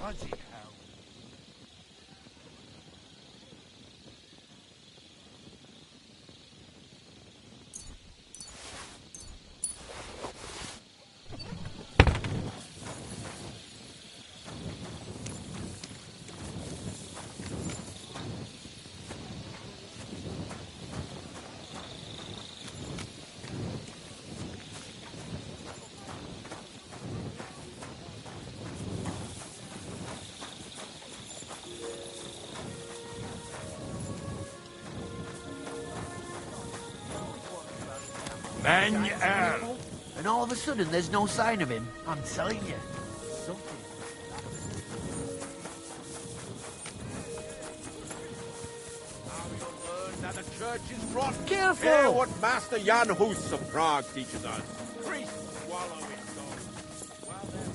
Bloody hell. Men, and all of a sudden there's no sign of him. I'm telling you. Something. That the church is rotten. Careful! Hear what Master Jan Hus of Prague teaches us. Priests swallow in gold. While they're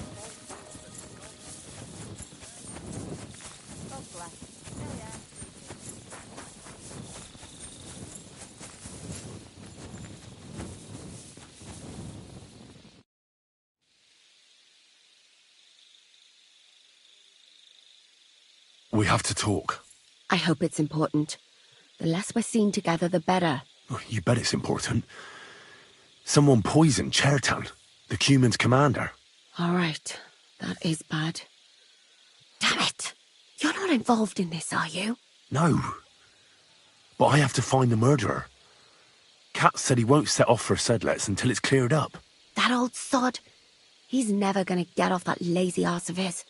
God bless. We have to talk. I hope it's important. The less we're seen together, the better. You bet it's important. Someone poisoned Chertan, the Cuman's commander. All right. That is bad. Damn it! You're not involved in this, are you? No. But I have to find the murderer. Kat said he won't set off for Sedlets until it's cleared up. That old sod. He's never gonna get off that lazy arse of his.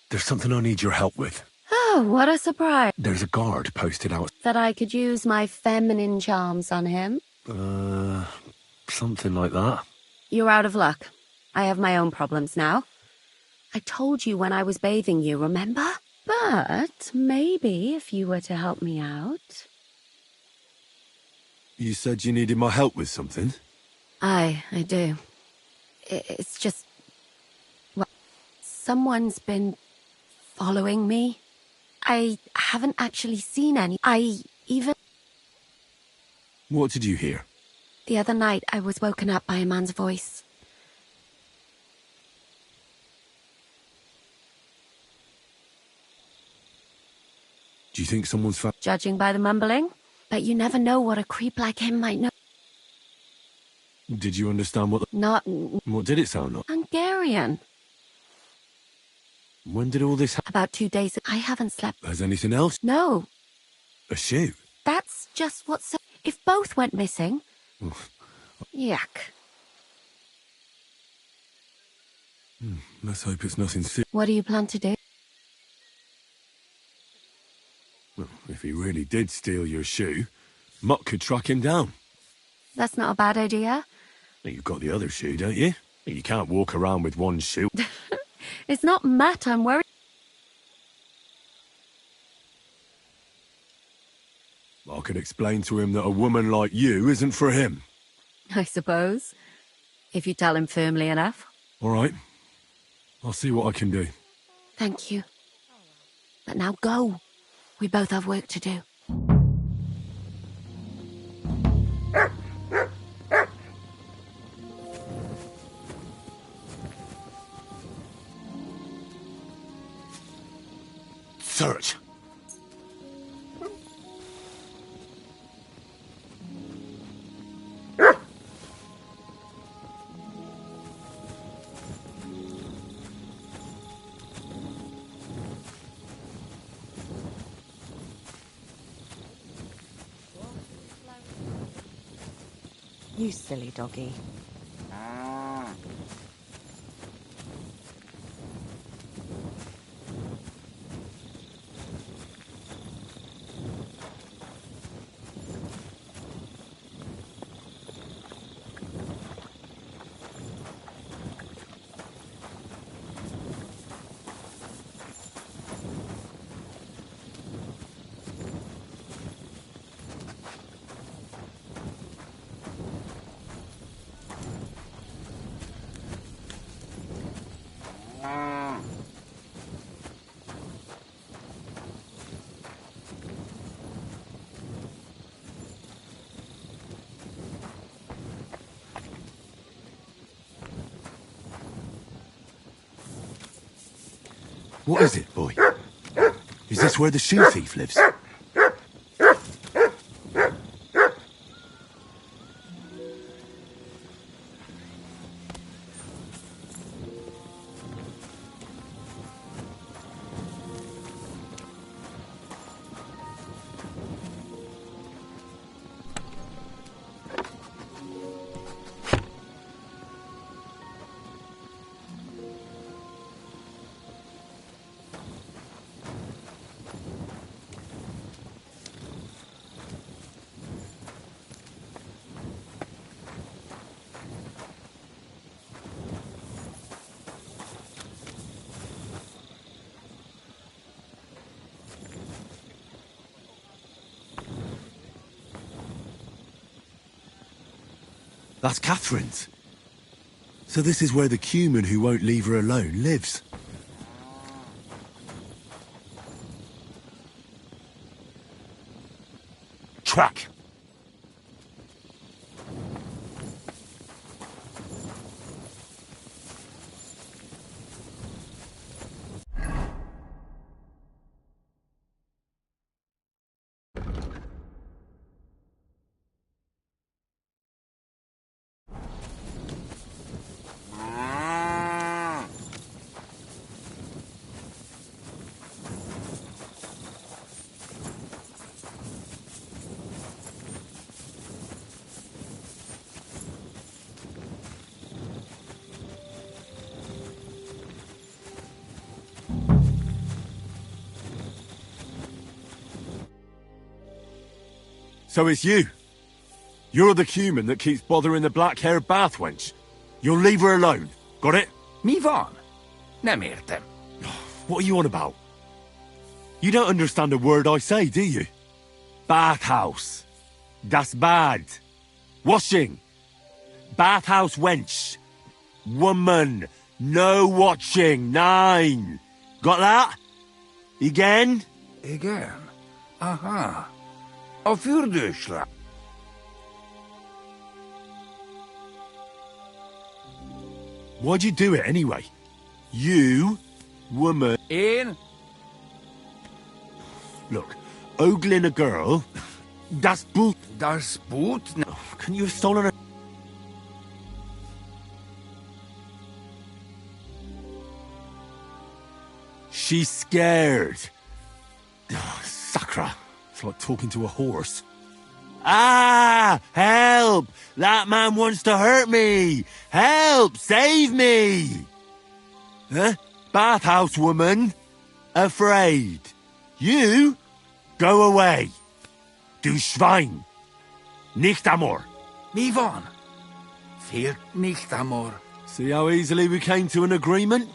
There's something I need your help with. Oh, what a surprise. There's a guard posted out. That I could use my feminine charms on him. Something like that. You're out of luck. I have my own problems now. I told you when I was bathing you, remember? But maybe if you were to help me out... You said you needed my help with something? I do. It's just... Well, someone's been following me. I haven't actually seen any. I even... What did you hear? The other night, I was woken up by a man's voice. Do you think someone's found... Judging by the mumbling. But you never know what a creep like him might know. Did you understand what... Not... What did it sound like? Hungarian. When did all this happen? About 2 days. I haven't slept. Has anything else? No. A shoe? That's just what's... If both went missing... Yuck. Let's hope it's nothing serious. What do you plan to do? Well, if he really did steal your shoe, Mutt could track him down. That's not a bad idea. You've got the other shoe, don't you? You can't walk around with one shoe. It's not Matt I'm worried... I could explain to him that a woman like you isn't for him. I suppose. If you tell him firmly enough. All right. I'll see what I can do. Thank you. But now go. We both have work to do. Search. You silly doggy. What is it, boy? Is this where the shoe thief lives? That's Catherine's. So this is where the Cuman who won't leave her alone lives. Track! So it's you. You're the Cuman that keeps bothering the black-haired bath wench. You'll leave her alone. Got it? Mi van? Nem értem. What are you on about? You don't understand a word I say, do you? Bathhouse. Das Bad. Washing. Bathhouse wench. Woman. No watching. 9. Got that? Again? Igen. Aha. A fürdőslány. Why'd you do it anyway? You, woman... Én? Look, ogling a girl... Das bull... Das Boot? Couldn't you have stolen her? She's scared. Sacra. It's like talking to a horse. Ah! Help! That man wants to hurt me! Help! Save me! Huh? Bathhouse woman? Afraid. You? Go away. Du Schwein. Nicht amor. Mi van? Fehlt nicht, amor. See how easily we came to an agreement?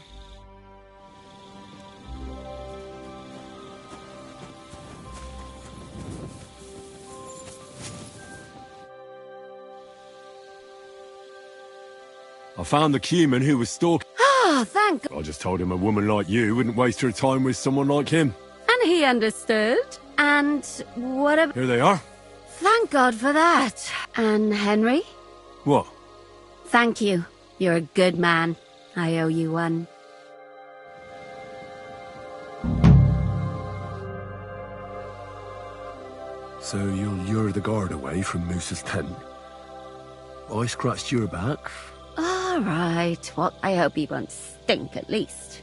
I found the Cuman who was stalking... Oh, thank God. I just told him a woman like you wouldn't waste her time with someone like him. And he understood. And what about... Here they are. Thank God for that. And Henry? What? Thank you. You're a good man. I owe you one. So you'll lure the guard away from Moose's tent? I scratched your back. All right. Well, I hope he won't stink at least.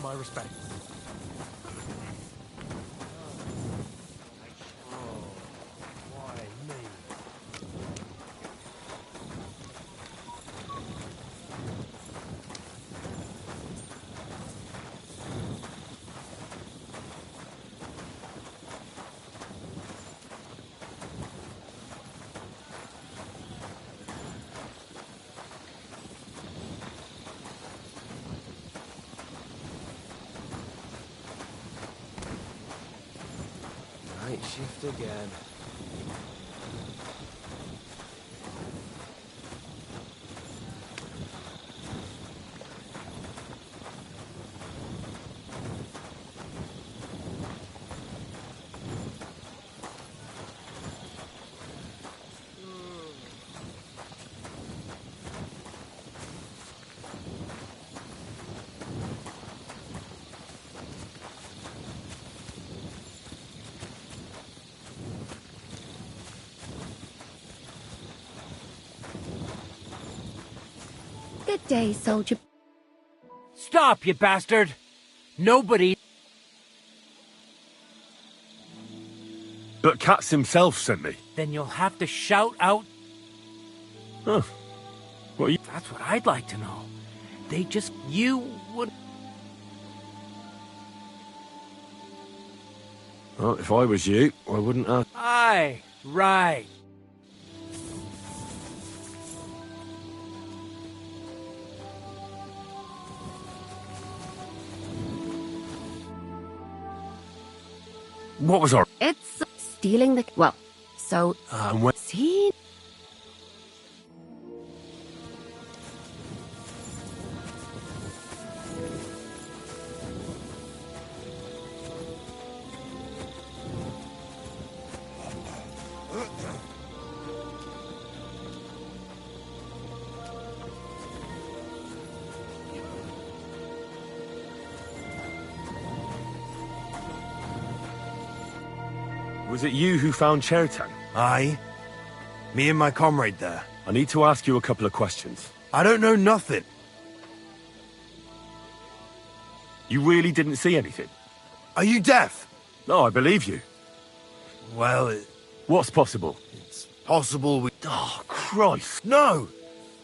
My respect. Night shift again. Good day, soldier. Stop, you bastard! Nobody... But Katz himself sent me. Then you'll have to shout out... Huh. What are you... That's what I'd like to know. They just... You would... Well, if I was you, I wouldn't ask. Aye, right. What was our... It's stealing the... Well, so... when... See? Was it you who found Chertan? Aye. Me and my comrade there. I need to ask you a couple of questions. I don't know nothing. You really didn't see anything? Are you deaf? No, I believe you. Well, What's possible? it's possible we... Oh, Christ. No!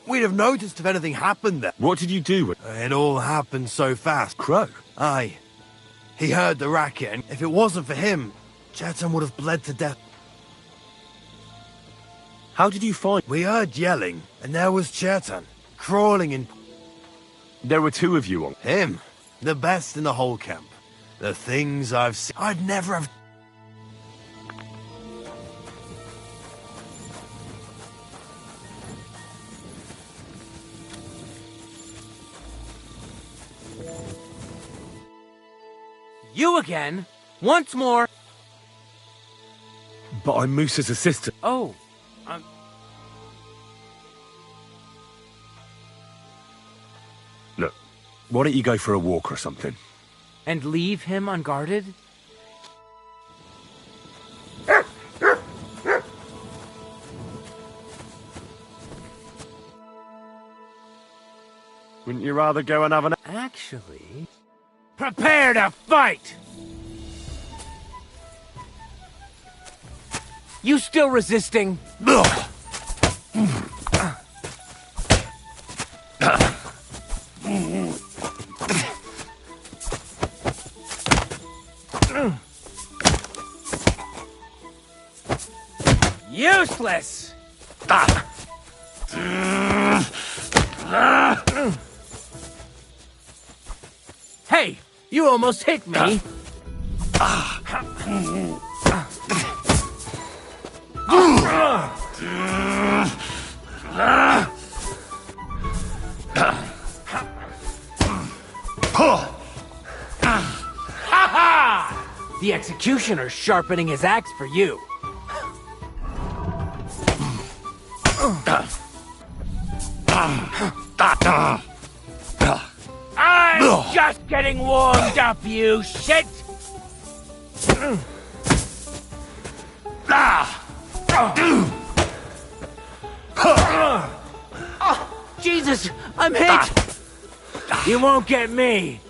We'd have noticed if anything happened there. What did you do with... It all happened so fast. Crow? Aye. He heard the racket, and if it wasn't for him, Chertan would have bled to death. How did you find... We heard yelling, and there was Chertan, crawling in... There were two of you on... Him. The best in the whole camp. The things I've seen... I'd never have... You again? Once more? But I'm Moose's assistant. Oh, Look, why don't you go for a walk or something? and leave him unguarded? Wouldn't you rather go and have an... Actually... Prepare to fight! You still resisting? Ugh. Useless! Hey, you almost hit me! The executioner's sharpening his axe for you. I'm just getting warmed up, you shit! Jesus, I'm hit! You won't get me!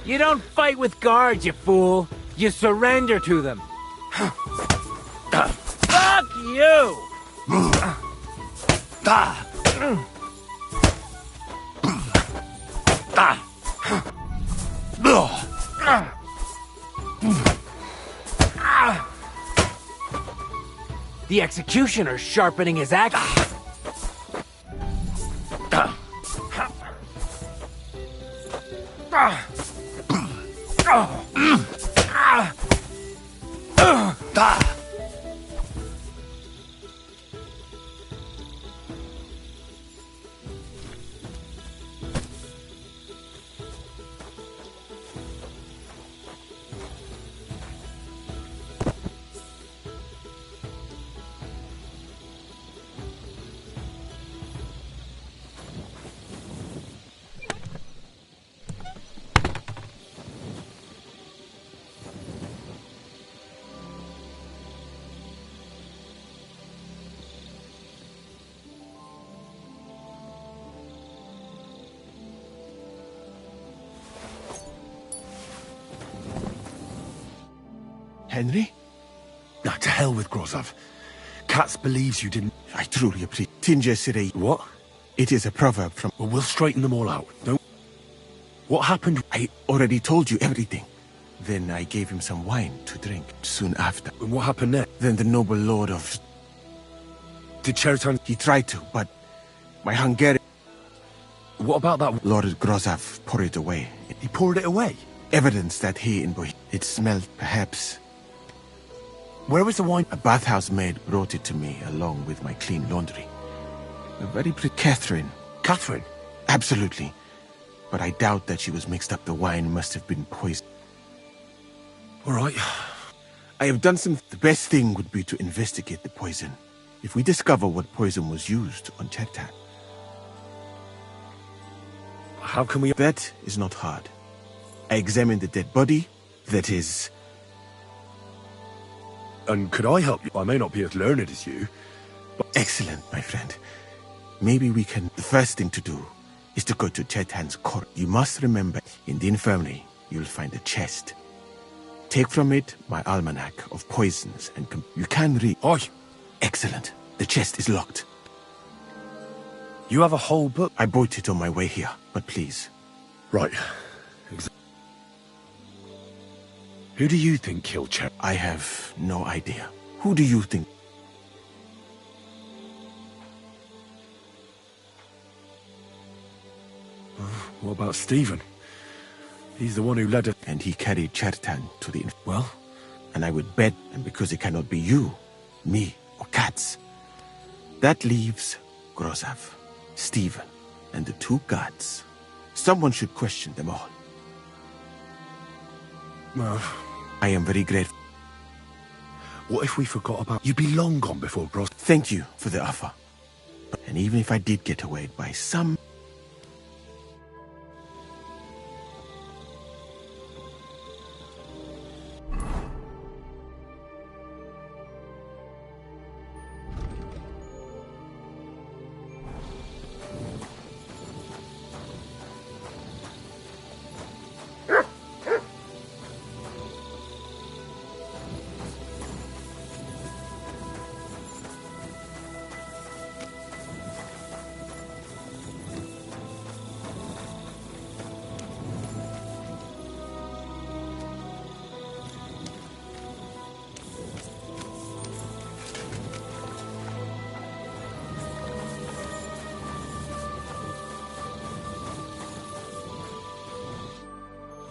You don't fight with guards, you fool. You surrender to them. Fuck you! The executioner's sharpening his axe. Henry? Nah, to hell with Grozov. Katz believes you didn't... I truly appreciate... Tinja Sirei. What? It is a proverb from... Well, we'll straighten them all out. Don't... What happened? I already told you everything. Then I gave him some wine to drink soon after. And what happened next? Then the noble lord of... Did Chertan... He tried to, but... My Hungarian... What about that? Lord Grozov poured it away. He poured it away? Evidence that he and Boy... It smelled, perhaps... Where was the wine? A bathhouse maid brought it to me, along with my clean laundry. A very pretty... Catherine. Catherine? Absolutely. But I doubt that she was mixed up. The wine must have been poisoned. All right. I have done some... The best thing would be to investigate the poison. If we discover what poison was used on Chertan. How can we... That is not hard. I examined the dead body. That is... And could I help you? I may not be as learned as you, but... Excellent, my friend. Maybe we can... The first thing to do is to go to Chertan's court. You must remember, in the infirmary, you'll find a chest. Take from it my almanac of poisons and... You can read... Oh, excellent. The chest is locked. You have a whole book? I bought it on my way here, but please. Right. Who do you think killed Cher? I have no idea. Who do you think? What about Stephen? He's the one who led it. And he carried Chertan to the... Well? And I would bet, and because it cannot be you, me, or Katz, that leaves Grozov, Stephen, and the two guards. Someone should question them all. Well... I am very grateful. What if we forgot about... You'd be long gone before Gross... Thank you for the offer. And even if I did get away by some...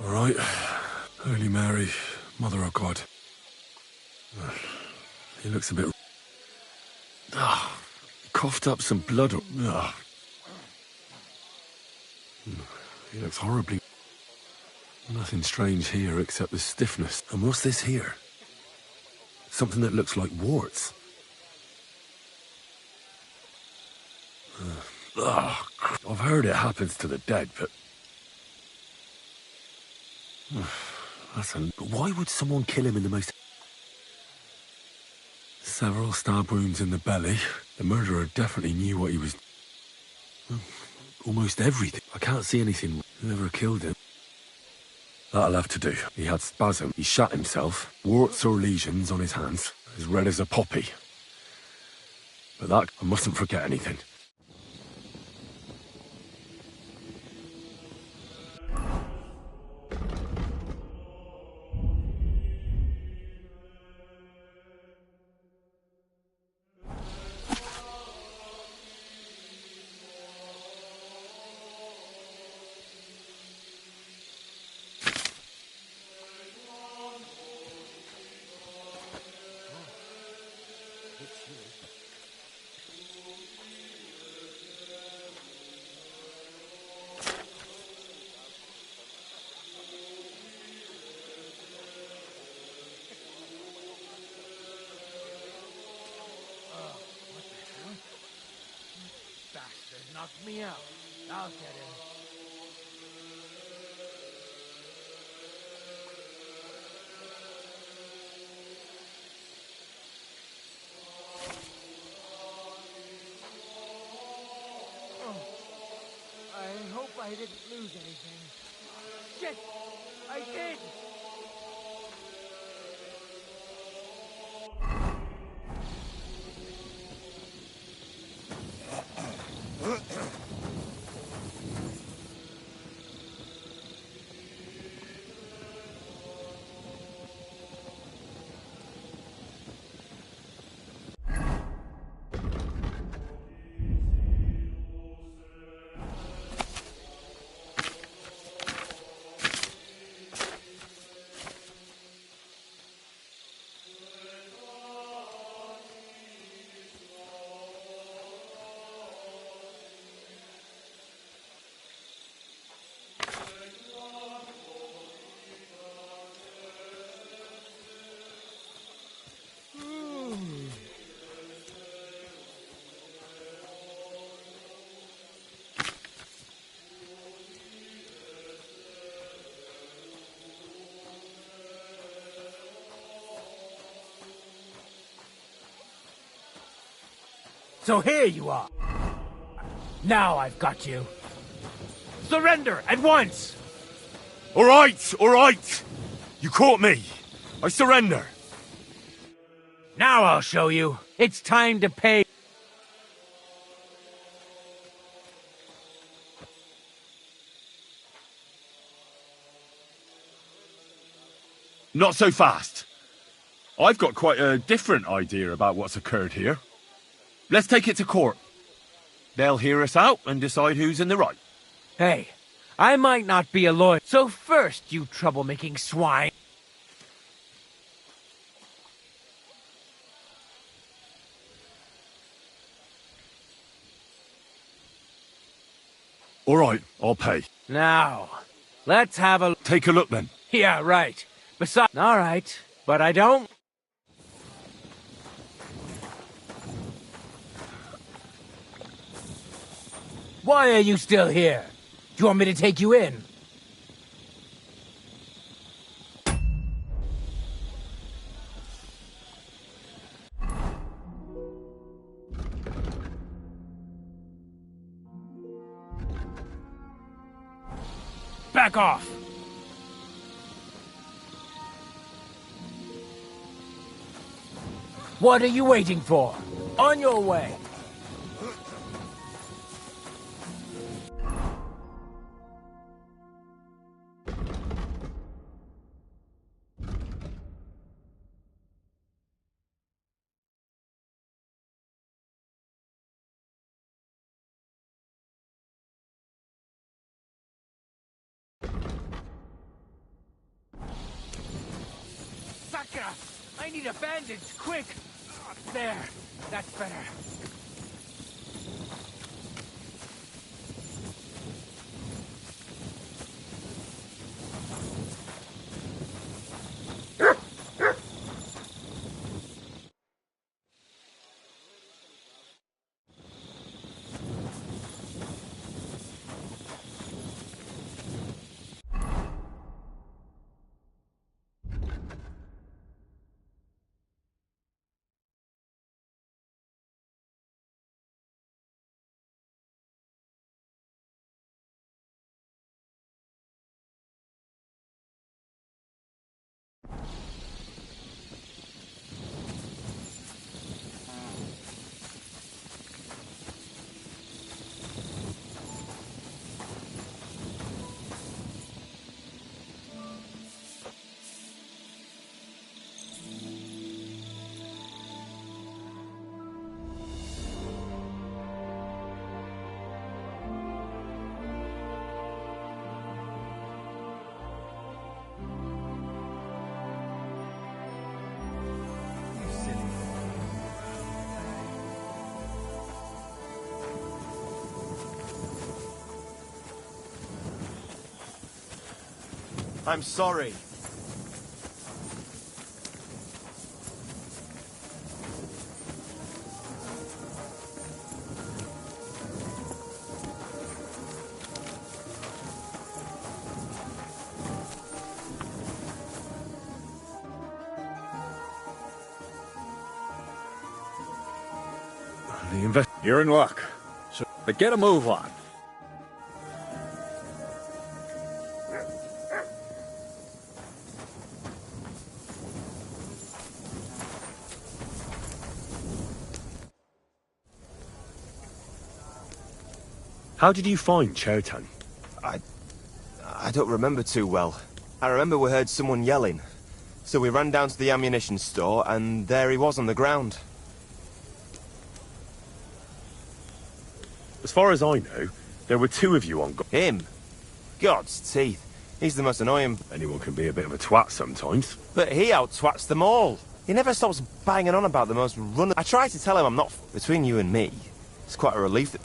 Right. Holy Mary, Mother of God. He looks a bit... coughed up some blood. He looks horribly... Nothing strange here except the stiffness. And what's this here? Something that looks like warts. I've heard it happens to the dead, but... Why would someone kill him in the most... Several stab wounds in the belly. The murderer definitely knew what he was... Almost everything. I can't see anything. Whoever killed him. That'll have to do. He had spasm. He shot himself. Warts or lesions on his hands. As red as a poppy. But that, I mustn't forget anything. Bastard knocked me out. I'll get him. I hope I didn't lose anything. Shit! I did! So here you are. Now I've got you. Surrender at once! All right! You caught me. I surrender. Now I'll show you. It's time to pay. Not so fast. I've got quite a different idea about what's occurred here. Let's take it to court. They'll hear us out and decide who's in the right. Hey, I might not be a lawyer. So first, you troublemaking swine. All right, I'll pay. Now, let's have a... Take a look then. Yeah, right. Besides... All right, but I don't... Why are you still here? Do you want me to take you in? Back off! What are you waiting for? On your way! Saka! I need a bandage, quick! There, that's better. I'm sorry. You're in luck. So, but get a move on. How did you find Chertan? I don't remember too well. I remember we heard someone yelling. So we ran down to the ammunition store, and there he was on the ground. As far as I know, there were two of you on guard. Him? God's teeth. He's the most annoying... Anyone can be a bit of a twat sometimes. But he out-twats them all. He never stops banging on about the most run... I try to tell him I'm not... Between you and me, it's quite a relief that...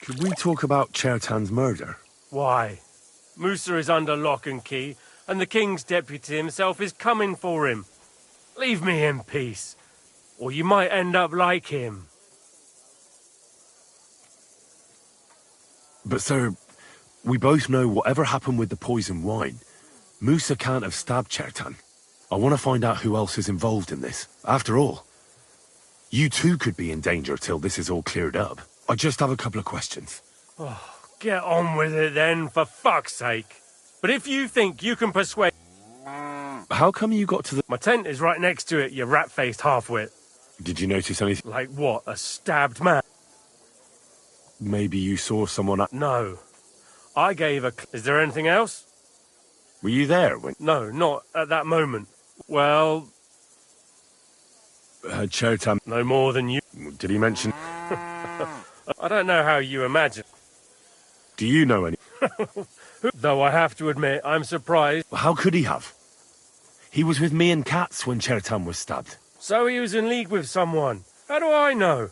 Could we talk about Chertan's murder? Why? Musa is under lock and key, and the king's deputy himself is coming for him. Leave me in peace, or you might end up like him. But sir, we both know whatever happened with the poison wine, Musa can't have stabbed Chertan. I want to find out who else is involved in this. After all, you too could be in danger till this is all cleared up. I just have a couple of questions. Oh, get on with it then, for fuck's sake. But if you think you can persuade... How come you got to the... My tent is right next to it, you rat-faced half-wit. Did you notice anything? Like what, a stabbed man? Maybe you saw someone at... No. I gave a... Is there anything else? Were you there when... No, not at that moment. Well... Chertan... No more than you... Did he mention... I don't know how you imagine. Do you know any... Though I have to admit, I'm surprised. How could he have? He was with me and Katz when Chertan was stabbed. So he was in league with someone. How do I know?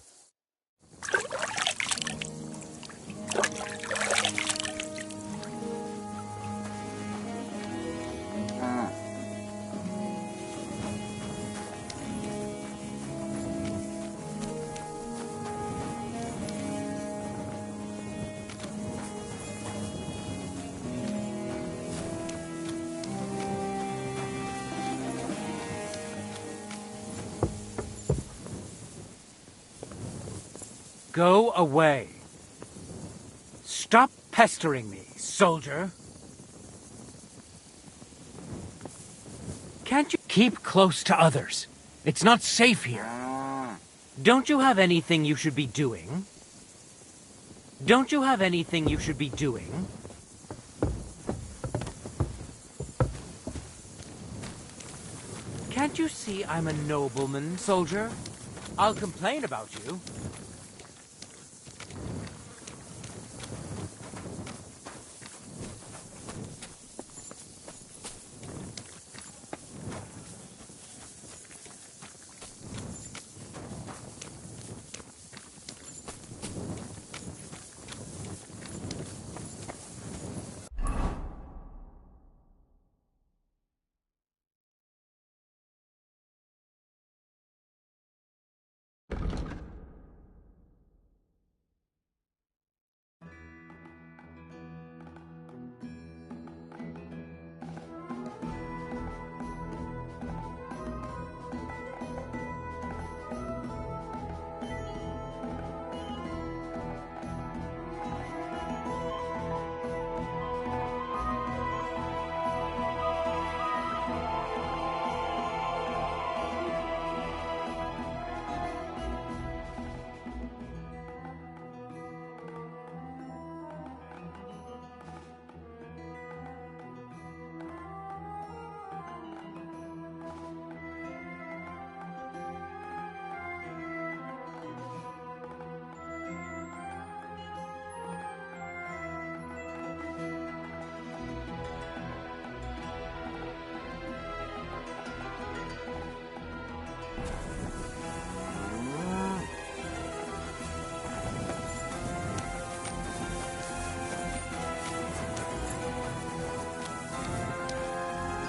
Go away. Stop pestering me, soldier. Can't you keep close to others? It's not safe here. Don't you have anything you should be doing? Don't you have anything you should be doing? Can't you see I'm a nobleman, soldier? I'll complain about you.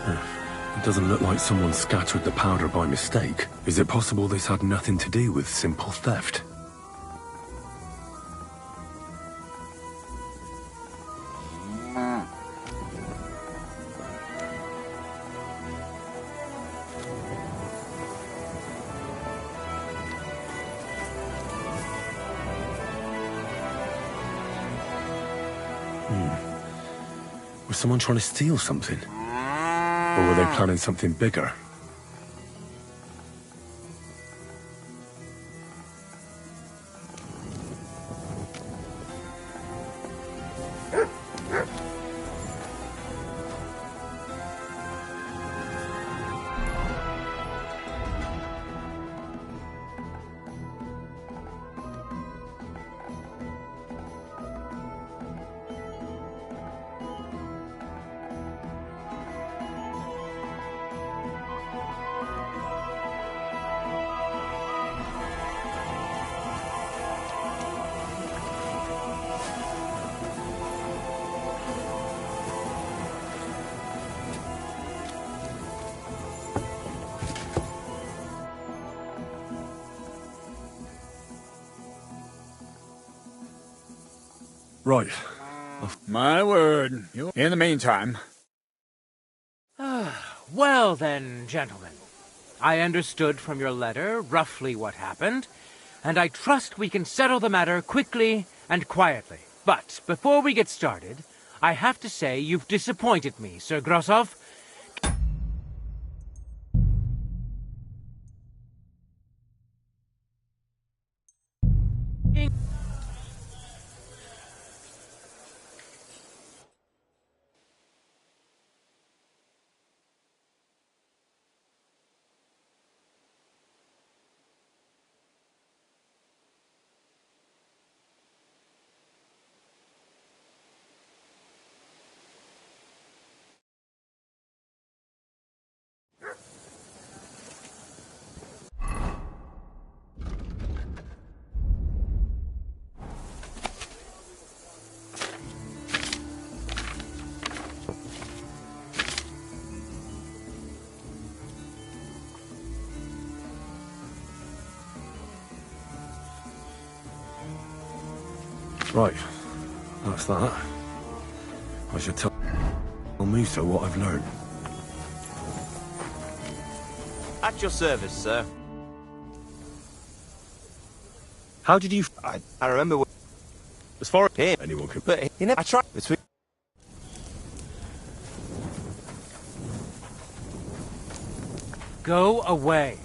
It doesn't look like someone scattered the powder by mistake. Is it possible this had nothing to do with simple theft? Was someone trying to steal something? Or were they planning something bigger? Right. My word. In the meantime... Well then, gentlemen. I understood from your letter roughly what happened, and I trust we can settle the matter quickly and quietly. But before we get started, I have to say you've disappointed me, Sir Grosov. Right. That's that. I should tell Musa what I've learned. At your service, sir. How did you... I remember... As far as... Him. Anyone could... But he never... I tried between... Go away.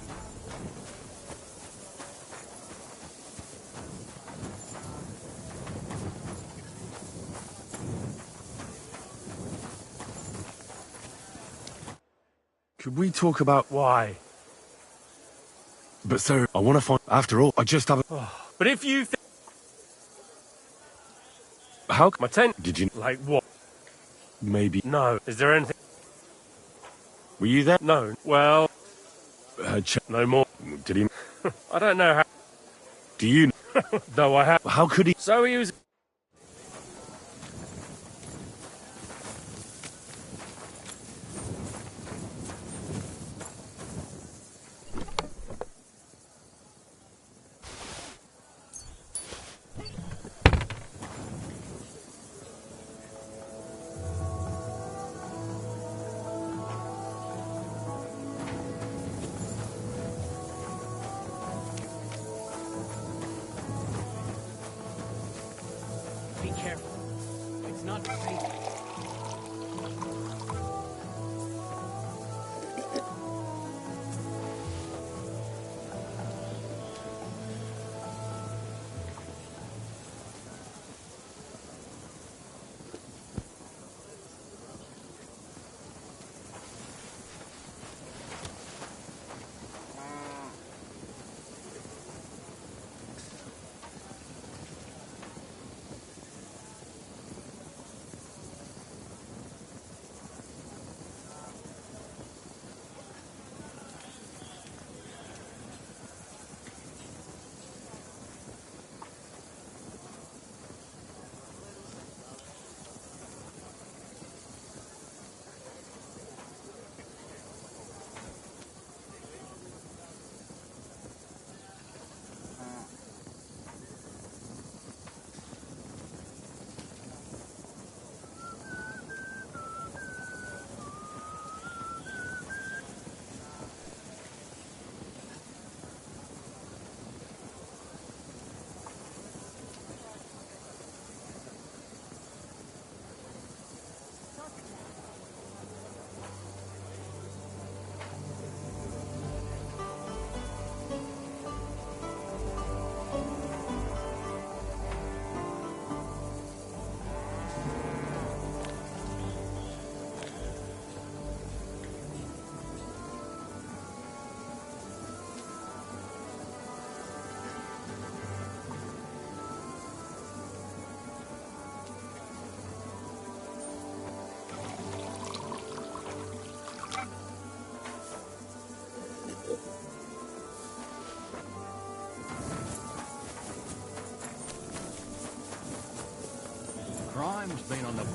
Could we talk about... Why? But sir, I want to find... After all, I just have a... But if you think... How... My tent... Did you... Like what? Maybe... No. Is there anything... Were you there? No. Well... No more. Did he... I don't know how... Do you... No, I have... How could he... So he was... Be careful. It's not safe.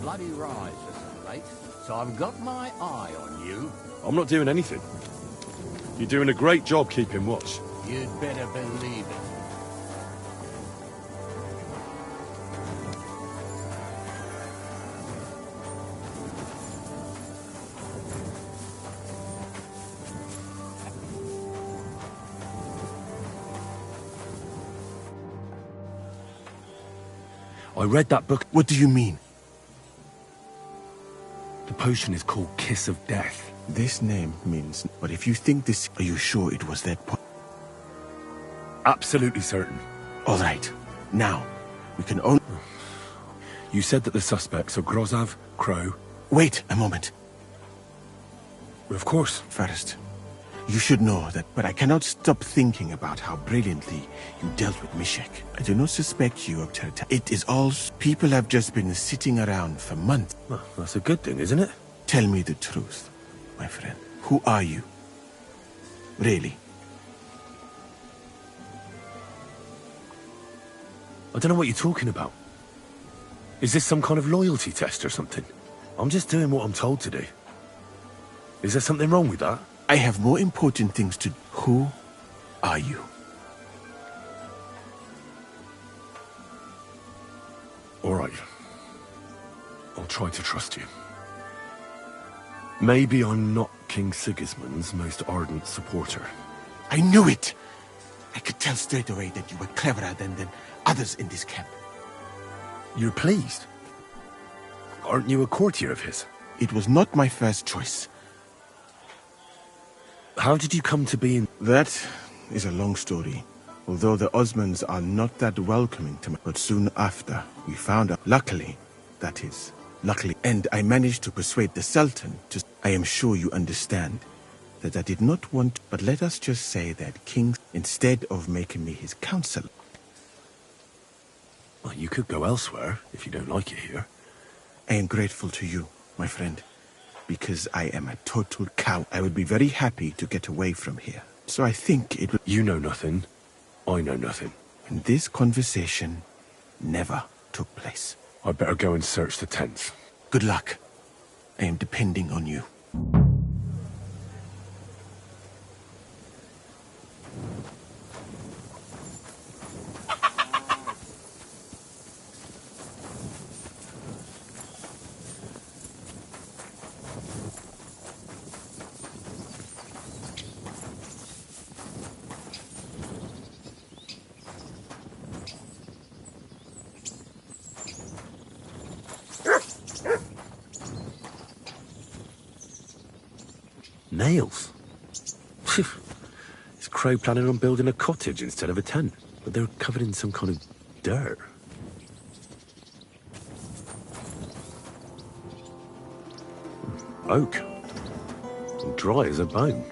bloody rise as of late, so I've got my eye on you. I'm not doing anything. You're doing a great job keeping watch. You'd better believe it. I read that book. What do you mean? The potion is called Kiss of Death. This name means... But if you think this... Are you sure it was that point? Absolutely certain. All right. Now, we can only... You said that the suspects are Grozav, Crow... Wait a moment. Of course. First, you should know that... But I cannot stop thinking about how brilliantly you dealt with Mishek. I do not suspect you of terror. It is all... People have just been sitting around for months. Well, that's a good thing, isn't it? Tell me the truth, my friend. Who are you? Really? I don't know what you're talking about. Is this some kind of loyalty test or something? I'm just doing what I'm told to do. Is there something wrong with that? I have more important things to... Who are you? All right. I'll try to trust you. Maybe I'm not King Sigismund's most ardent supporter. I knew it! I could tell straight away that you were cleverer than others in this camp. You're pleased? Aren't you a courtier of his? It was not my first choice. How did you come to be in... That is a long story. Although the Osmans are not that welcoming to me. But soon after, we found out... Luckily, that is. Luckily. And I managed to persuade the Sultan to... I am sure you understand that I did not want... But let us just say that King, instead of making me his counselor... Well, you could go elsewhere if you don't like it here. I am grateful to you, my friend, because I am a total cow. I would be very happy to get away from here. So I think it would... You know nothing. I know nothing. And this conversation never took place. I better go and search the tents. Good luck. I am depending on you. Nails? Is Crow planning on building a cottage instead of a tent? But they're covered in some kind of dirt. Oak. And dry as a bone.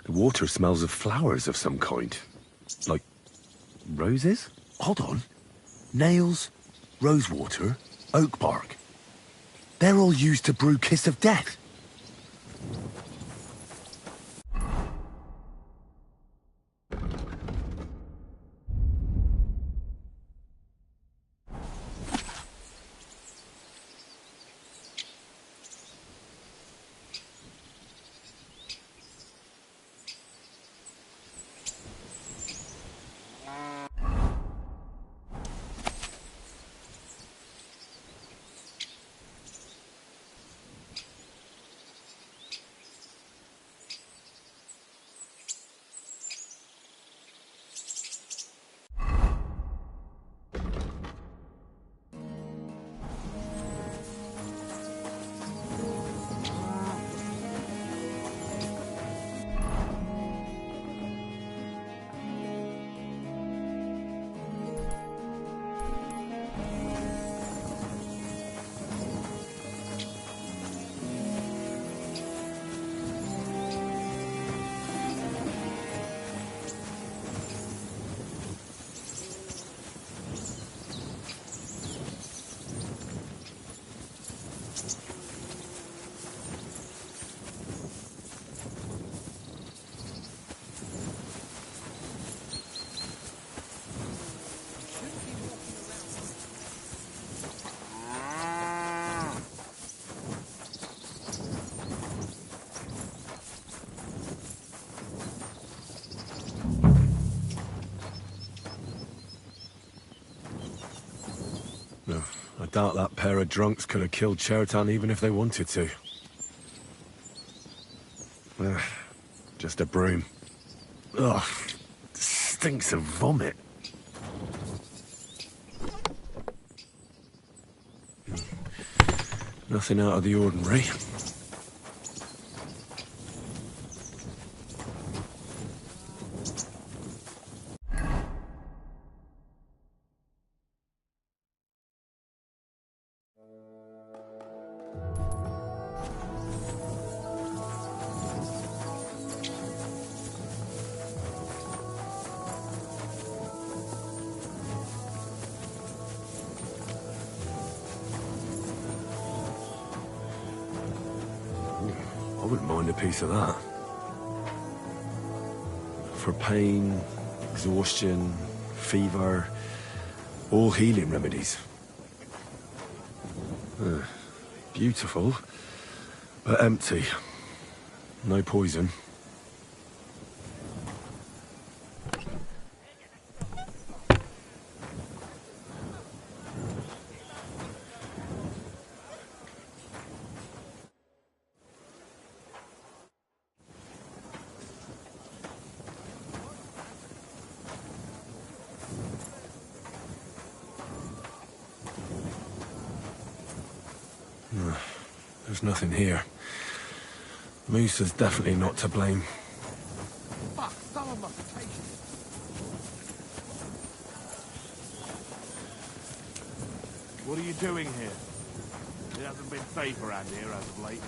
The water smells of flowers of some kind. Like roses? Hold on. Nails, rosewater, oak bark. They're all used to brew Kiss of Death. No, I doubt that pair of drunks could have killed Chertan even if they wanted to. Just a broom. Ugh, stinks of vomit. Nothing out of the ordinary. I wouldn't mind a piece of that. For pain, exhaustion, fever, all healing remedies. Beautiful, but empty. No poison. There's nothing here. Moose is definitely not to blame. Fuck, someone must have taken it. What are you doing here? It hasn't been safe around here as of late.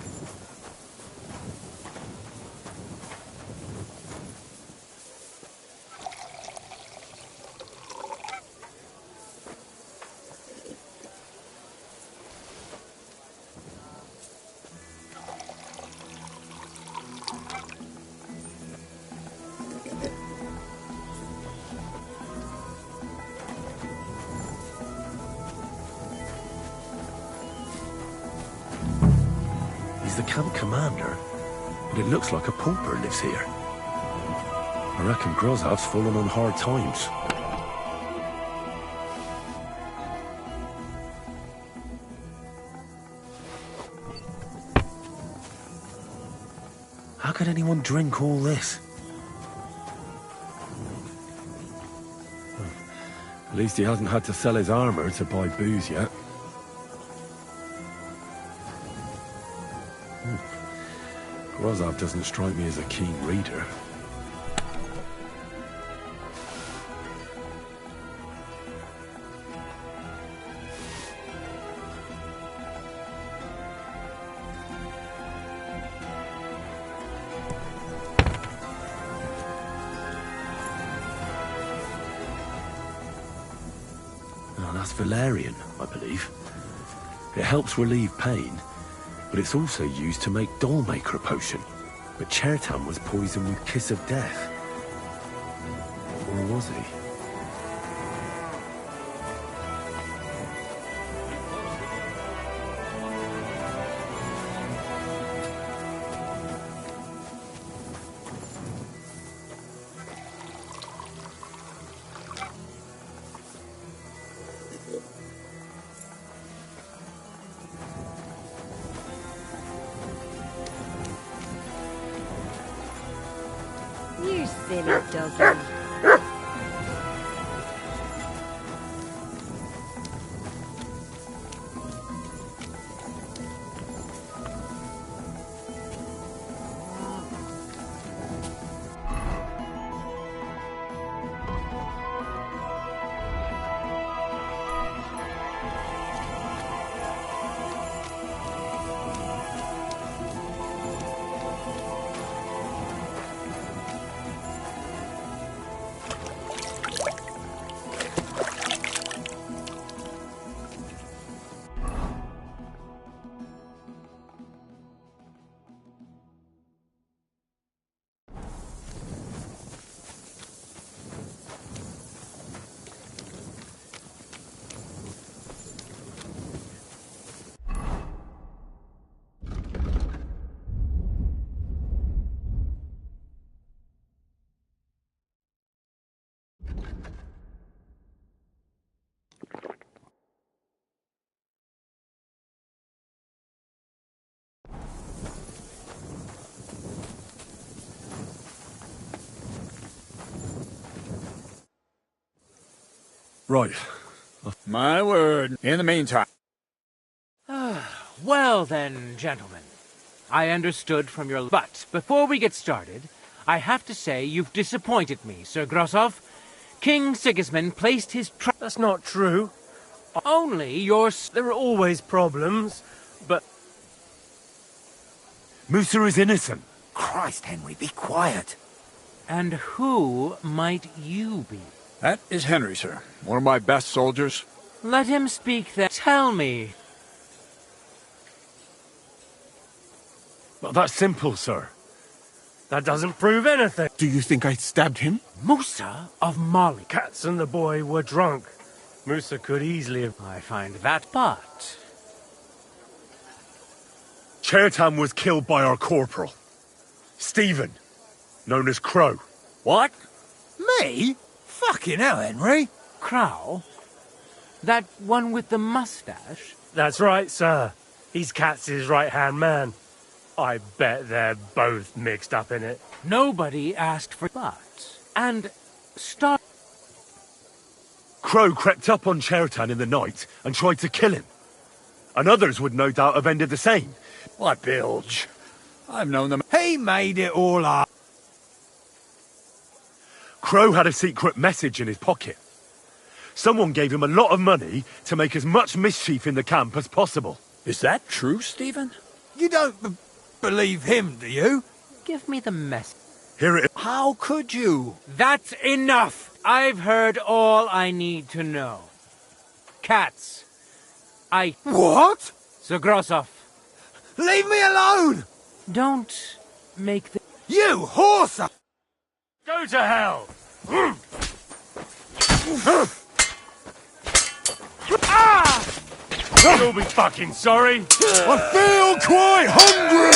He's the camp commander, but it looks like a pauper lives here. I reckon Grozav's fallen on hard times. How could anyone drink all this? At least he hasn't had to sell his armor to buy booze yet. Grozav doesn't strike me as a keen reader. Now that's Valerian, I believe. It helps relieve pain, but it's also used to make Dollmaker potion. But Chertan was poisoned with Kiss of Death. Or was he? You silly doggy. Right. My word. In the meantime... Well then, gentlemen. I understood from your... But before we get started, I have to say you've disappointed me, Sir Grosov. King Sigismund placed his trust... That's not true. Only your... There are always problems, but... Musa is innocent. Christ, Henry, be quiet. And who might you be? That is Henry, sir. One of my best soldiers. Let him speak then. Tell me. Well, that's simple, sir. That doesn't prove anything. Do you think I stabbed him? Musa of Mali. Cats and the boy were drunk. Musa could easily have... I find that, but... Chertan was killed by our corporal. Stephen, known as Crow. What? Me? Fucking hell, Henry. Crow? That one with the mustache? That's right, sir. He's Katz's right-hand man. I bet they're both mixed up in it. Nobody asked for... But... And... Start... Crow crept up on Chertan in the night and tried to kill him. And others would no doubt have ended the same. Why, bilge. I've known them... He made it all up. Crow had a secret message in his pocket. Someone gave him a lot of money to make as much mischief in the camp as possible. Is that true, Stephen? You don't believe him, do you? Give me the message. Here it is. How could you? That's enough! I've heard all I need to know. Cats. What? Sir Grosov. Leave me alone! Don't make the... You horse! Go to hell! You'll be fucking sorry. I feel quite hungry!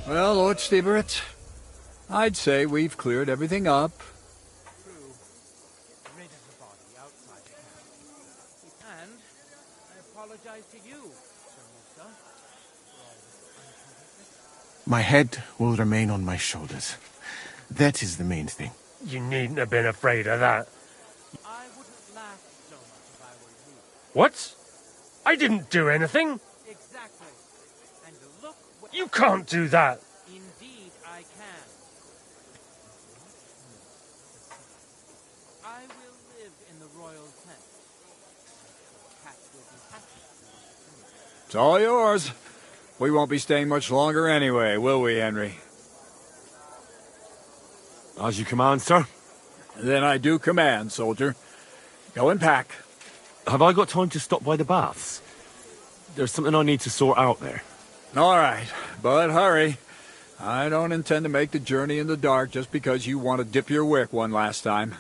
Well, Lord Stieberitz, I'd say we've cleared everything up. And I apologize to you, Sir Musa. My head will remain on my shoulders. That is the main thing. You needn't have been afraid of that. I wouldn't laugh so much if I were you. What? I didn't do anything. Exactly. And look what... You can't do that. Indeed, I can. I will live in the royal tent. Cats will be happy. It's all yours. We won't be staying much longer anyway, will we, Henry? As you command, sir. Then I do command, soldier. Go and pack. Have I got time to stop by the baths? There's something I need to sort out there. All right, but hurry. I don't intend to make the journey in the dark just because you want to dip your wick one last time.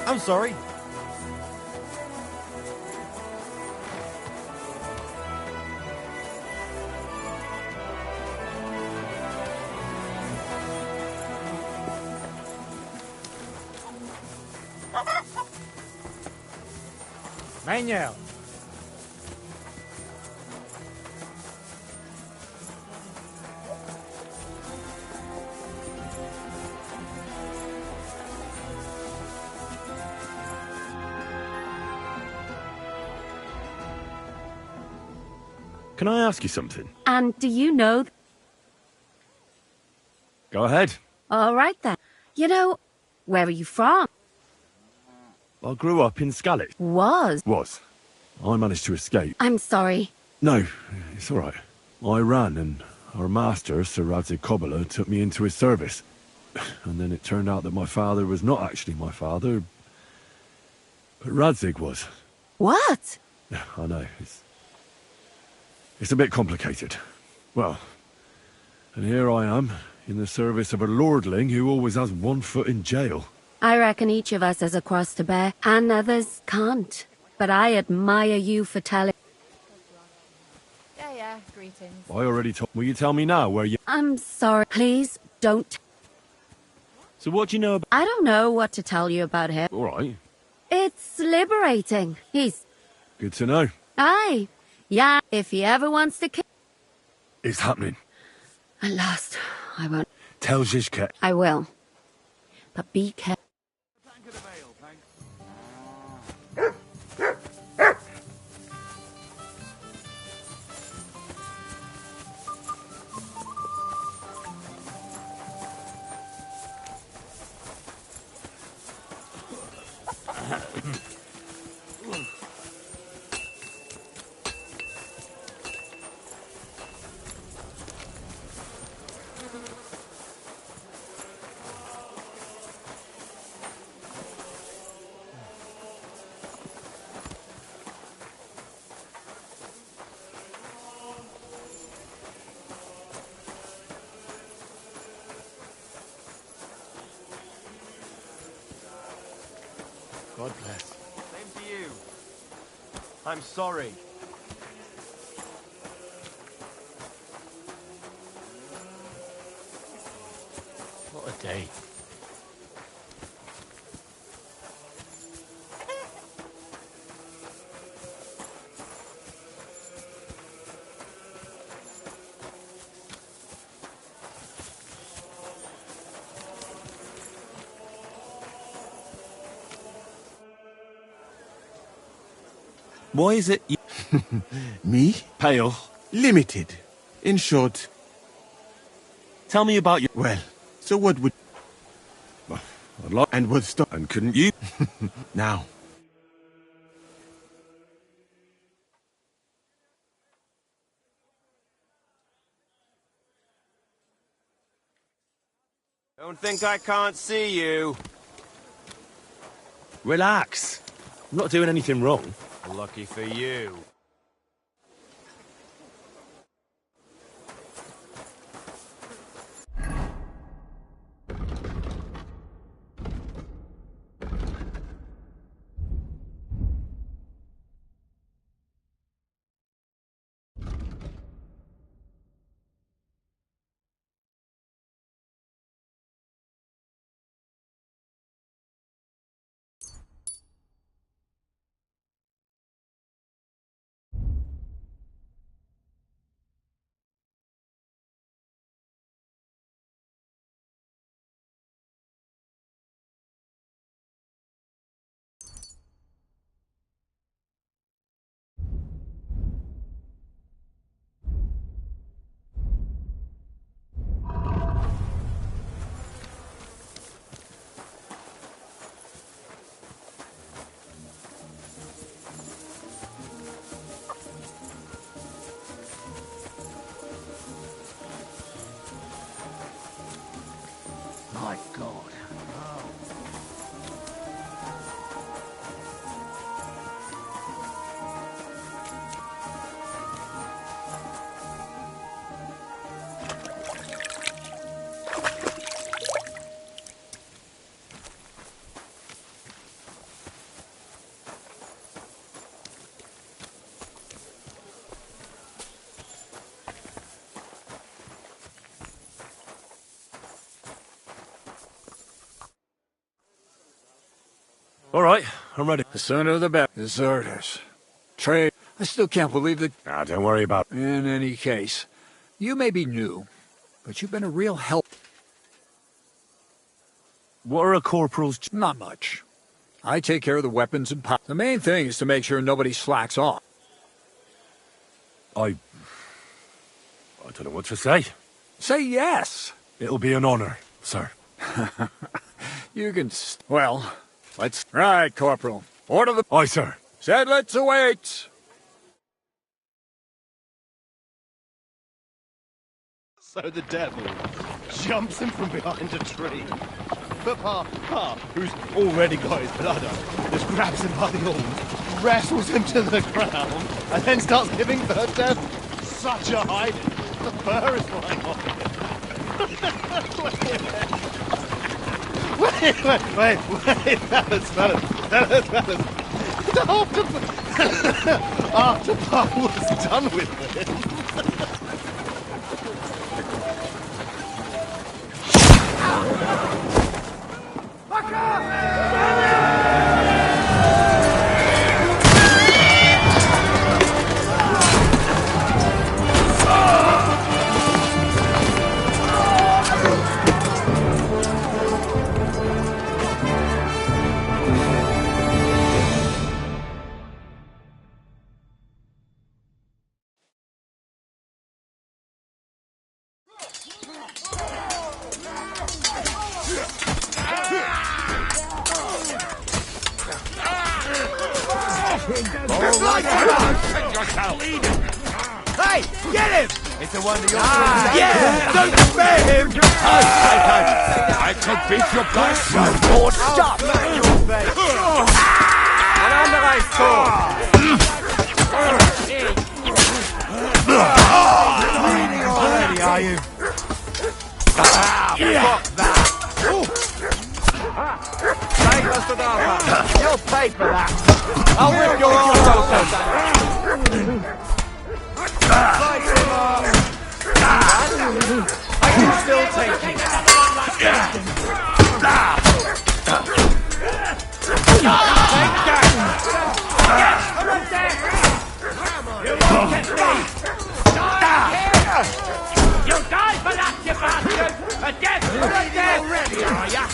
I'm sorry. Manuel. Can I ask you something? And do you know... Go ahead. All right, then. You know, where are you from? I grew up in Scarlet. Was. I managed to escape. I'm sorry. No, it's all right. I ran, and our master, Sir Radzig Kobyla, took me into his service. And then it turned out that my father was not actually my father, but Radzig was. What? I know, it's a bit complicated. Well, and here I am, in the service of a lordling who always has one foot in jail. I reckon each of us has a cross to bear, and others can't. But I admire you for telling... Yeah, greetings. I already told... Will you tell me now where you... I'm sorry. Please, don't. So what do you know about... I don't know what to tell you about him. All right. It's liberating. He's... Good to know. Aye. Yeah, if he ever wants to kill... It's happening. At last, I won't... Tell Zizka. I will. But be careful. God bless. Same to you. I'm sorry. What a day. Why is it... Me? Pale. Limited. In short... Tell me about your... Well, so what would... I'd like... And would stop... And couldn't you... Now. Don't think I can't see you. Relax. I'm not doing anything wrong. Lucky for you. All right, I'm ready. The sooner the better. Deserters. Trade. I still can't believe that... Ah, don't worry about it. In any case, you may be new, but you've been a real help. What are a corporal's... Not much. I take care of the weapons and power. The main thing is to make sure nobody slacks off. I don't know what to say. Say yes. It'll be an honor, sir. You can... Well, let's... Right, Corporal. Order the... Aye, sir. Sedlets awaits. So the devil jumps him from behind a tree. But Pa, who's already got his blood up, just grabs him by the arms, wrestles him to the ground, and then starts giving the devil such a hiding. The fur is flying off of him. Wait, fellas. After Pa was done with it. Hey, get him! It's a wonder you're yeah! Don't spare him! I can beat your back, so Lord, stop! An underice sword! Bleeding already, are you? Fuck that! Take us to the You'll pay for that! I'll rip your arm open! Fight him up! I can still take it! Take that! I'm up there! You won't get me! You'll die for that, you bastard! A death for a death! Already, are ya?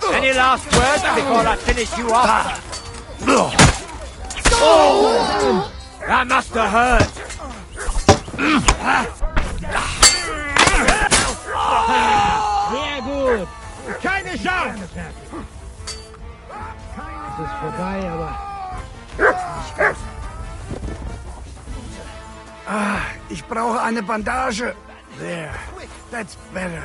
Any last words before I finish you off? Oh! That must have hurt. Sehr gut. Keine Chance. Es ist vorbei, aber... Ich brauche eine Bandage. There. That's better.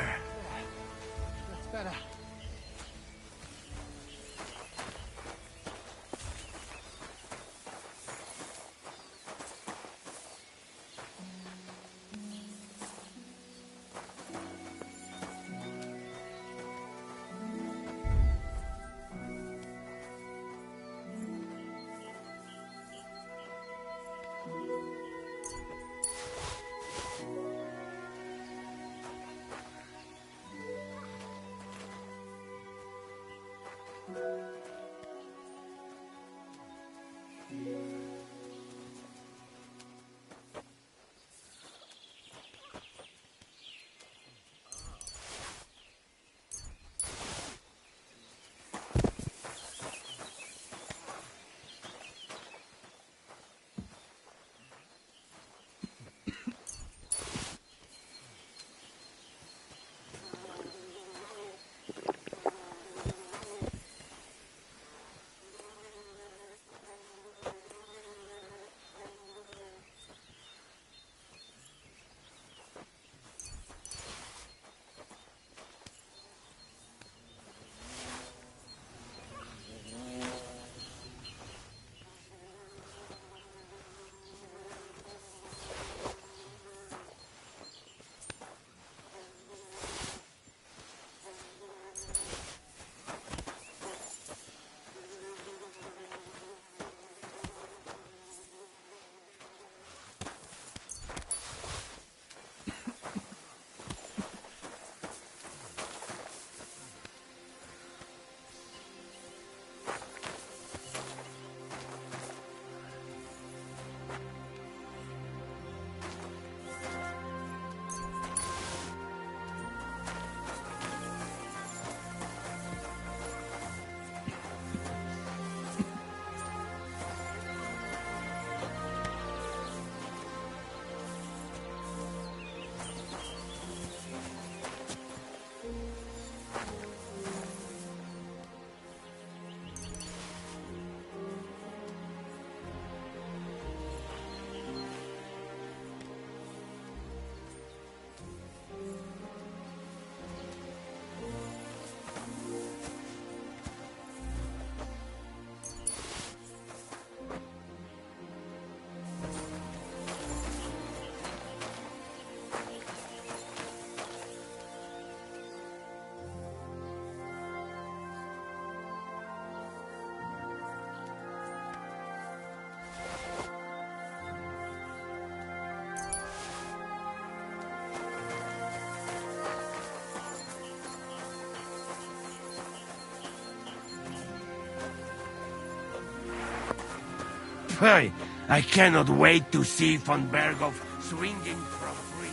I cannot wait to see von Berghoff swinging from free.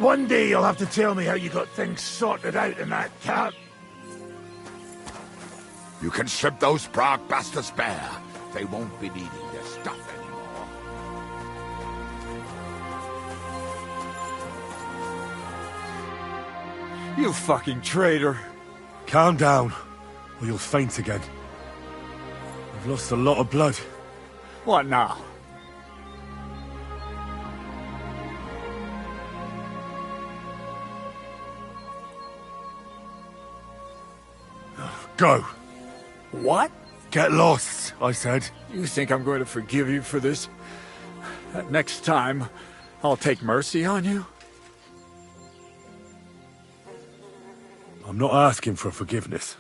One day you'll have to tell me how you got things sorted out in that camp. You can strip those Prague bastards bare. They won't be needing their stuff anymore. You fucking traitor. Calm down, or you'll faint again. We've lost a lot of blood. What now? Go. What? Get lost, I said. You think I'm going to forgive you for this? Next time, I'll take mercy on you? I'm not asking for forgiveness.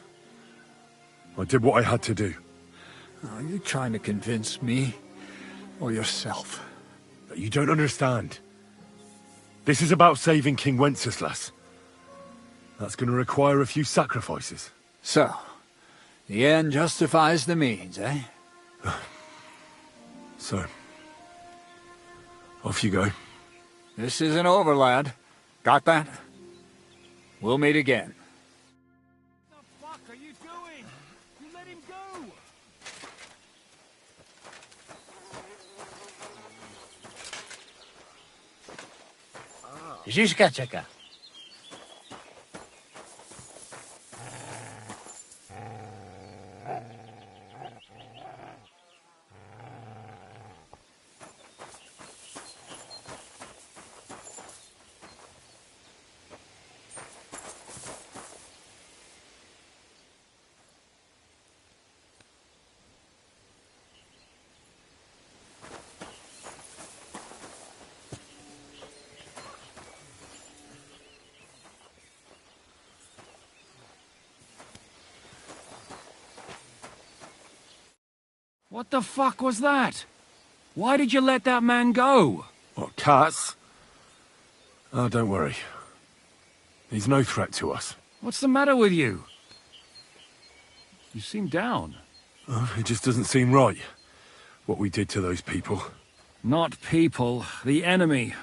I did what I had to do. Are you trying to convince me or yourself? You don't understand. This is about saving King Wenceslas. That's going to require a few sacrifices. So, the end justifies the means, eh? So, off you go. This isn't over, lad. Got that? We'll meet again. What the fuck are you doing? You let him go! Žižka čeká. What the fuck was that? Why did you let that man go? What, cats? Oh, don't worry. He's no threat to us. What's the matter with you? You seem down. Oh, it just doesn't seem right, what we did to those people. Not people, the enemy.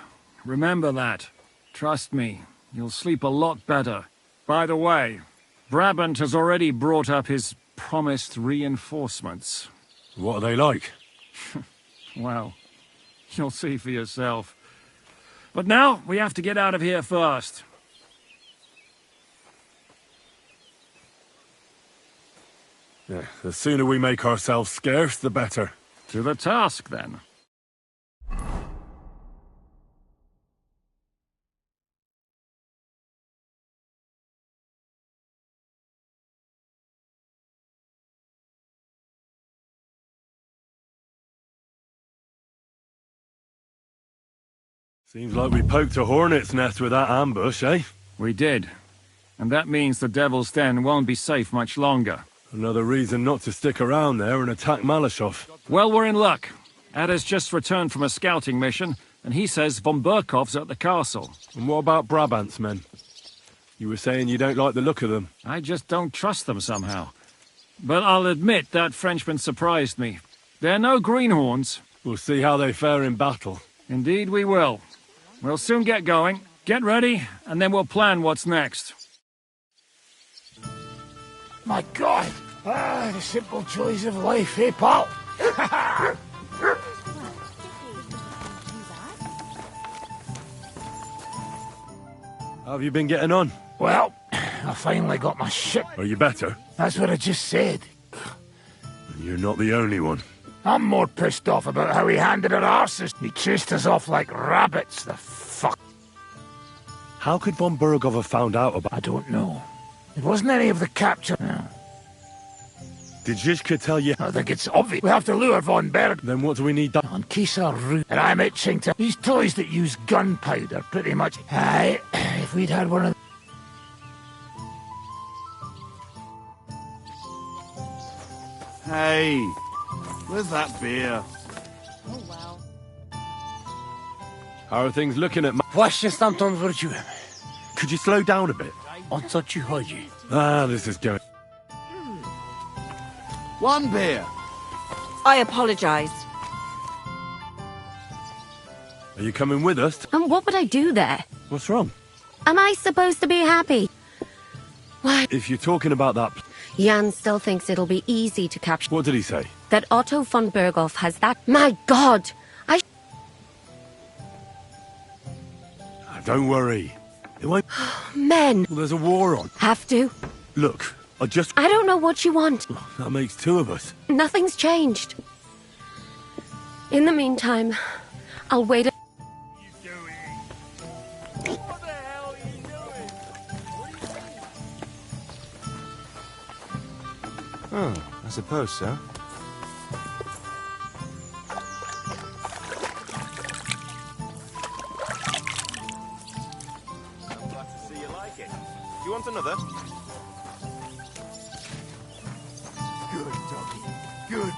Remember that. Trust me, you'll sleep a lot better. By the way, Brabant has already brought up his promised reinforcements. What are they like? Well, you'll see for yourself. But now, we have to get out of here first. Yeah, the sooner we make ourselves scarce, the better. To the task, then. Seems like we poked a hornet's nest with that ambush, eh? We did. And that means the Devil's Den won't be safe much longer. Another reason not to stick around there and attack Malashov. Well, we're in luck. Ada's just returned from a scouting mission, and he says von Berkov's at the castle. And what about Brabant's men? You were saying you don't like the look of them. I just don't trust them somehow. But I'll admit that Frenchman surprised me. They're no greenhorns. We'll see how they fare in battle. Indeed we will. We'll soon get going. Get ready, and then we'll plan what's next. My God! Ah, the simple joys of life, eh, pal? How have you been getting on? Well, I finally got my shit. Are you better? That's what I just said. You're not the only one. I'm more pissed off about how he handed our arses. He chased us off like rabbits, the fuck. How could von Berghoff have found out about... I don't know. It wasn't any of the capture. No. Did Zizka tell you... I think it's obvious. We have to lure von Berg. Then what do we need done? On Kisa Route. And I'm itching to... These toys that use gunpowder, pretty much. Aye, if we'd had one of... Hey, where's that beer? Oh, well. How are things looking at... Właśnie stamtąd wróciłem. Could you slow down a bit? I thought you heard you. Ah, this is going... One beer. I apologize. Are you coming with us? And what would I do there? What's wrong? Am I supposed to be happy? Why? If you're talking about that... Jan still thinks it'll be easy to capture... What did he say? That Otto von Berghoff has that... My God! Don't worry. It won't... Men! Well, there's a war on. Have to? Look, I don't know what you want. That makes two of us. Nothing's changed. In the meantime, I'll wait... Oh, I suppose so. I'm glad to see you like it. Do you want another? Good doggy. Good.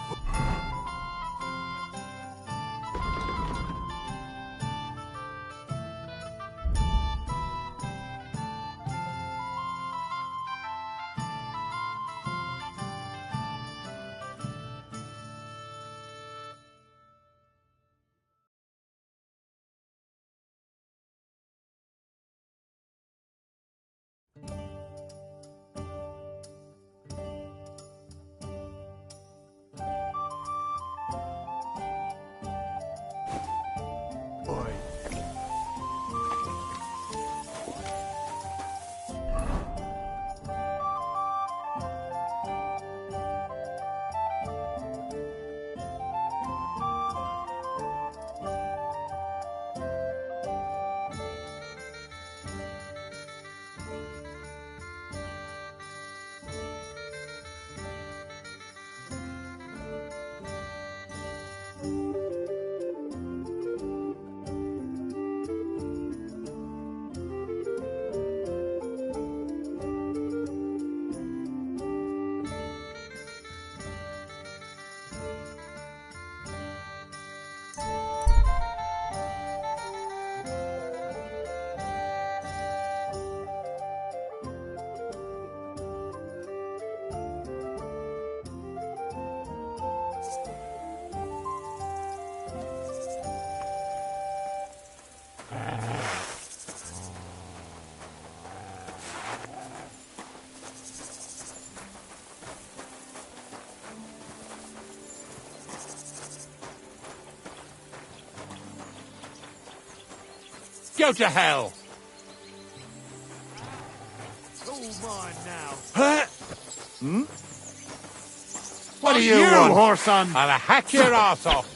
Go to hell! All mine now. Huh? Hmm? What do you want? Whoreson? I'll hack your ass off.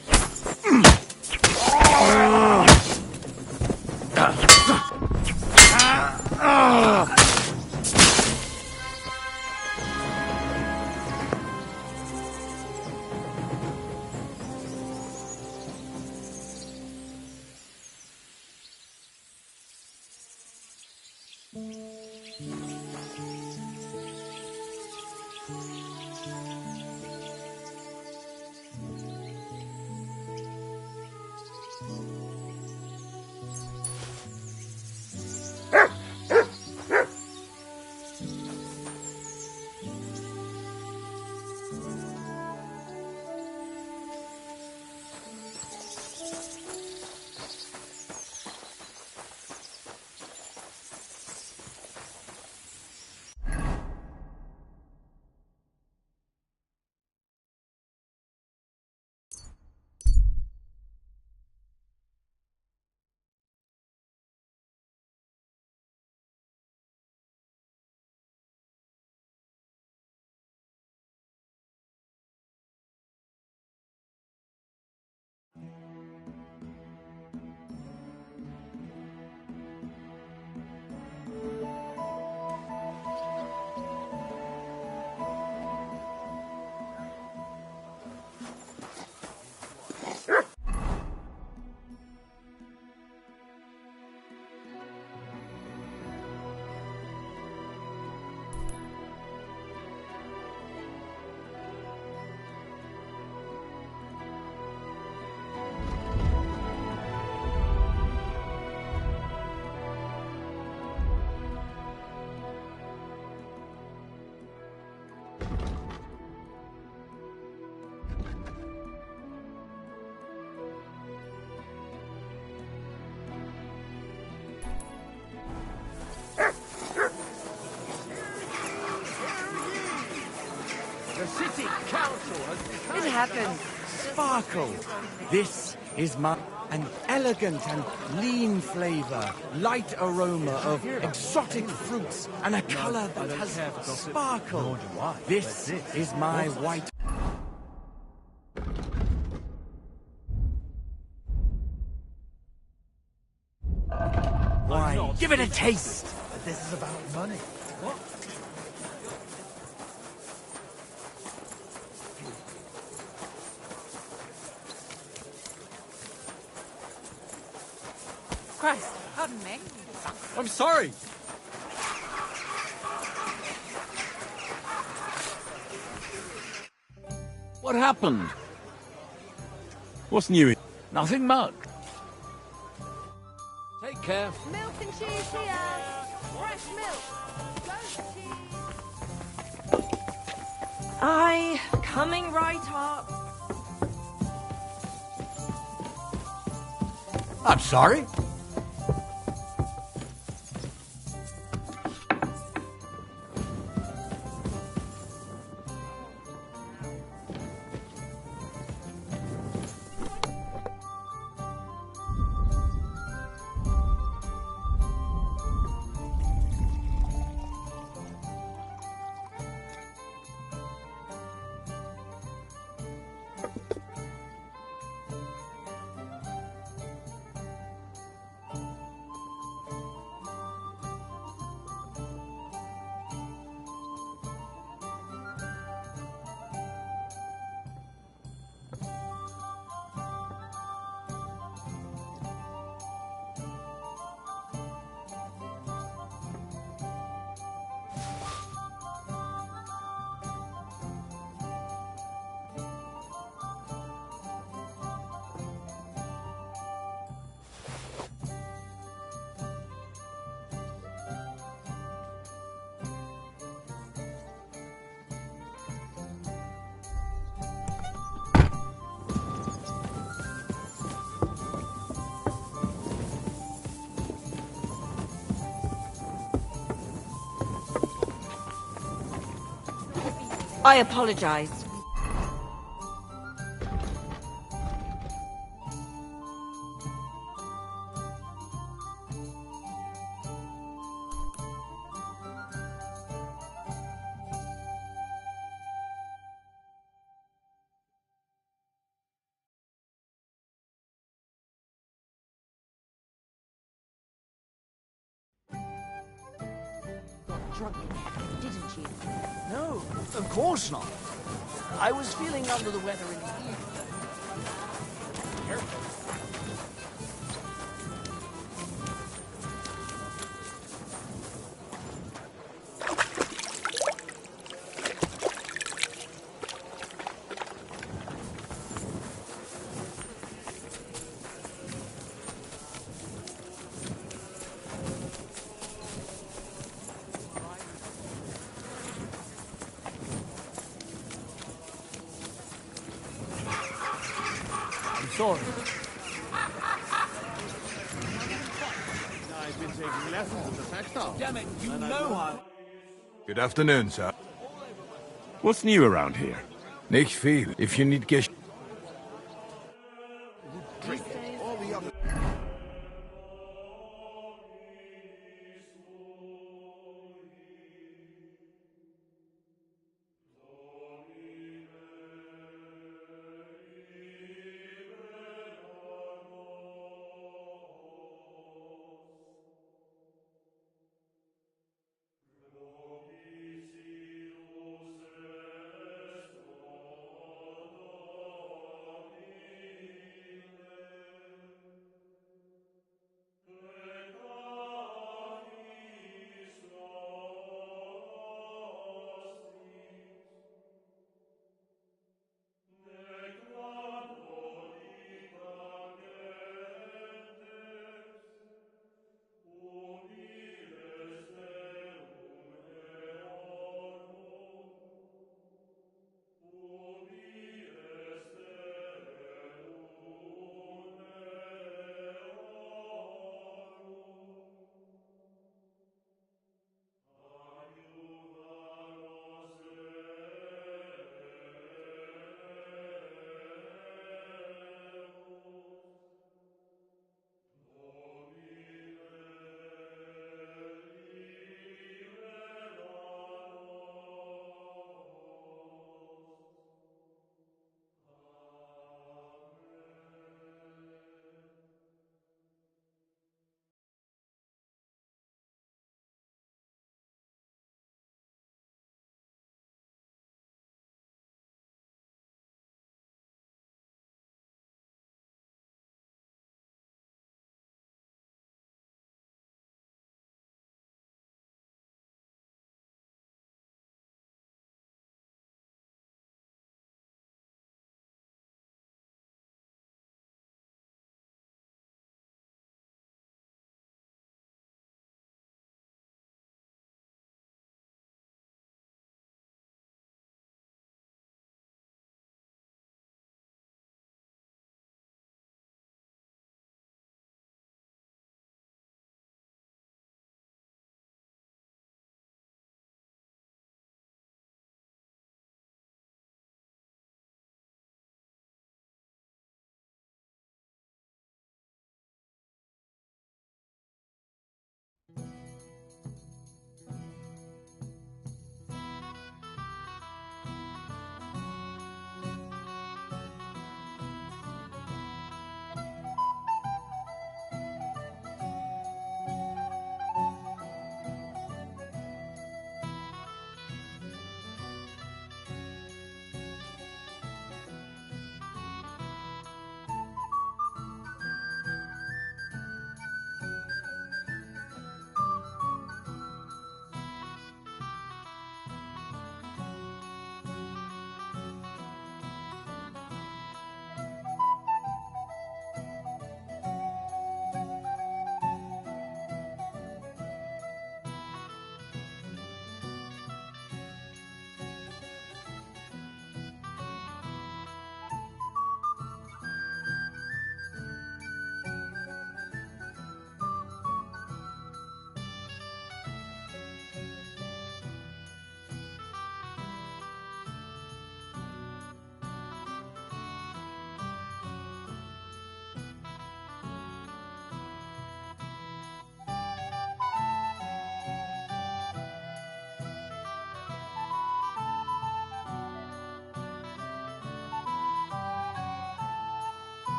The city council has become... It happens. Sparkle. This is my... An elegant and lean flavor, light aroma of exotic fruits, and a color that has sparkle. This is my white... Why, give it a taste. This is about money. What? Christ, pardon me. I'm sorry. What happened? What's new? Nothing much. Take care. Milk and cheese here. Fresh milk. Goat cheese. Aye, coming right up. I'm sorry. I apologize. Drunk, didn't you? No, of course not. I was feeling under the weather in the evening. Careful. Sorry. I've been taking lessons at the textile. Damn it, you know I... Good afternoon, sir. What's new around here? Nicht viel. If you need cash... All the other...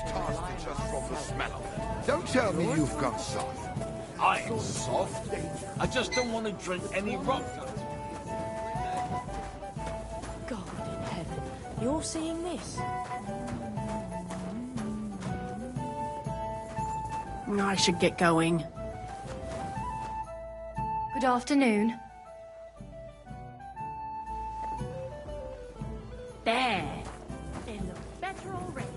tossed just from the smell of them. Don't tell me you've gone soft. I ain't soft. I just don't want to drink any rock guts. God in heaven, you're seeing this? I should get going. Good afternoon. There. They look better already.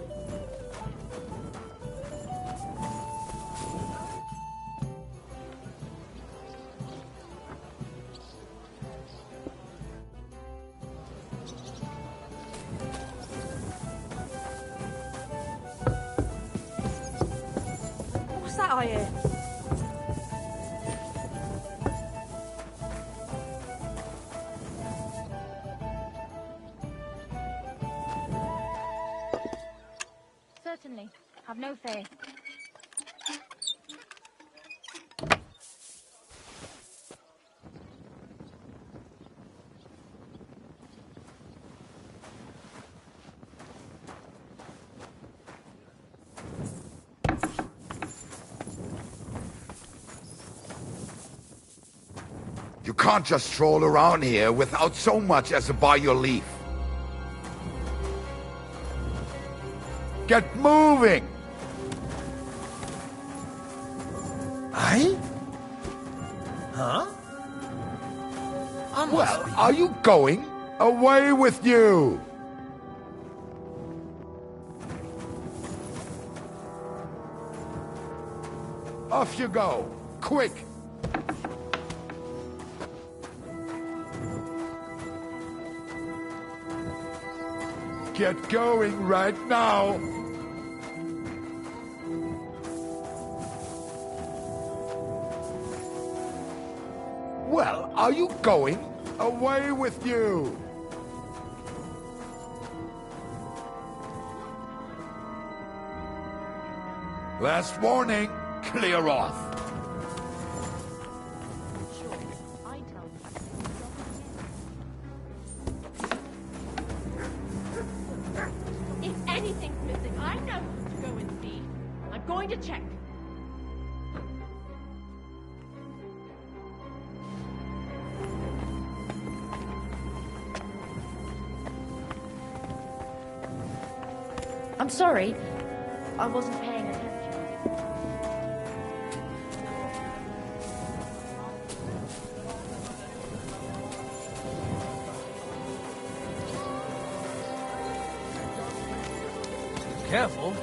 What's that I hear? Certainly. Have no fear. You can't just stroll around here without so much as a by your leave. Get moving! Aye? Huh? Well, are you going? Away with you! Off you go! Quick! Get going right now! Well, are you going? Away with you! Last warning, clear off. If anything's missing, I know who to go and see. I'm going to check. I'm sorry. I wasn't paying attention. Careful.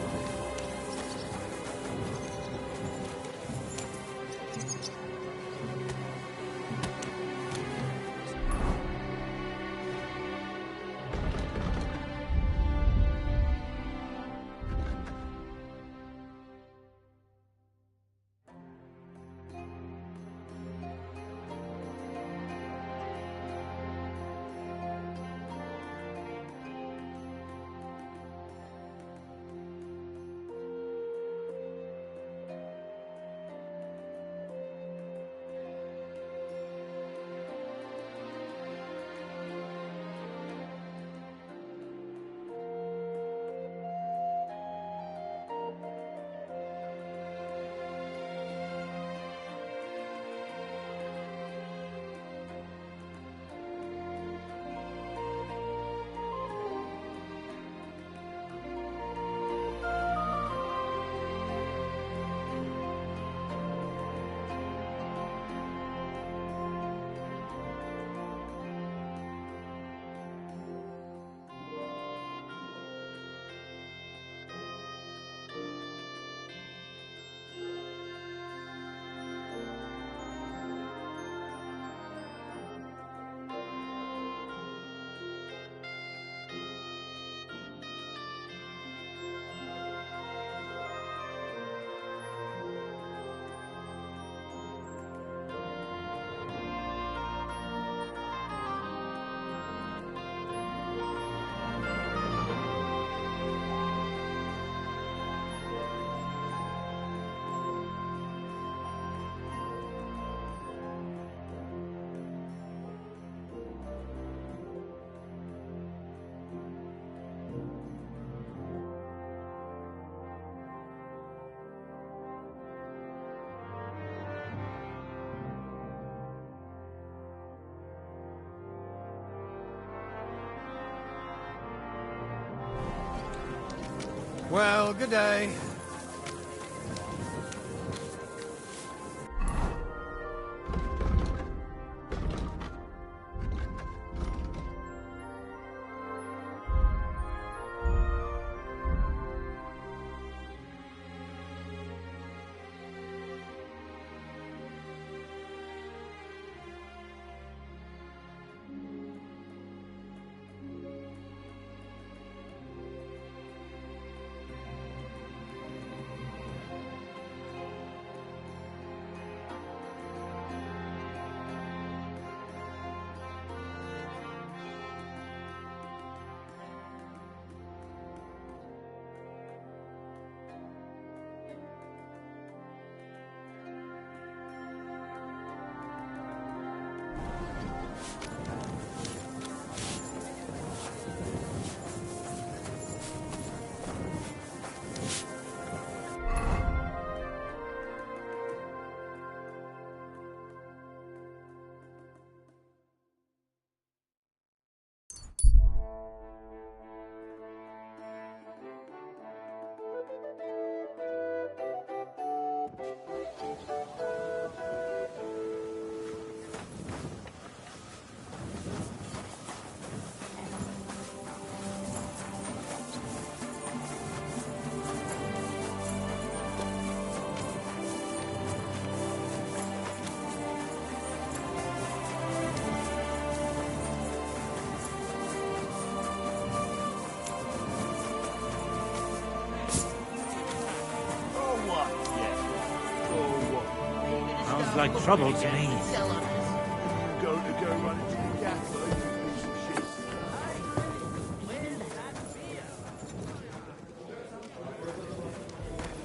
Well, good day. Sounds like trouble to me. Go run into the gas,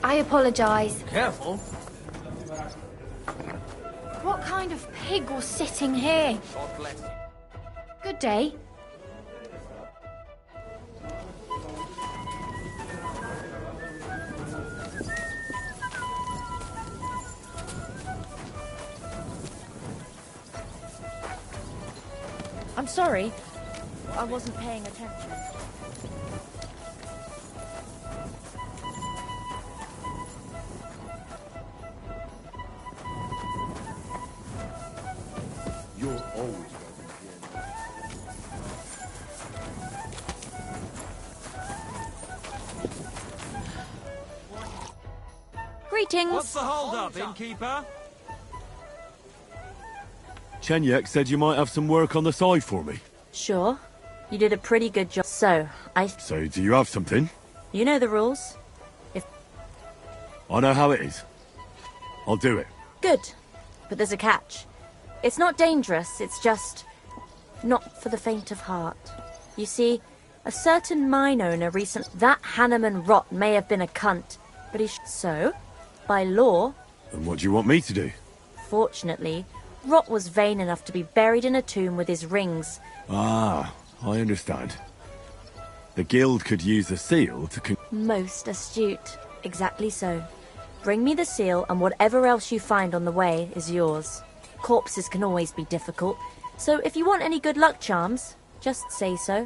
I apologise. Careful. What kind of pig was sitting here? Good day. I'm sorry. I wasn't paying attention. You're always Greetings. What's the hold-up, innkeeper? Chenyek said you might have some work on the side for me. Sure. You did a pretty good job. So, So, do you have something? You know the rules. I know how it is. I'll do it. Good. But there's a catch. It's not dangerous, it's just... not for the faint of heart. You see, a certain mine owner That Hanneman Rot may have been a cunt, but So, by law... And what do you want me to do? Fortunately, Rot was vain enough to be buried in a tomb with his rings. Ah, I understand. The guild could use the seal to Most astute. Exactly so. Bring me the seal, and whatever else you find on the way is yours. Corpses can always be difficult, so if you want any good luck charms, just say so.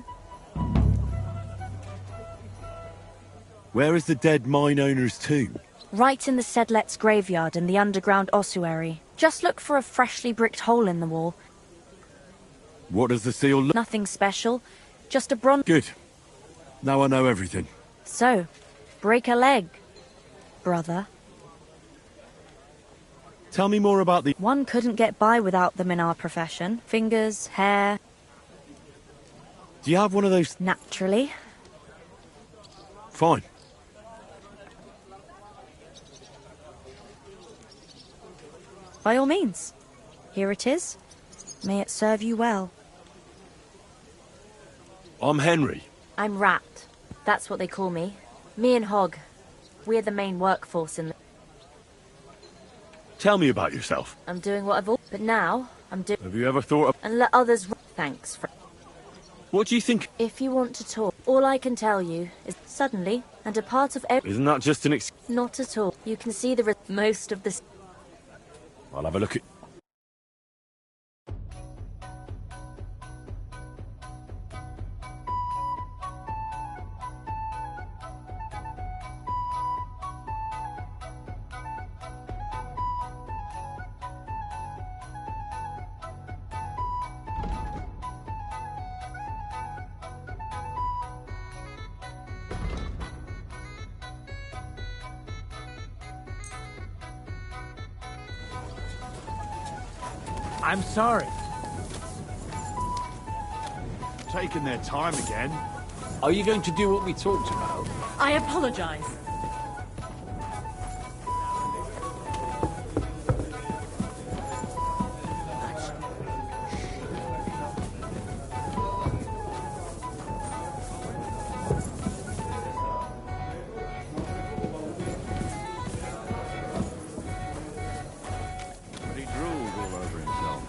Where is the dead mine owner's tomb? Right in the Sedlet's graveyard in the underground ossuary. Just look for a freshly bricked hole in the wall. What does the seal look? Nothing special, just a bronze... Good. Now I know everything. So, break a leg, brother. Tell me more about the... One couldn't get by without them in our profession. Fingers, hair... Do you have one of those? Naturally. Fine. By all means. Here it is. May it serve you well. I'm Henry. I'm Rat. That's what they call me. Me and Hog. We're the main workforce in the... Tell me about yourself. I'm doing what I've all... But now, I'm doing... Have you ever thought of... And let others... Thanks for... What do you think? If you want to talk, all I can tell you is suddenly, and a part of every... Isn't that just an Not at all. You can see the... Most of the... I'll have a look at... I'm sorry. Taking their time again. Are you going to do what we talked about? I apologize. But he drools all over himself.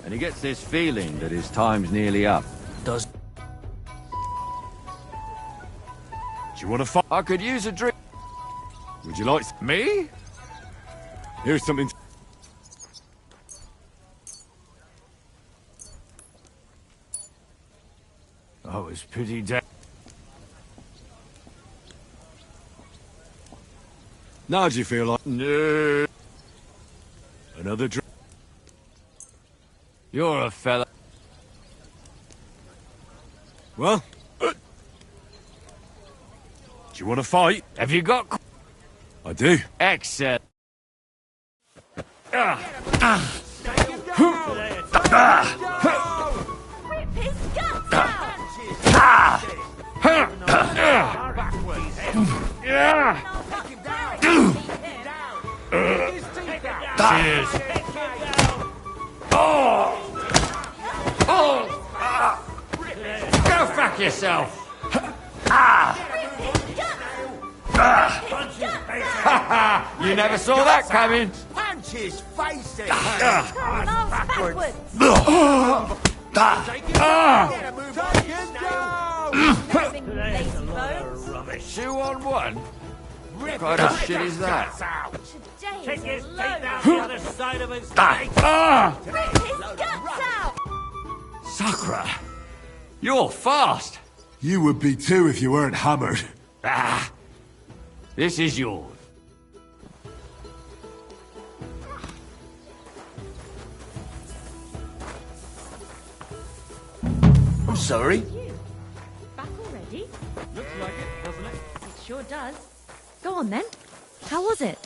And he gets this feeling that his time's nearly up. Does... Do you want to fight? I could use a drink. Would you like... Me? Here's something... Oh, it's pretty dead. Now do you feel like... No. Another drink? You're a fella. Well... Do you want to fight? Have you got... I do. Excellent. Rip his guts out! Cheers. Go fuck yourself. You never saw that coming. Punch his face in! Backwards! Two on one? What kind of shit is that? Take his teeth out the other side of his Rip his guts out! Sakura! You're fast! You would be too if you weren't hammered. This is yours. I'm sorry. Back already? Looks like it, doesn't it? It sure does. Go on then. How was it?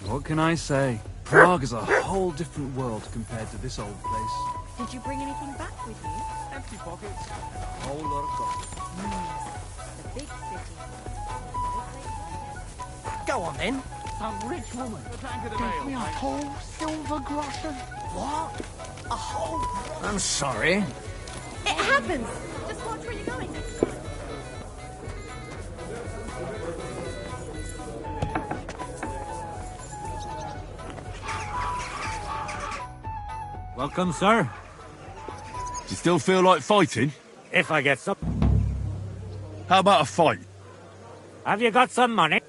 What can I say? Prague is a whole different world compared to this old place. Did you bring anything back with you? Empty pockets. A whole lot of gold. The big city. Go on then. Some rich woman gave me a whole silver groschen. What? A whole... I'm sorry. It happens. Just watch where you're going next time. Welcome, sir. Do you still feel like fighting? If I get some... How about a fight? Have you got some money?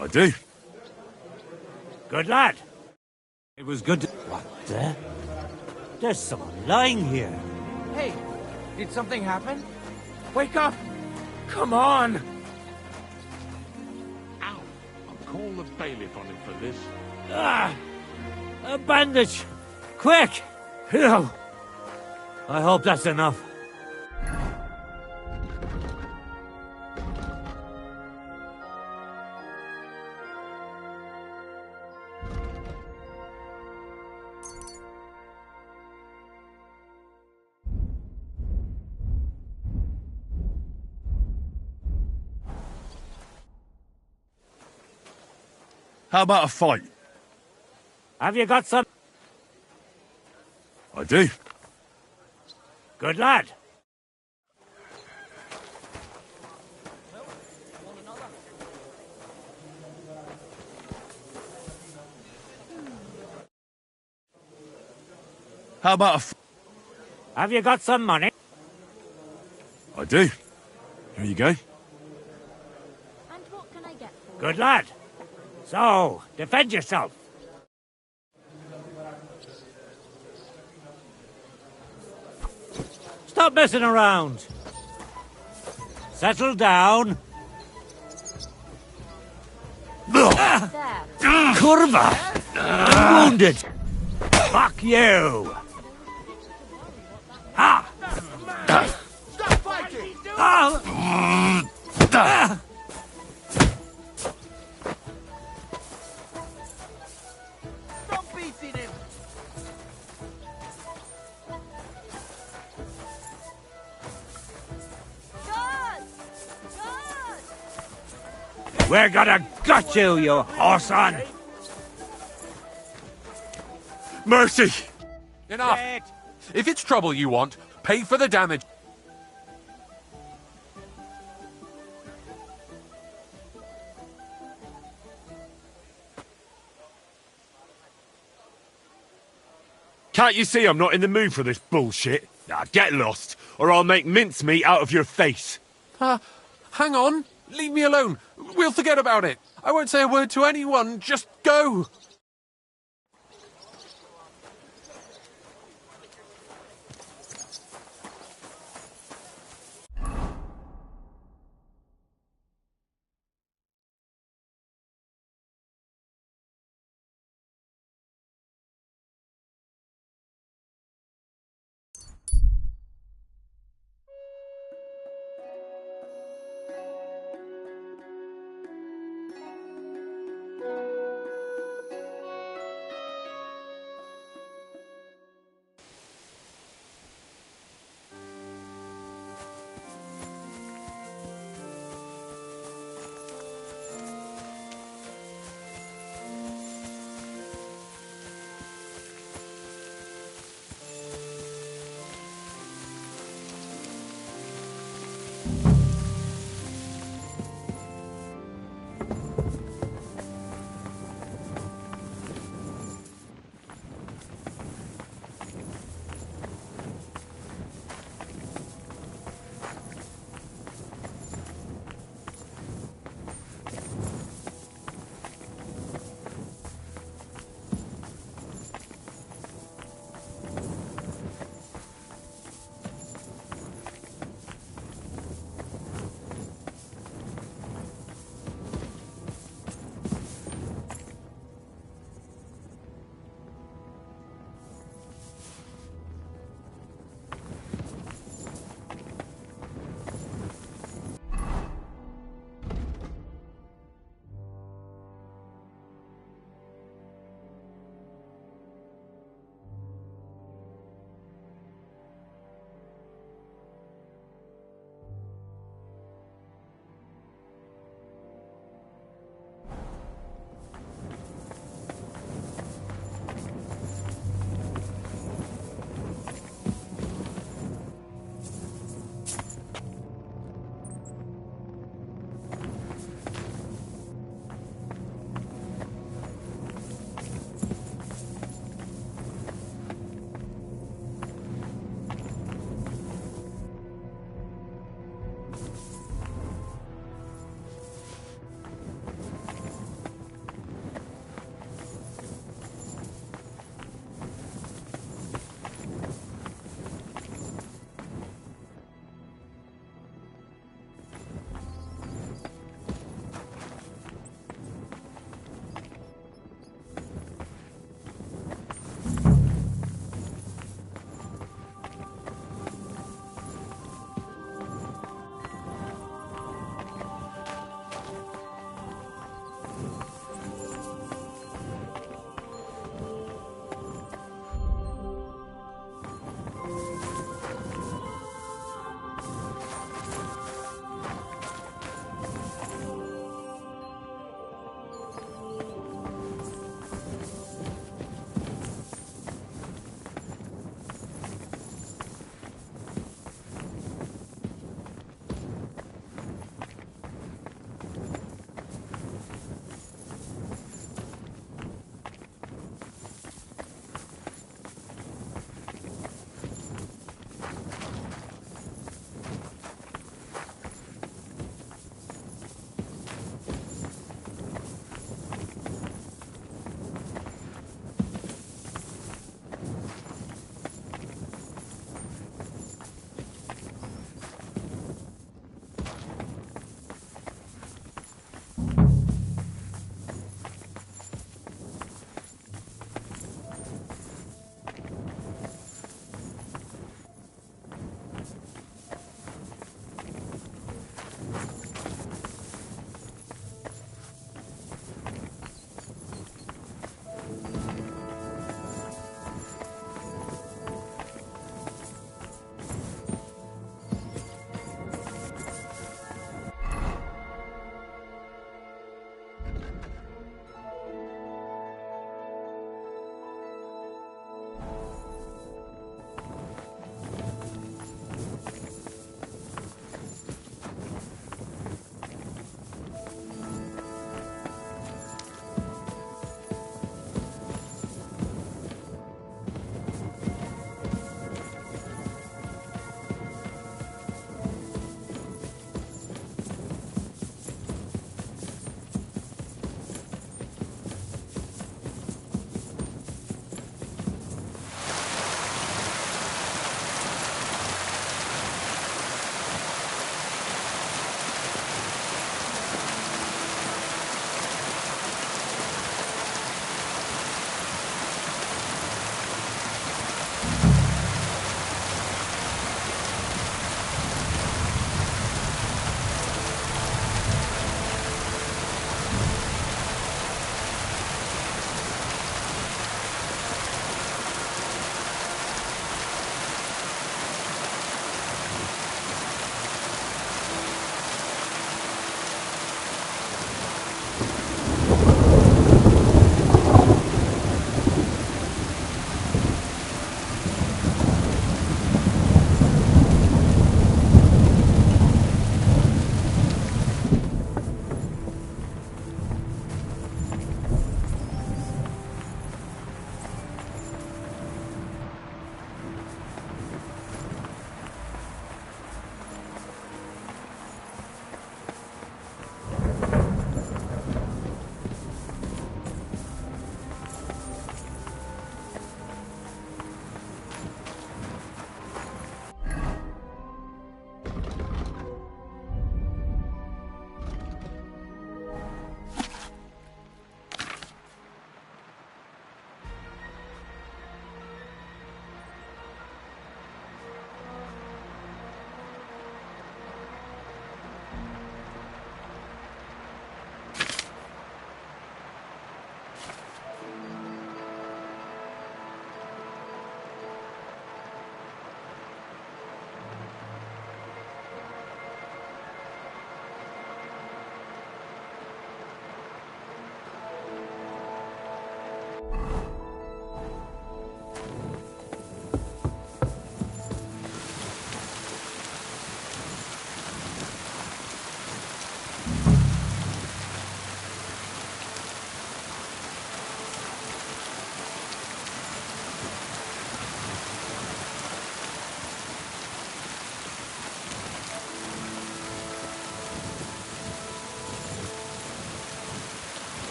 I do. Good lad. It was good to... What the? There's someone lying here. Hey, did something happen? Wake up! Come on! Ow! I'll call the bailiff on him for this. A bandage! Quick! Phew. I hope that's enough. How about a fight? Have you got some... I do. Good lad. How about a... Have you got some money? I do. Here you go. And what can I get for Good lad. So, defend yourself. Stop messing around. Settle down. Kurva! I'm wounded. Fuck you. Ah! Stop fighting! Stop beating him! We're gonna gut you, you horse-on! Mercy! Enough! If it's trouble you want, pay for the damage. Can't you see I'm not in the mood for this bullshit? Now get lost, or I'll make mincemeat out of your face. Hang on. Leave me alone. We'll forget about it. I won't say a word to anyone. Just go.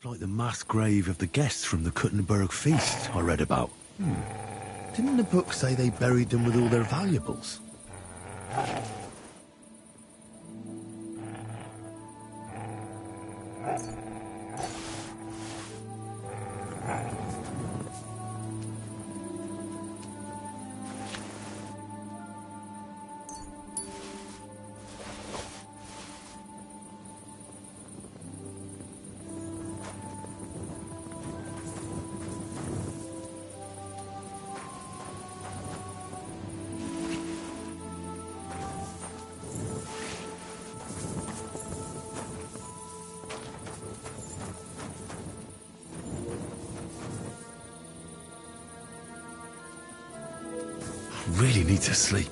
Like the mass grave of the guests from the Kuttenberg feast I read about. Didn't the book say they buried them with all their valuables? Really need to sleep.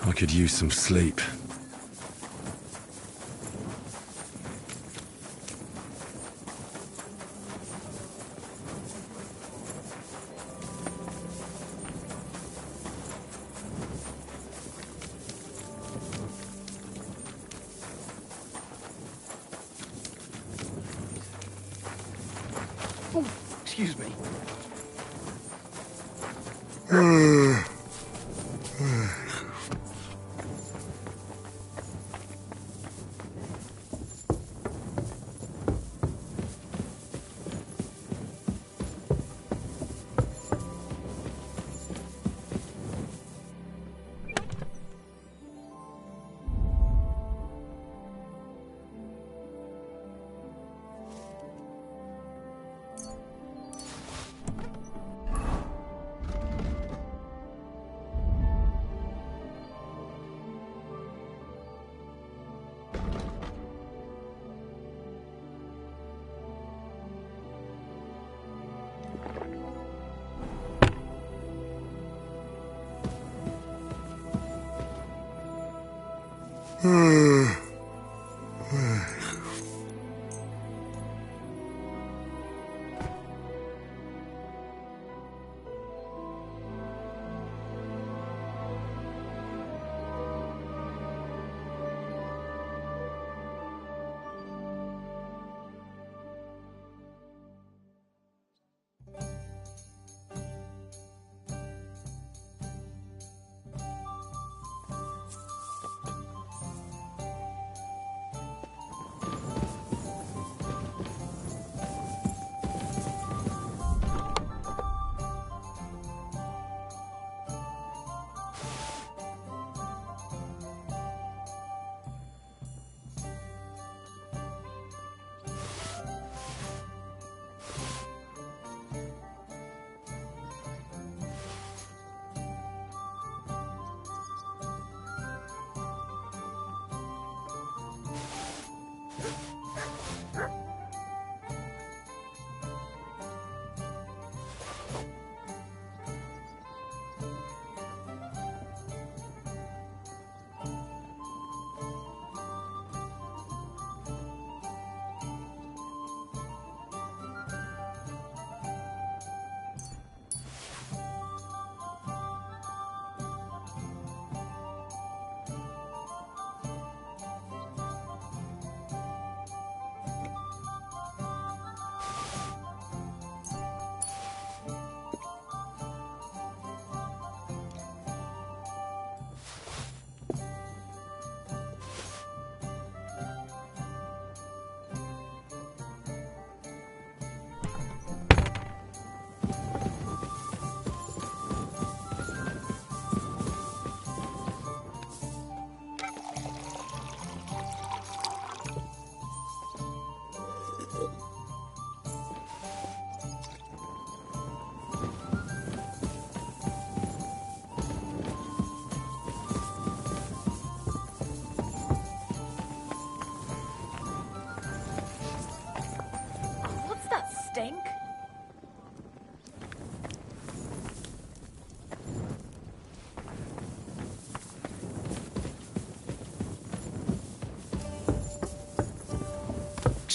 I could use some sleep. Oh, excuse me.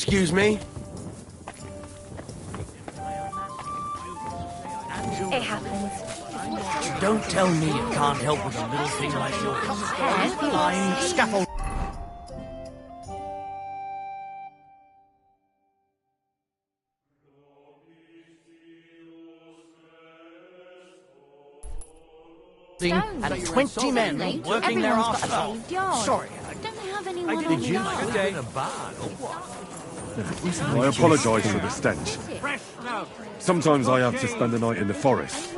Excuse me? It happens. Don't tell me you can't help with a little thing like yours. I'm scaffold. And 20 men working their arse off. Sorry, Don't they have anyone did you on good day in a barn or what? I apologise for the stench. Sometimes I have to spend the night in the forest.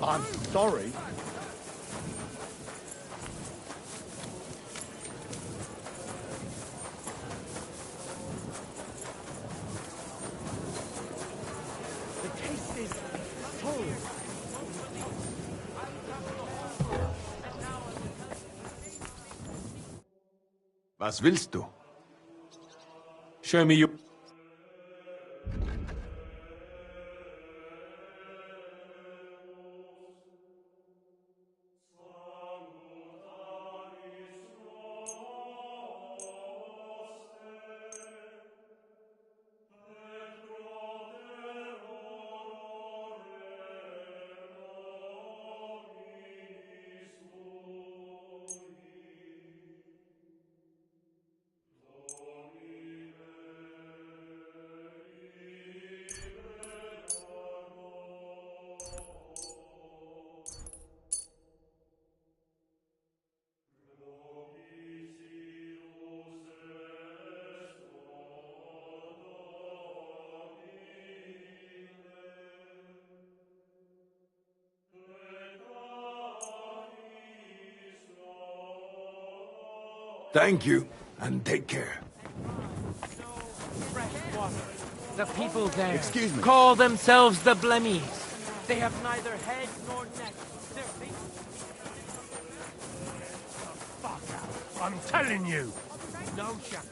I'm sorry. The taste is full. Was willst du? Show me you. Thank you, and take care. The people there Excuse me. call themselves the Blemmies. They have neither head nor neck. I'm telling you. No shot.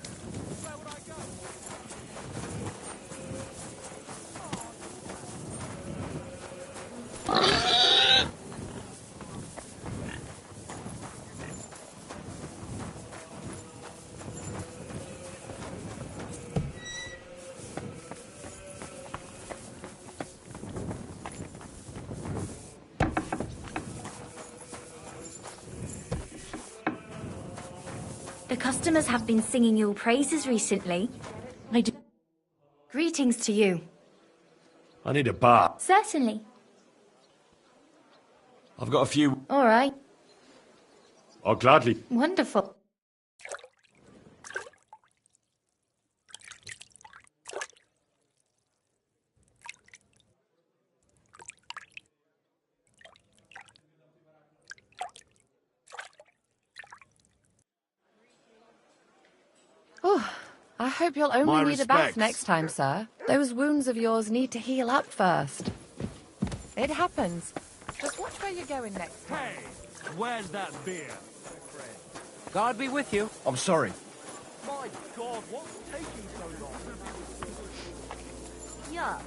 The customers have been singing your praises recently. Greetings to you. I need a bar. Certainly. I've got a few. All right. I'll gladly. Wonderful. Oh, I hope you'll only My need a bath respects. next time, sir. Those wounds of yours need to heal up first. It happens. Just watch where you're going next time. Hey, where's that beer? God be with you. I'm sorry. My God, what's taking so long? Yeah.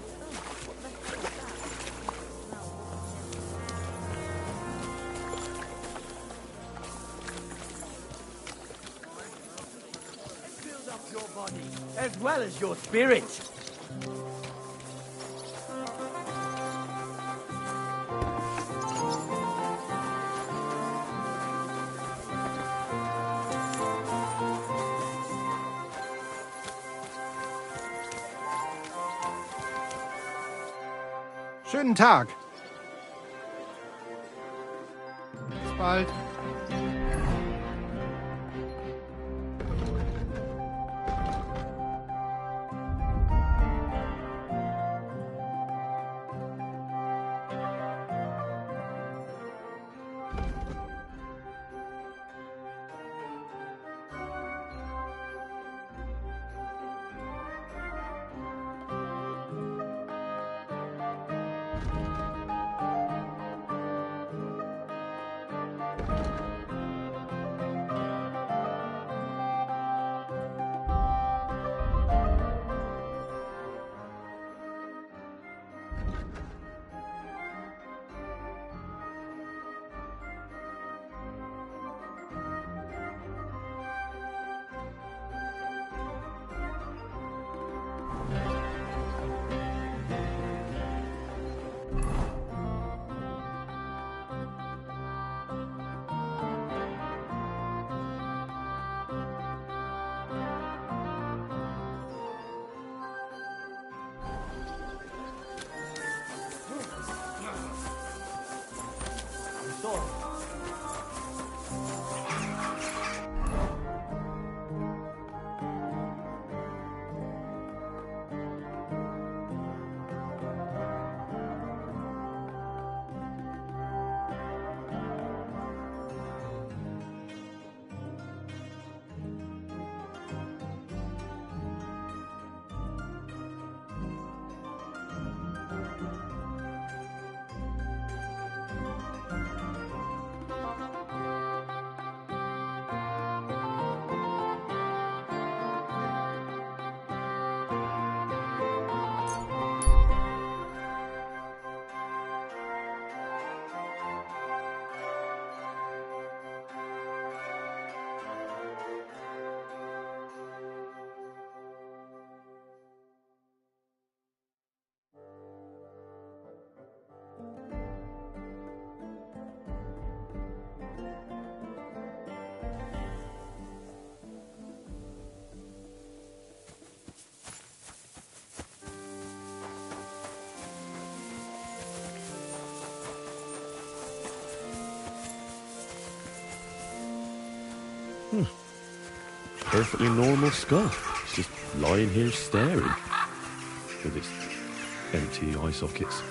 Build up your body, as well as your spirit. Schönen Tag. Bis bald. Perfectly normal skull. It's just lying here staring. With its empty eye sockets.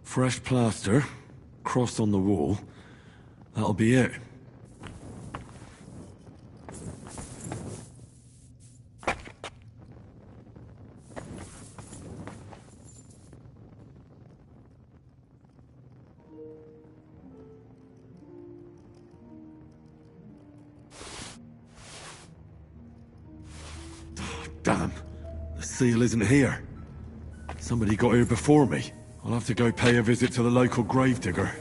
Fresh plaster, cross on the wall. That'll be it. Damn, the seal isn't here. Somebody got here before me. I'll have to go pay a visit to the local gravedigger.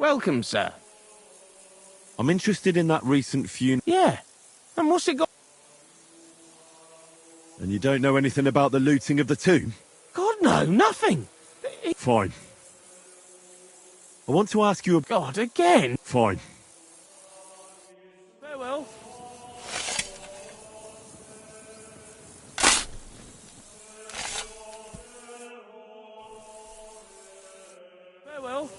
Welcome, sir. I'm interested in that recent funeral. Yeah. And what's it got? And you don't know anything about the looting of the tomb? God, no, nothing. Fine. I want to ask you a... God, again? Fine. Farewell. Farewell.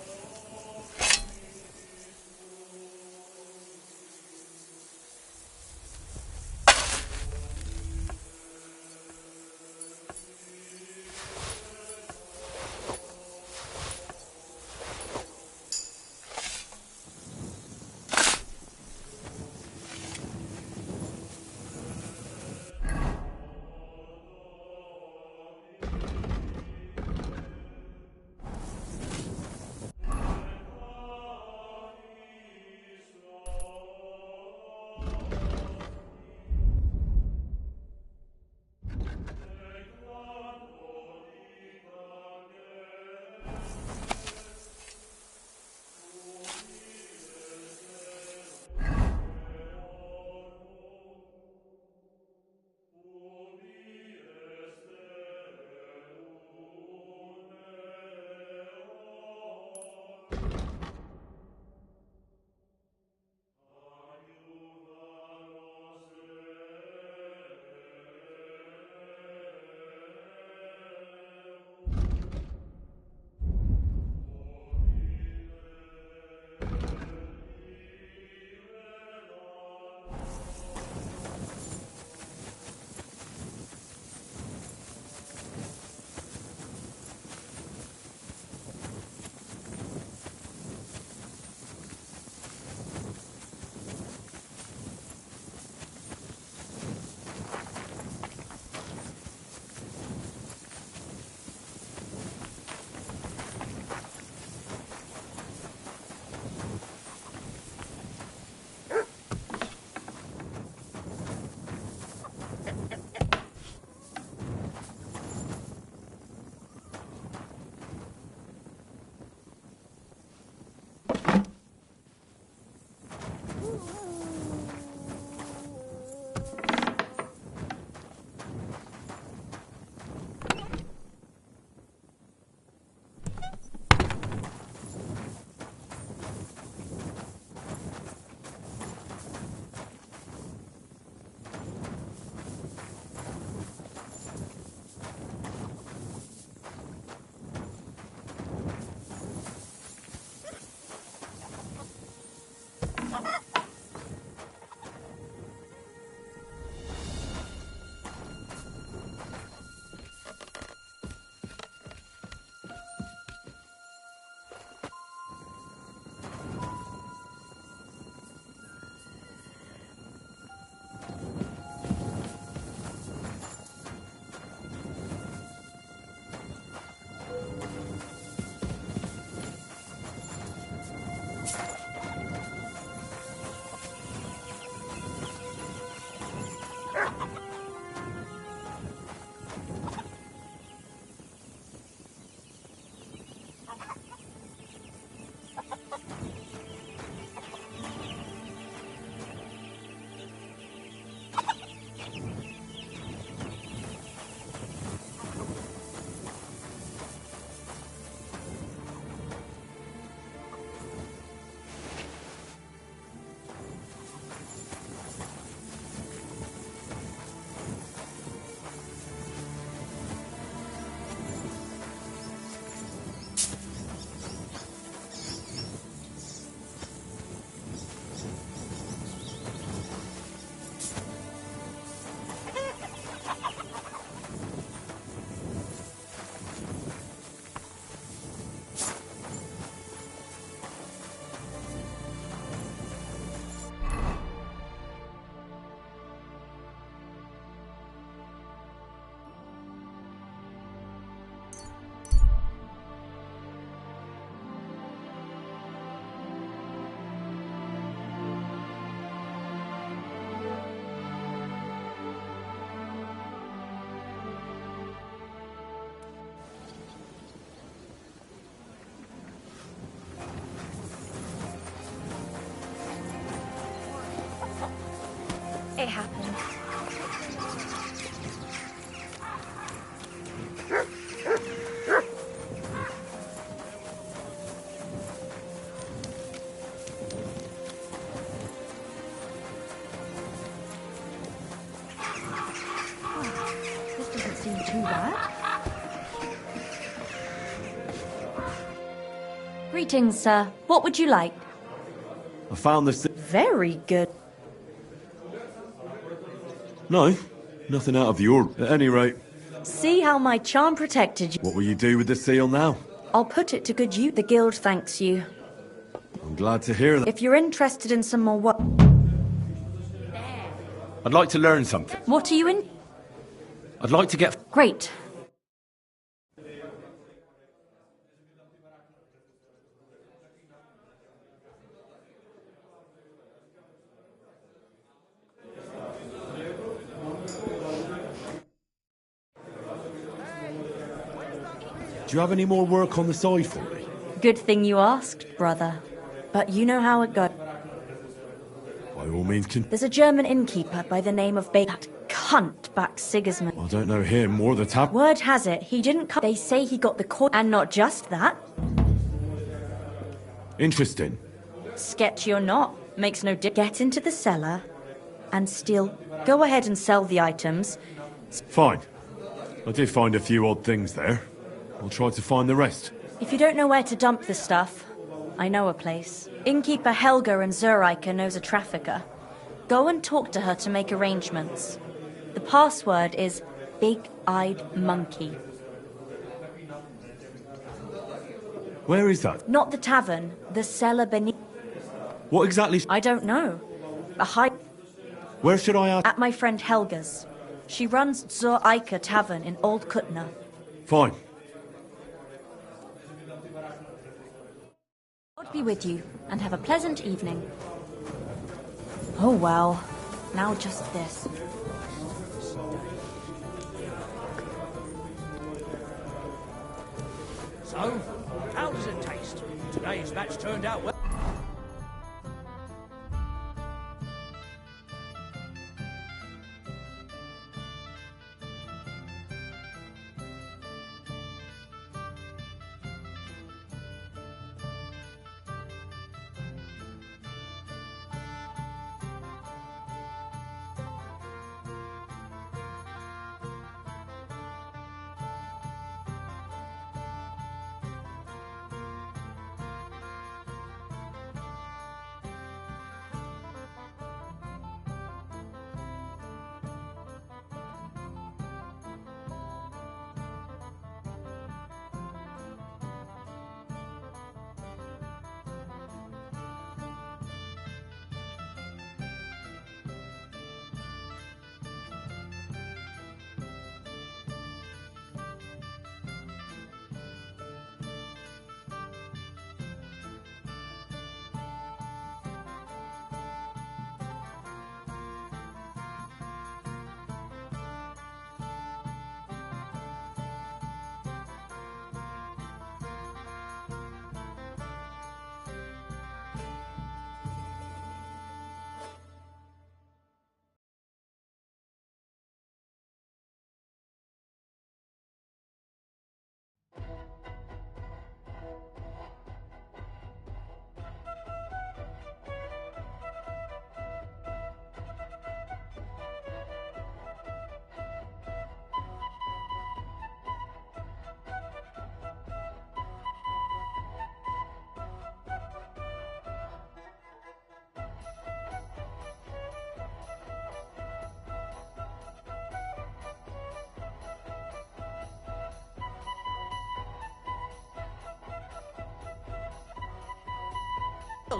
too bad. Greetings, sir. What would you like? I found this. Very good. No, nothing out of the ordinary. At any rate, See how my charm protected you. what will you do with the seal now? I'll put it to good use. The guild thanks you. I'm glad to hear that. If you're interested in some more work... I'd like to learn something. What are you in? I'd like to get... Great. Do you have any more work on the side for me? Good thing you asked, brother. But you know how it goes. By all means, There's a German innkeeper by the name of That cunt back Sigismund. I don't know him or the tap. Word has it, he didn't come. They say he got the coin. And not just that. Interesting. Sketchy or not, makes no difference. Get into the cellar and steal. Go ahead and sell the items. Fine. I did find a few odd things there. I'll try to find the rest. If you don't know where to dump the stuff, I know a place. Innkeeper Helga in Zurich knows a trafficker. Go and talk to her to make arrangements. The password is Big-Eyed Monkey. Where is that? Not the tavern, the cellar beneath. What exactly? I don't know. A high... Where should I ask? At my friend Helga's. She runs Zur Eiche Tavern in Old Kutner. Fine. God be with you, and have a pleasant evening. Oh well. Now just this. So, how does it taste? Today's match turned out well.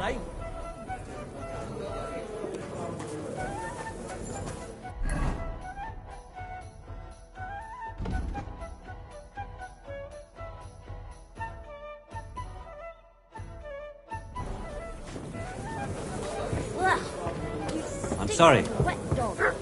Eh? I'm sorry. Wet dog.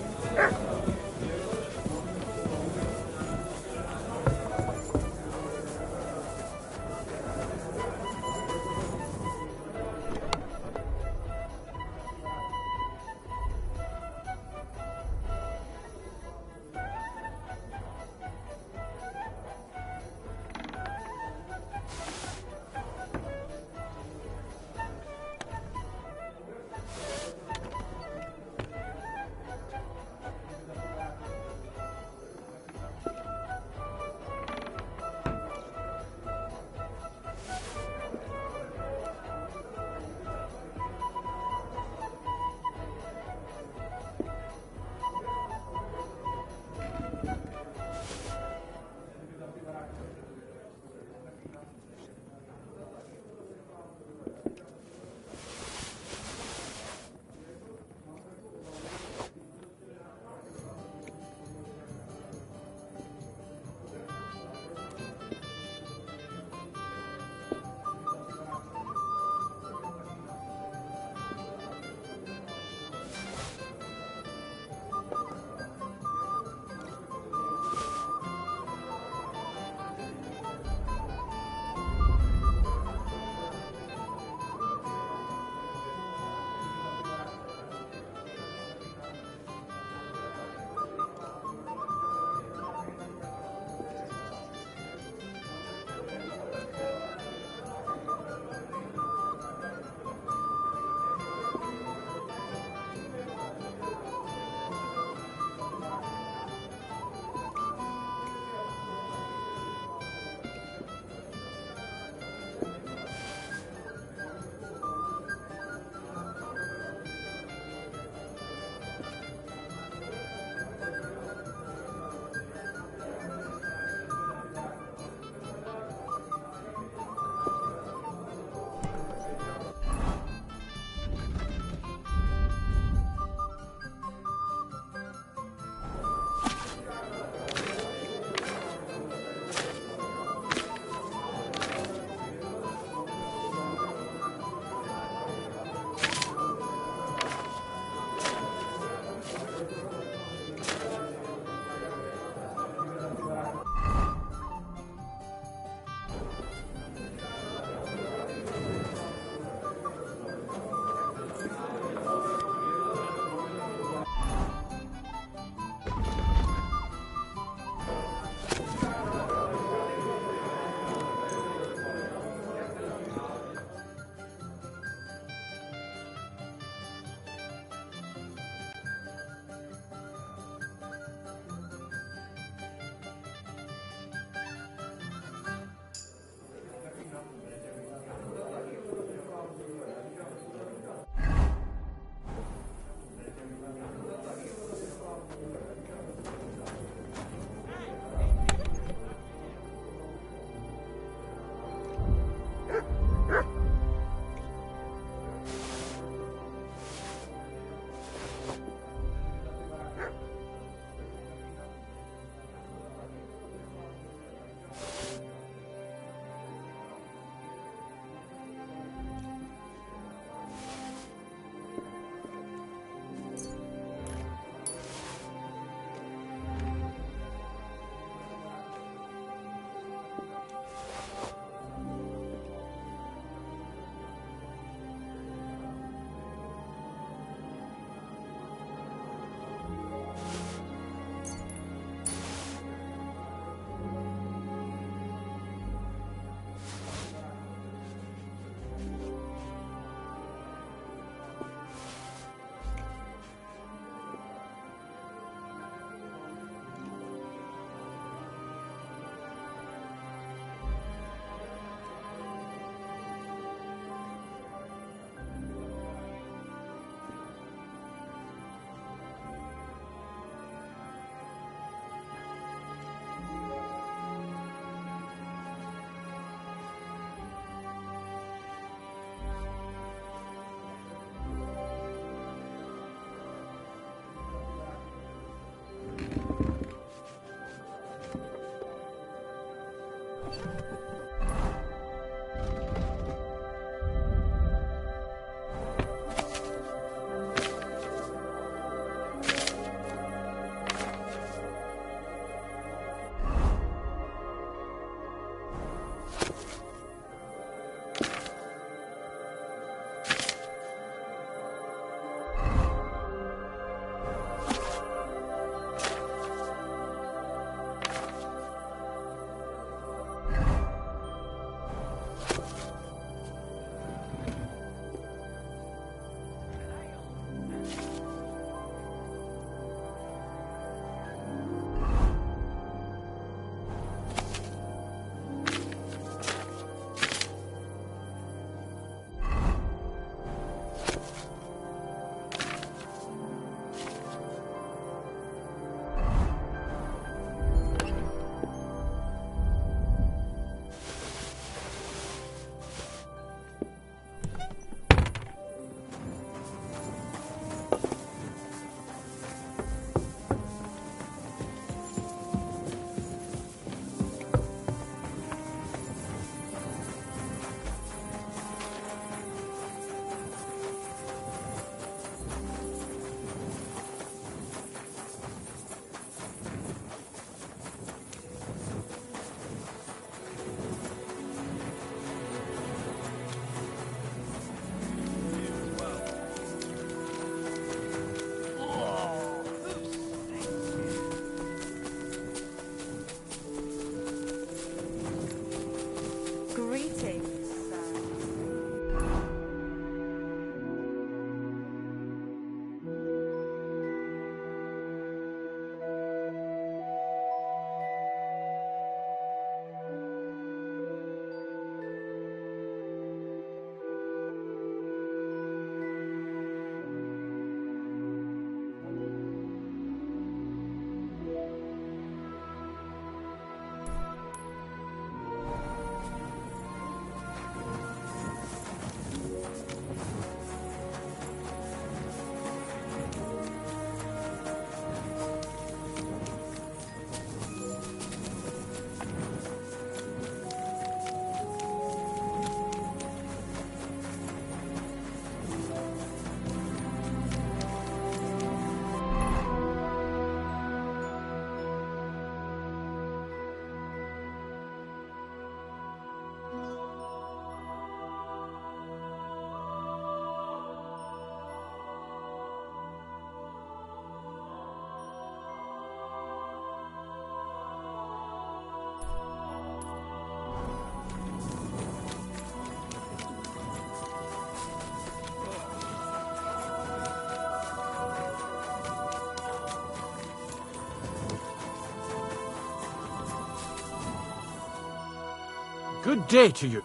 Good day to you.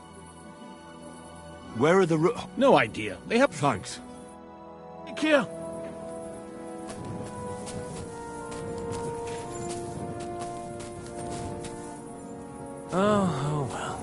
Where are the No idea. They have... Thanks. Take care. Oh, well.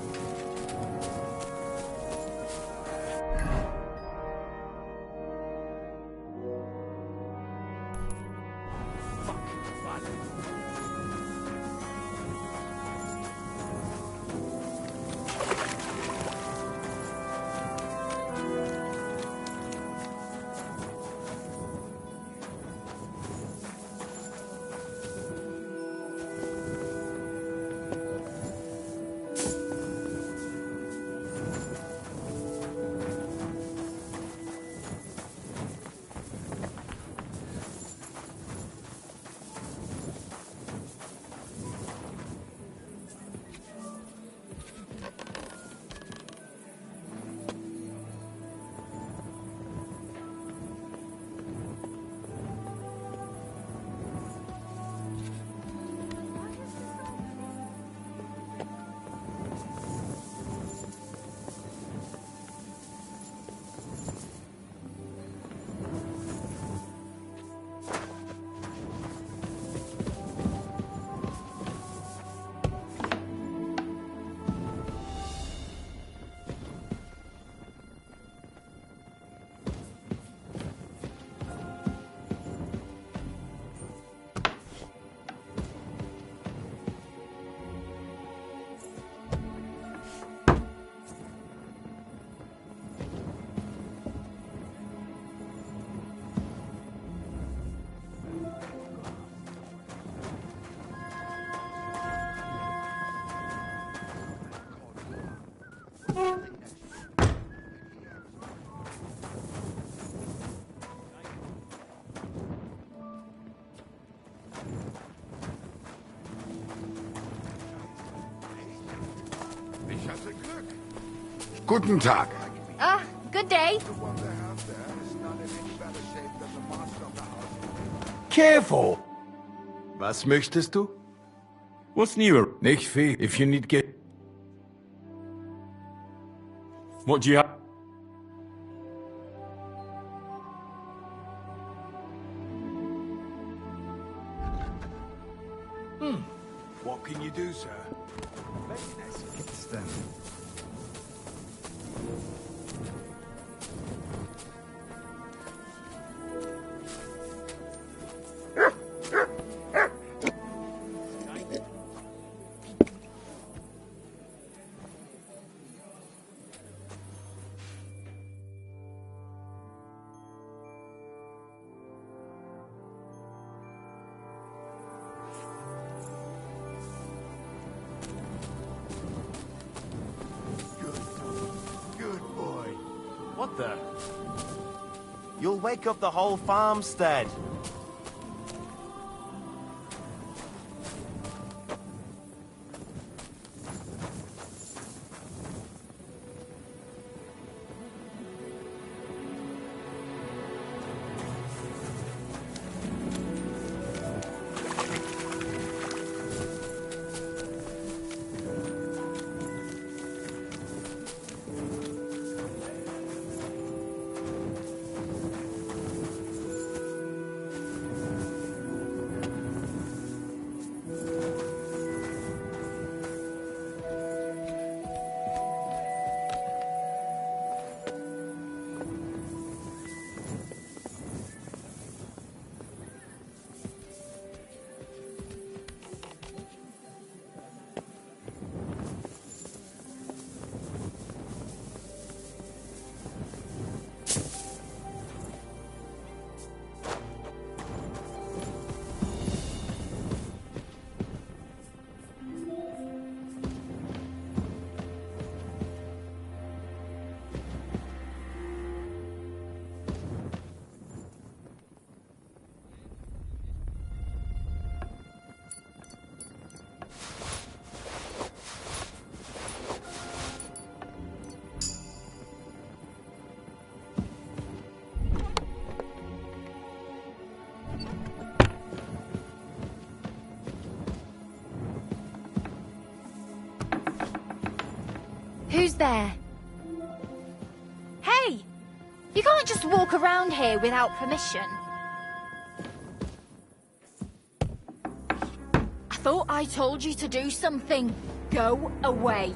Guten Tag. Good day. Careful! Was möchtest du? What's new? Nicht viel. If you need get... What do you have? What can you do, sir? It's them. What the? You'll wake up the whole farmstead. Spare. Hey! You can't just walk around here without permission. I thought I told you to do something. Go away.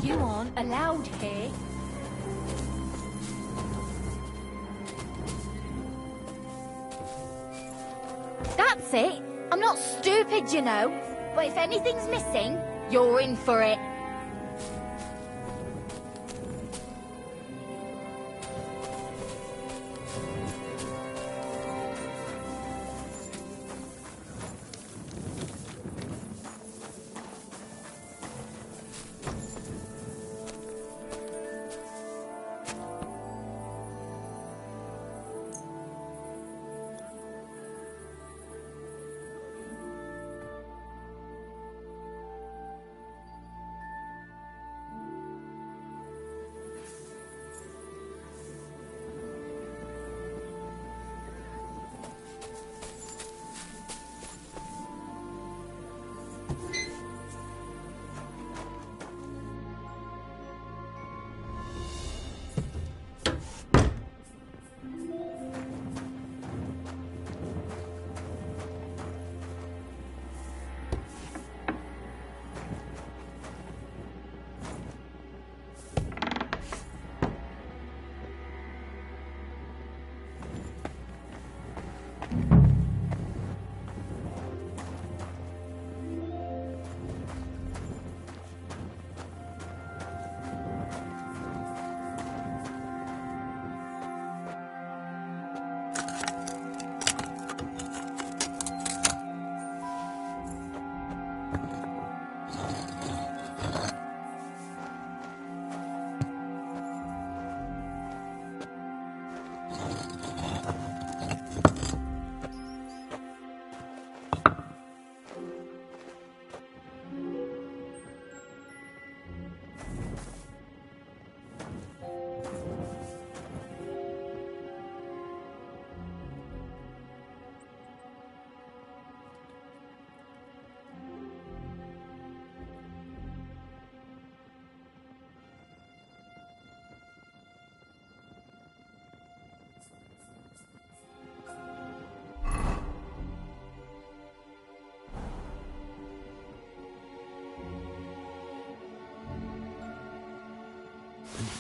You aren't allowed here. That's it. I'm not stupid, you know. But if anything's missing, you're in for it.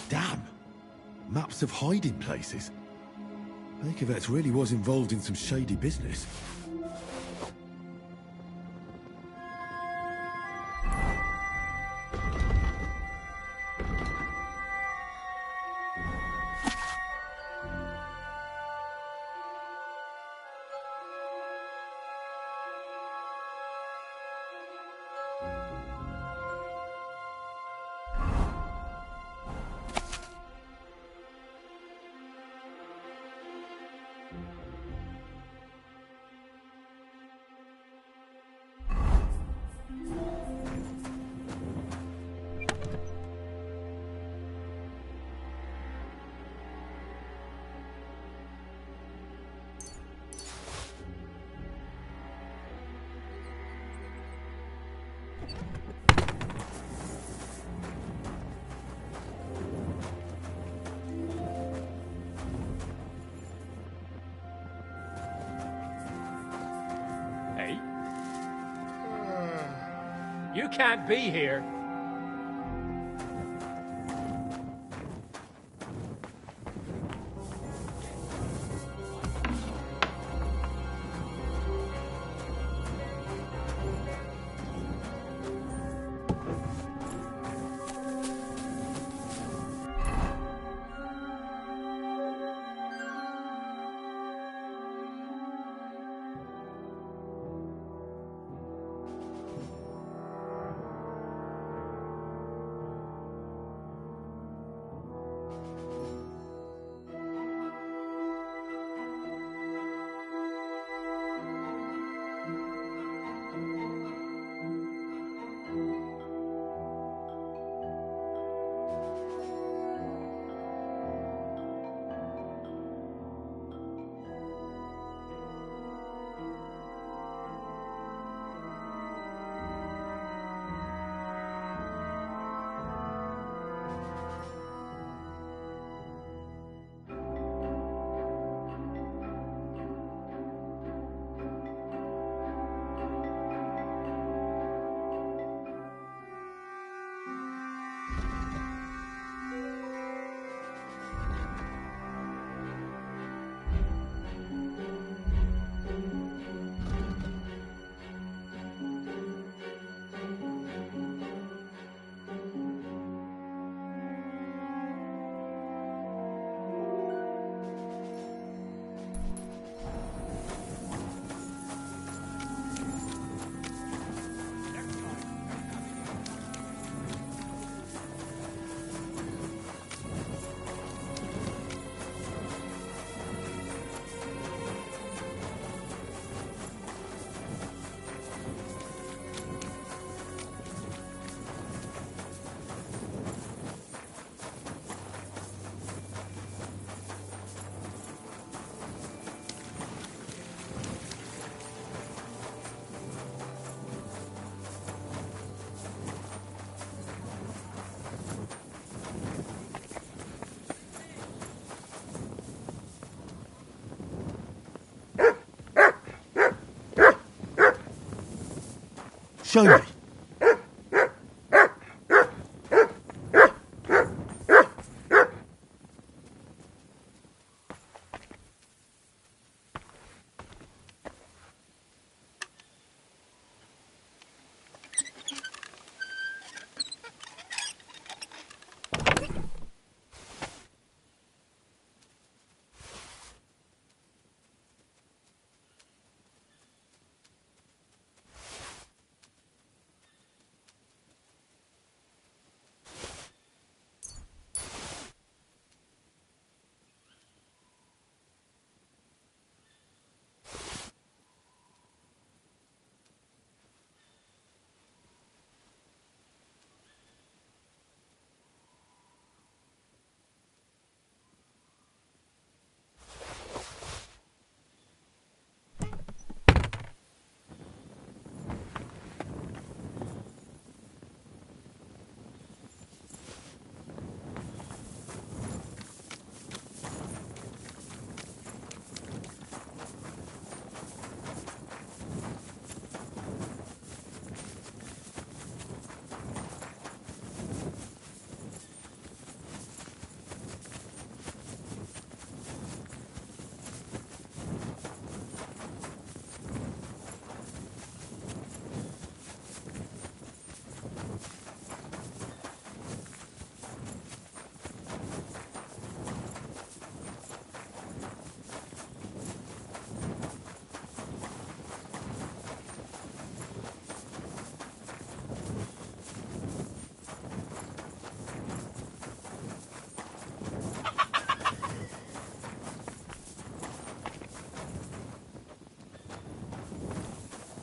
Damn! Maps of hiding places. Bakervets really was involved in some shady business. You can't be here. Show me.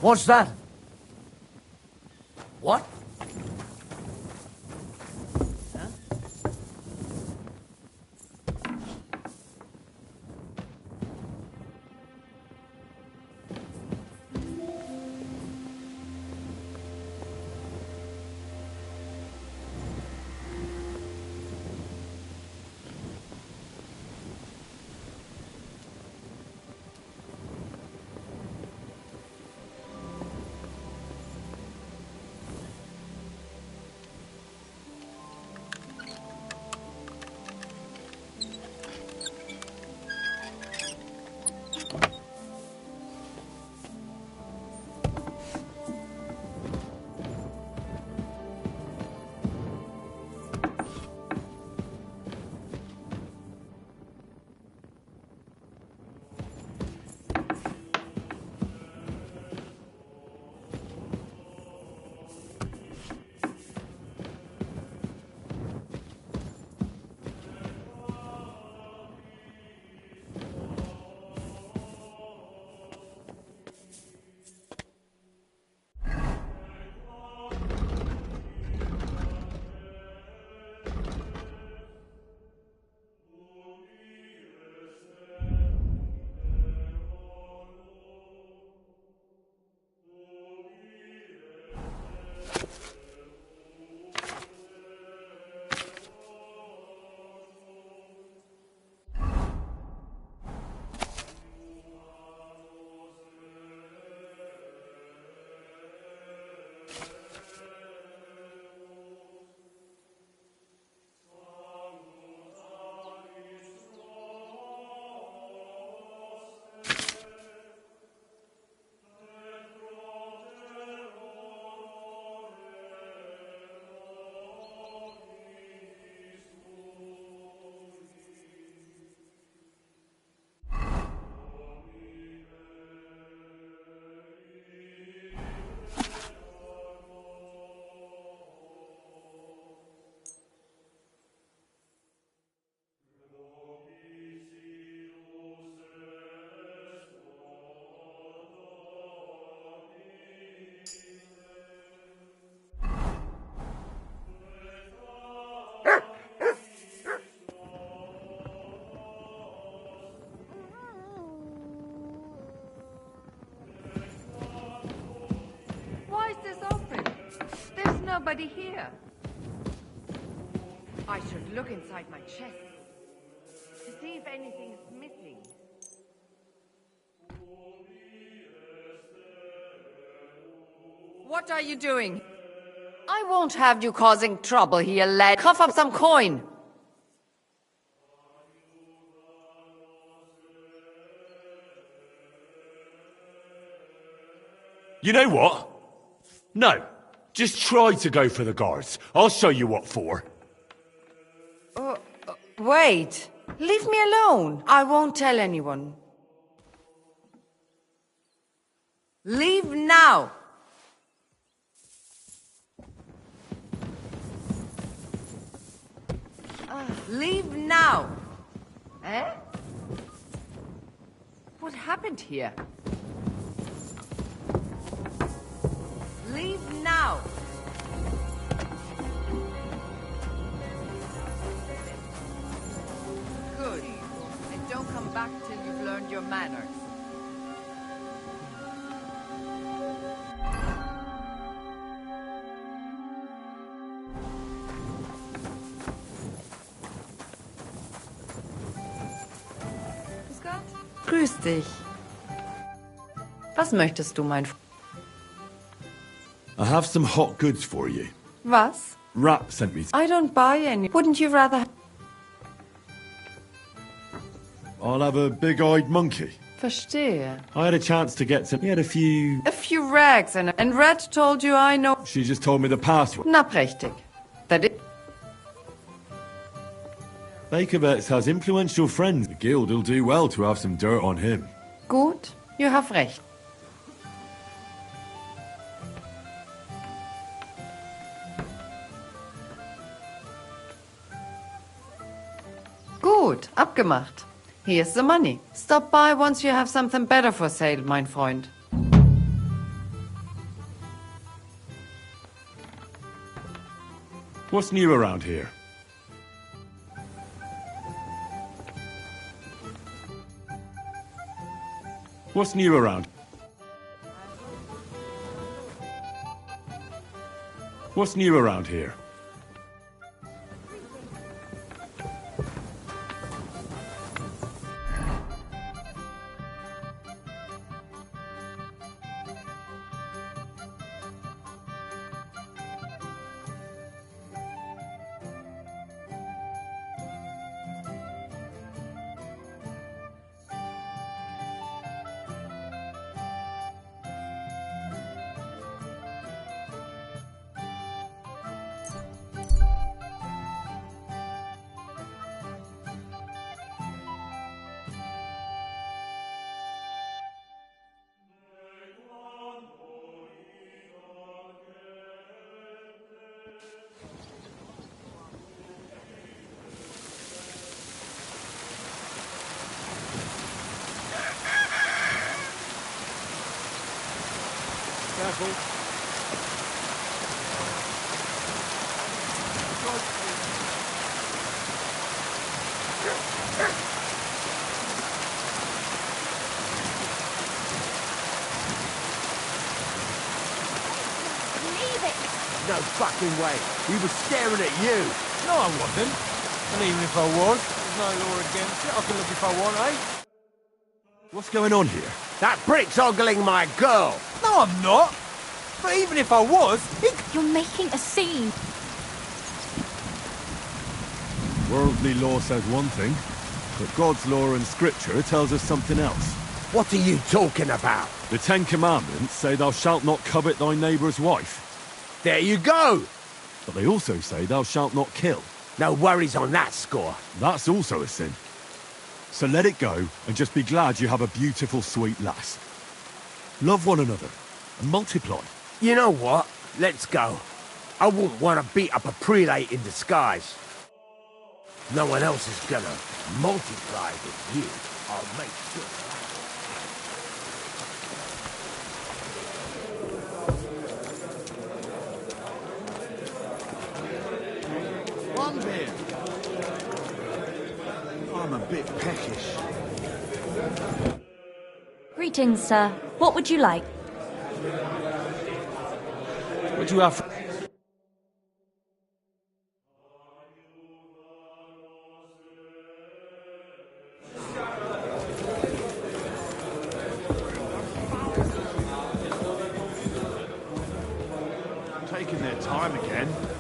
What's that? What? nobody here. I should look inside my chest to see if anything's missing. What are you doing? I won't have you causing trouble here, lad. Cough up some coin. You know what? No. Just try to go for the guards. I'll show you what for. Wait. Leave me alone. I won't tell anyone. Leave now. Leave now. Eh? What happened here? Leave now. Good. And don't come back till you've learned your manners. Grüß dich. Was möchtest du, mein Freund? I have some hot goods for you. Was? Rat sent me. I don't buy any. Wouldn't you rather... I'll have a big-eyed monkey. Verstehe. I had a chance to get some... He had a few... A few rags and Red told you I know... She just told me the password. Na, prächtig. That it... Bakervetz has influential friends. The guild will do well to have some dirt on him. Gut, you have recht. Gut, abgemacht. Here's the money. Stop by once you have something better for sale, mein Freund. What's new around here? What's new around? What's new around here? Careful. Leave it! No fucking way. We were staring at you. No, I wasn't. And even if I was, there's no law against it. I can look if I want, eh? What's going on here? That prick's ogling my girl. No, I'm not. But even if I was, You're making a scene. Worldly law says one thing, but God's law and scripture tells us something else. What are you talking about? The Ten Commandments say thou shalt not covet thy neighbour's wife. There you go. But they also say thou shalt not kill. No worries on that score. That's also a sin. So let it go, and just be glad you have a beautiful, sweet lass. Love one another, and multiply. You know what? Let's go. I wouldn't want to beat up a prelate in disguise. No one else is gonna multiply with you. I'll make sure. One beer. I'm a bit peckish. Greetings, sir. What would you like? Would you have... time again.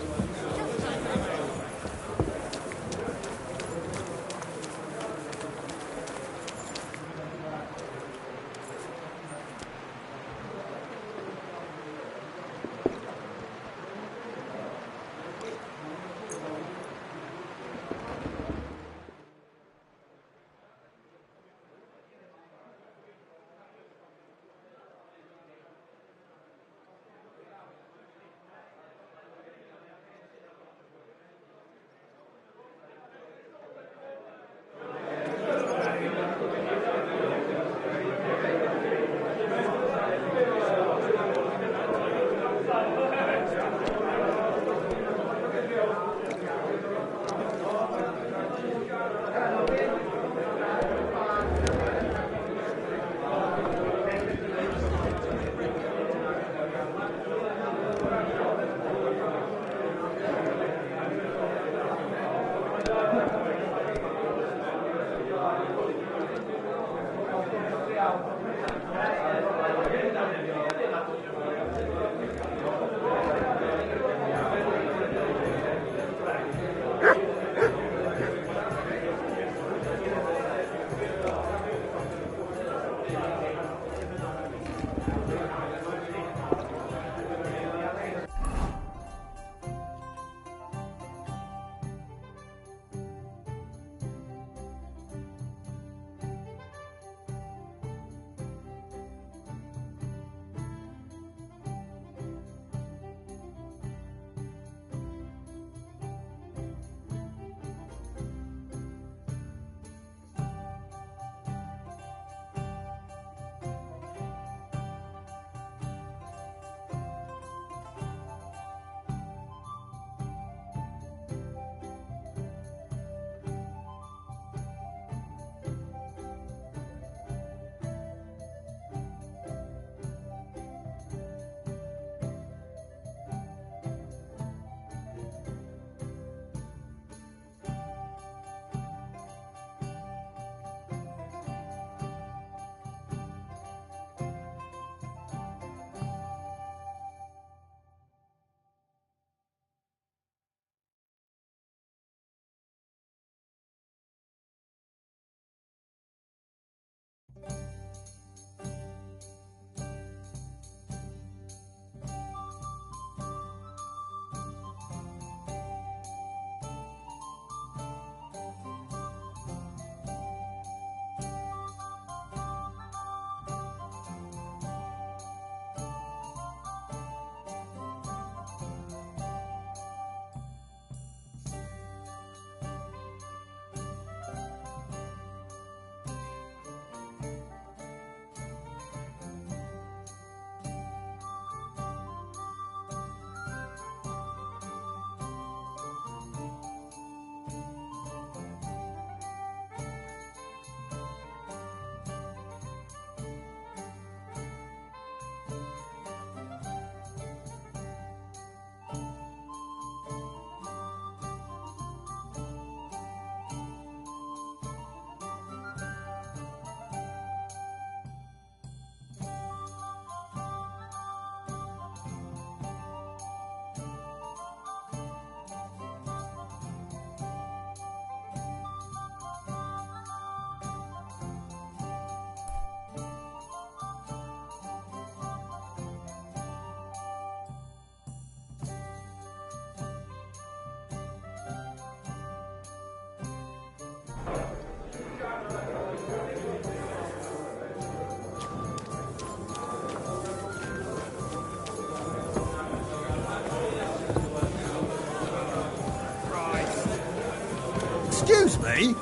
Excuse me?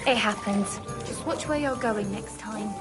It happens. Just watch where you're going next time.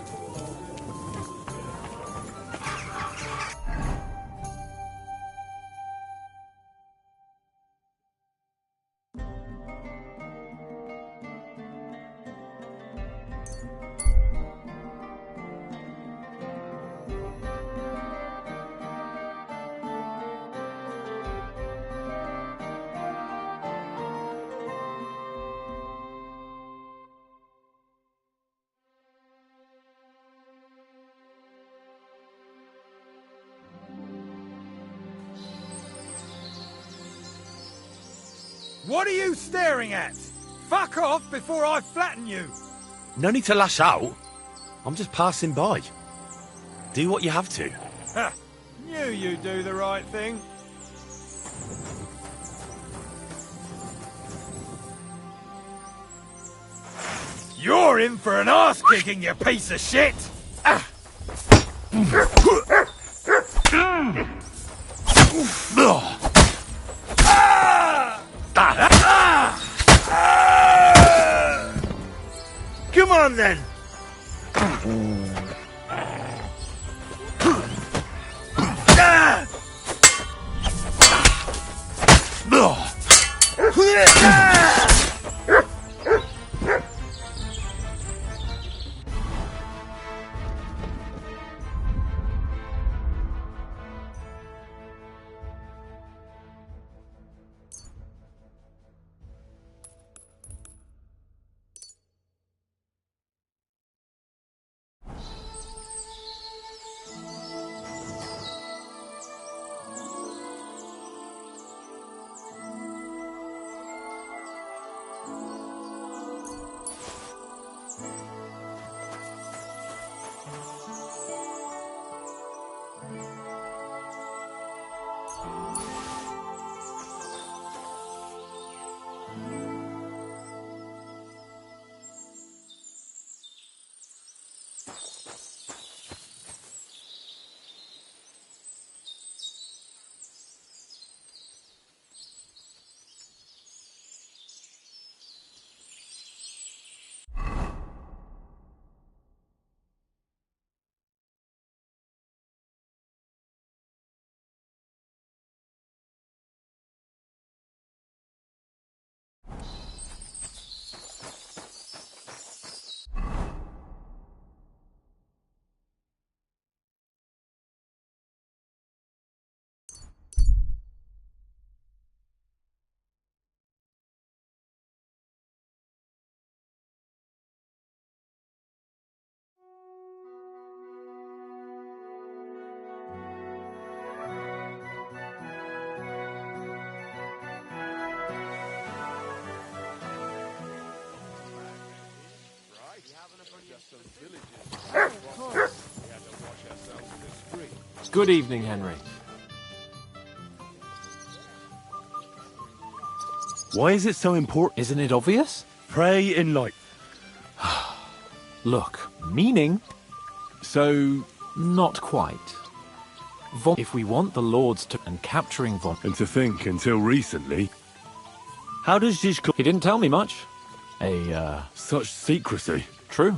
What are you staring at? Fuck off before I flatten you! No need to lash out. I'm just passing by. Do what you have to. Ha! Knew you'd do the right thing. You're in for an arse-kicking, you piece of shit! Ah. Come on then. Good evening, Henry. Why is it so important? Isn't it obvious? Pray in light. Look, meaning... So... Not quite. If we want the Lords to... And capturing Von... And to think, until recently... How does Zizko... He didn't tell me much. Such secrecy. True.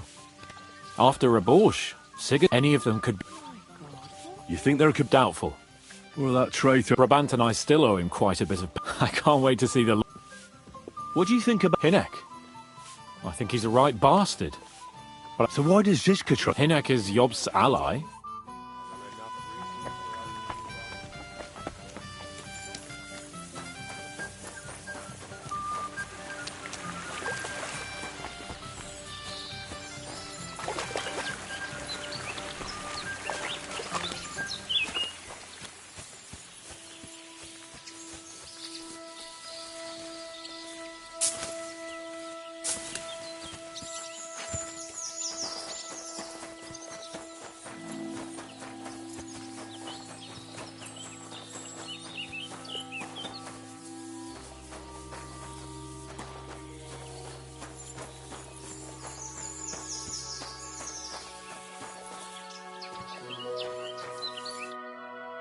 After Raborsh, Sigurd, any of them could be... You think there could... Doubtful. Well, that traitor... Brabant and I still owe him quite a bit of... I can't wait to see the... What do you think about... Hinek? I think he's a right bastard. But so why does Zizka trust... Hinek is Yob's ally.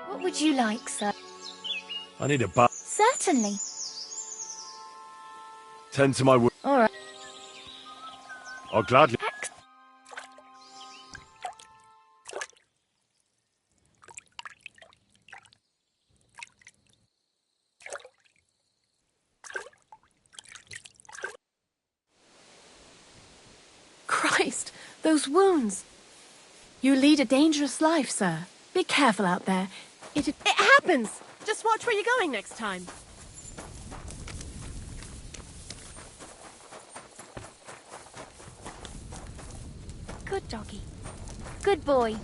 What would you like, sir? I need a bath. Certainly. Tend to my work. All right. I'll gladly... Christ, those wounds. You lead a dangerous life, sir. Be careful out there. It happens! Just watch where you're going next time. Good doggy. Good boy.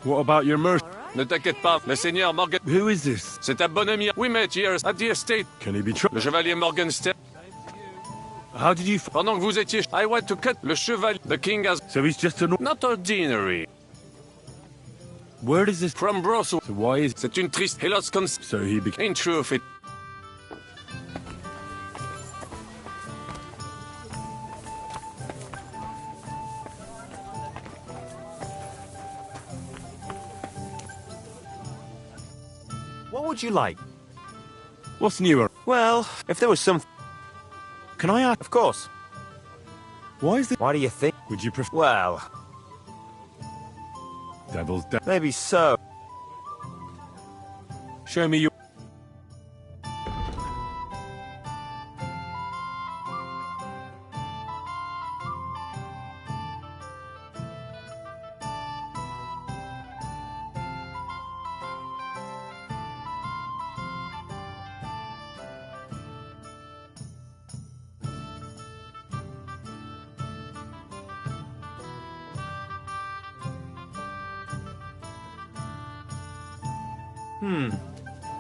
What about your mercy? Ne t'inquiète pas, le seigneur Morgan... Who is this? C'est un bon ami. We met here at the estate. Can he be trusted? Le chevalier Morgenstern. How did you... Pendant que vous étiez... I went to cut le chevalier. The king has... So he's just an... Not ordinary. Where does this... From Brussels. So why is... C'est une triste... Hélas comme... So he became... In truth, it... What would you like? What's newer? Well, if there was some... Can I ask? Of course. Why is this... Why do you think? Would you prefer... Well... Devil's death. Maybe so. Show me your...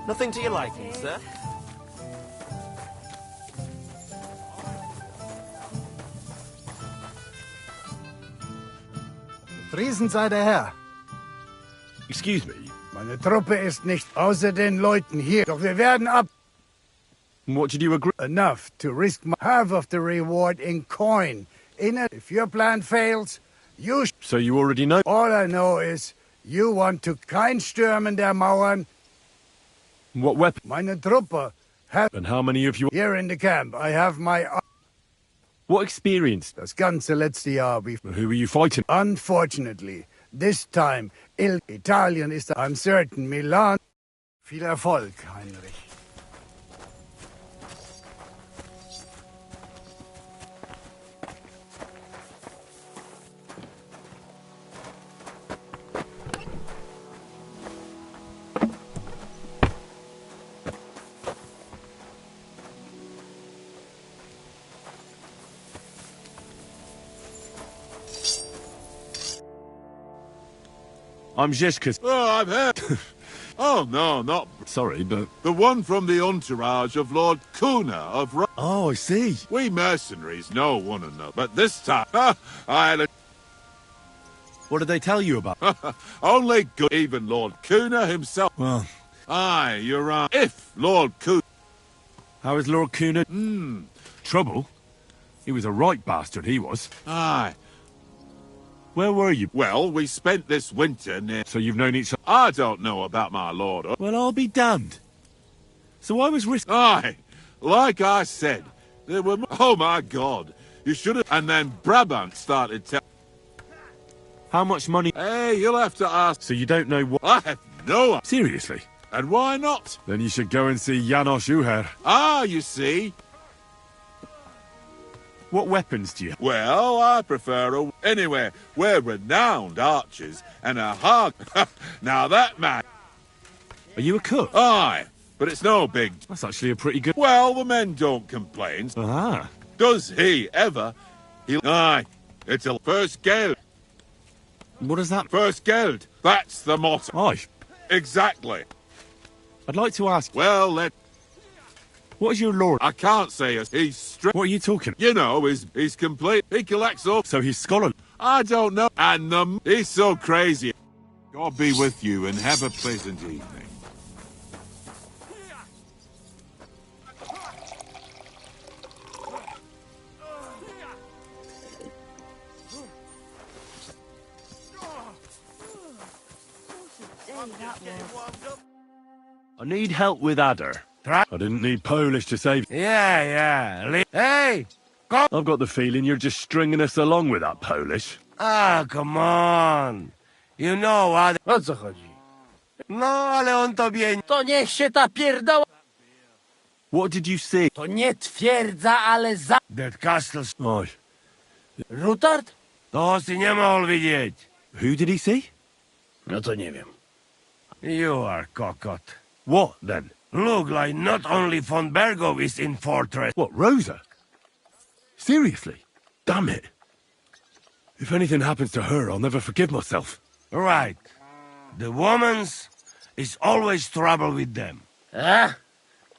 Nothing to your liking, sir? Friesen sei der Herr. Excuse me? Meine Truppe ist nicht außer den Leuten hier. Doch wir werden ab... What did you agree? Enough to risk half of the reward in coin. If your plan fails, you... So you already know? All I know is, you want to kein Stürmen der Mauern. What weapon? Meine Truppe have... And how many of you... Here in the camp, I have my... What experience? Das ganze letzte Jahr... Who are you fighting? Unfortunately, this time, Italien is... I'm certain Milan... Viel Erfolg, Heinrich. I'm Zhishka. Oh, I've heard. Oh, no, not... Sorry, but... The one from the entourage of Lord Kuna of... Oh, I see. We mercenaries know one another, but this time, I had a... What did they tell you about? Only good. Even Lord Kuna himself. Well... Aye, you're right. If Lord Kuna... How is Lord Kuna? Trouble? He was a right bastard, he was. Aye. Where were you? Well, we spent this winter near... So you've known each other? I don't know about my lord. Well, I'll be damned. So I was risking... Aye, like I said, there were... Oh, my God. You should have... And then Brabant started telling... How much money? Hey, you'll have to ask... So you don't know what... I have no idea. Seriously? And why not? Then you should go and see Janos Uher. Ah, you see... What weapons do you have? Well, I prefer a... Anyway, we're renowned archers and a hard... Now that man... Are you a cook? Aye, but it's no big... That's actually a pretty good... Well, the men don't complain. Ah. Does he ever? Aye, it's a first geld. What is that? First geld. That's the motto. Aye. Exactly. I'd like to ask... Well, let... What is your lord? I can't say it. He's strict. What are you talking? You know, he's complete. He collects up. So he's scholarly. I don't know. And he's so crazy. God be with you and have a pleasant evening. I need help with Adder. I didn't need Polish to save... Yeah. Hey! I've got the feeling you're just stringing us along with that Polish. Ah, come on. You know what... O co chodzi? No, ale on tobie... To niech się ta pierdoła... What did you see? To nie twierdza, ale za... That castle's... Oj. Rutard? To si nie mógł widzieć. Who did he see? No to nie wiem. You are cockot. What, then? Look like not only von Bergow is in fortress... What, Rosa? Seriously? Damn it. If anything happens to her, I'll never forgive myself. Right. The woman's is always trouble with them.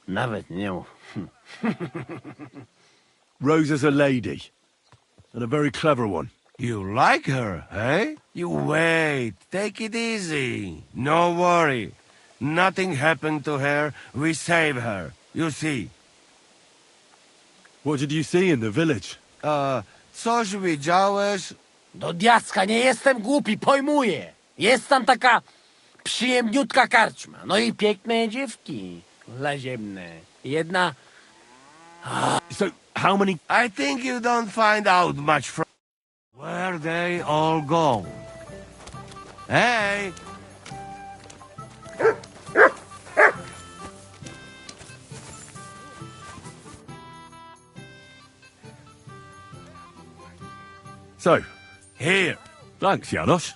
Nawet nie mów. Rosa's a lady. And a very clever one. You like her, eh? You wait. Take it easy. No worry. Nothing happened to her. We save her. You see. What did you see in the village? Coś widziałeś? Do diacka, nie jestem głupi, pojmuję. Jest tam taka przyjemniutka karczma. No i piękne dziewki. Laziemne. Jedna... So, how many... I think you don't find out much from... Where they all go. Hey! So, here. Thanks, Janos.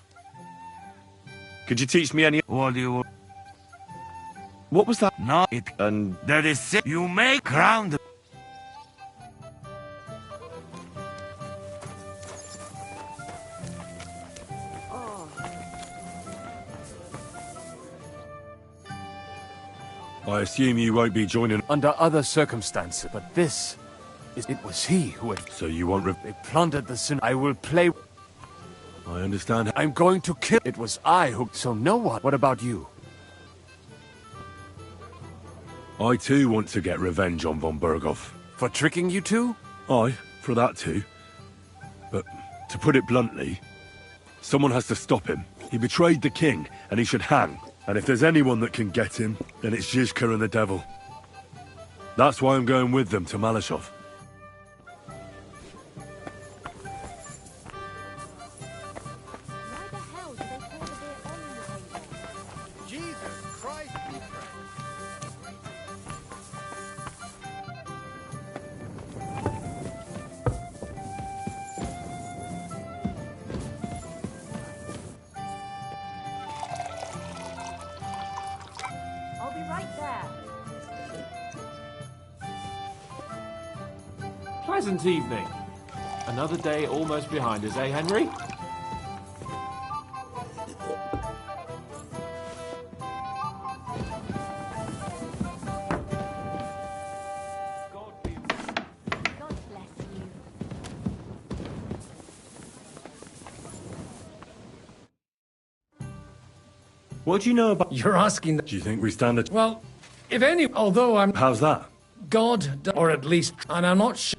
Could you teach me any... What do you... What was that? No, it... And... That is it. You make round... I assume you won't be joining... Under other circumstances, but this... It was he who had... So you want... They plundered the sin... I will play... I understand. I'm going to kill... It was I who... So no one... What about you? I too want to get revenge on von Berghoff. For tricking you two? Aye, for that too. But, to put it bluntly, someone has to stop him. He betrayed the king, and he should hang. And if there's anyone that can get him, then it's Zizka and the devil. That's why I'm going with them to Malashov. Pleasant evening. Another day almost behind us, eh, Henry? What do you know about... You're asking... Do you think we stand a... Well, if any... Although I'm... How's that? God, or at least... And I'm not sure...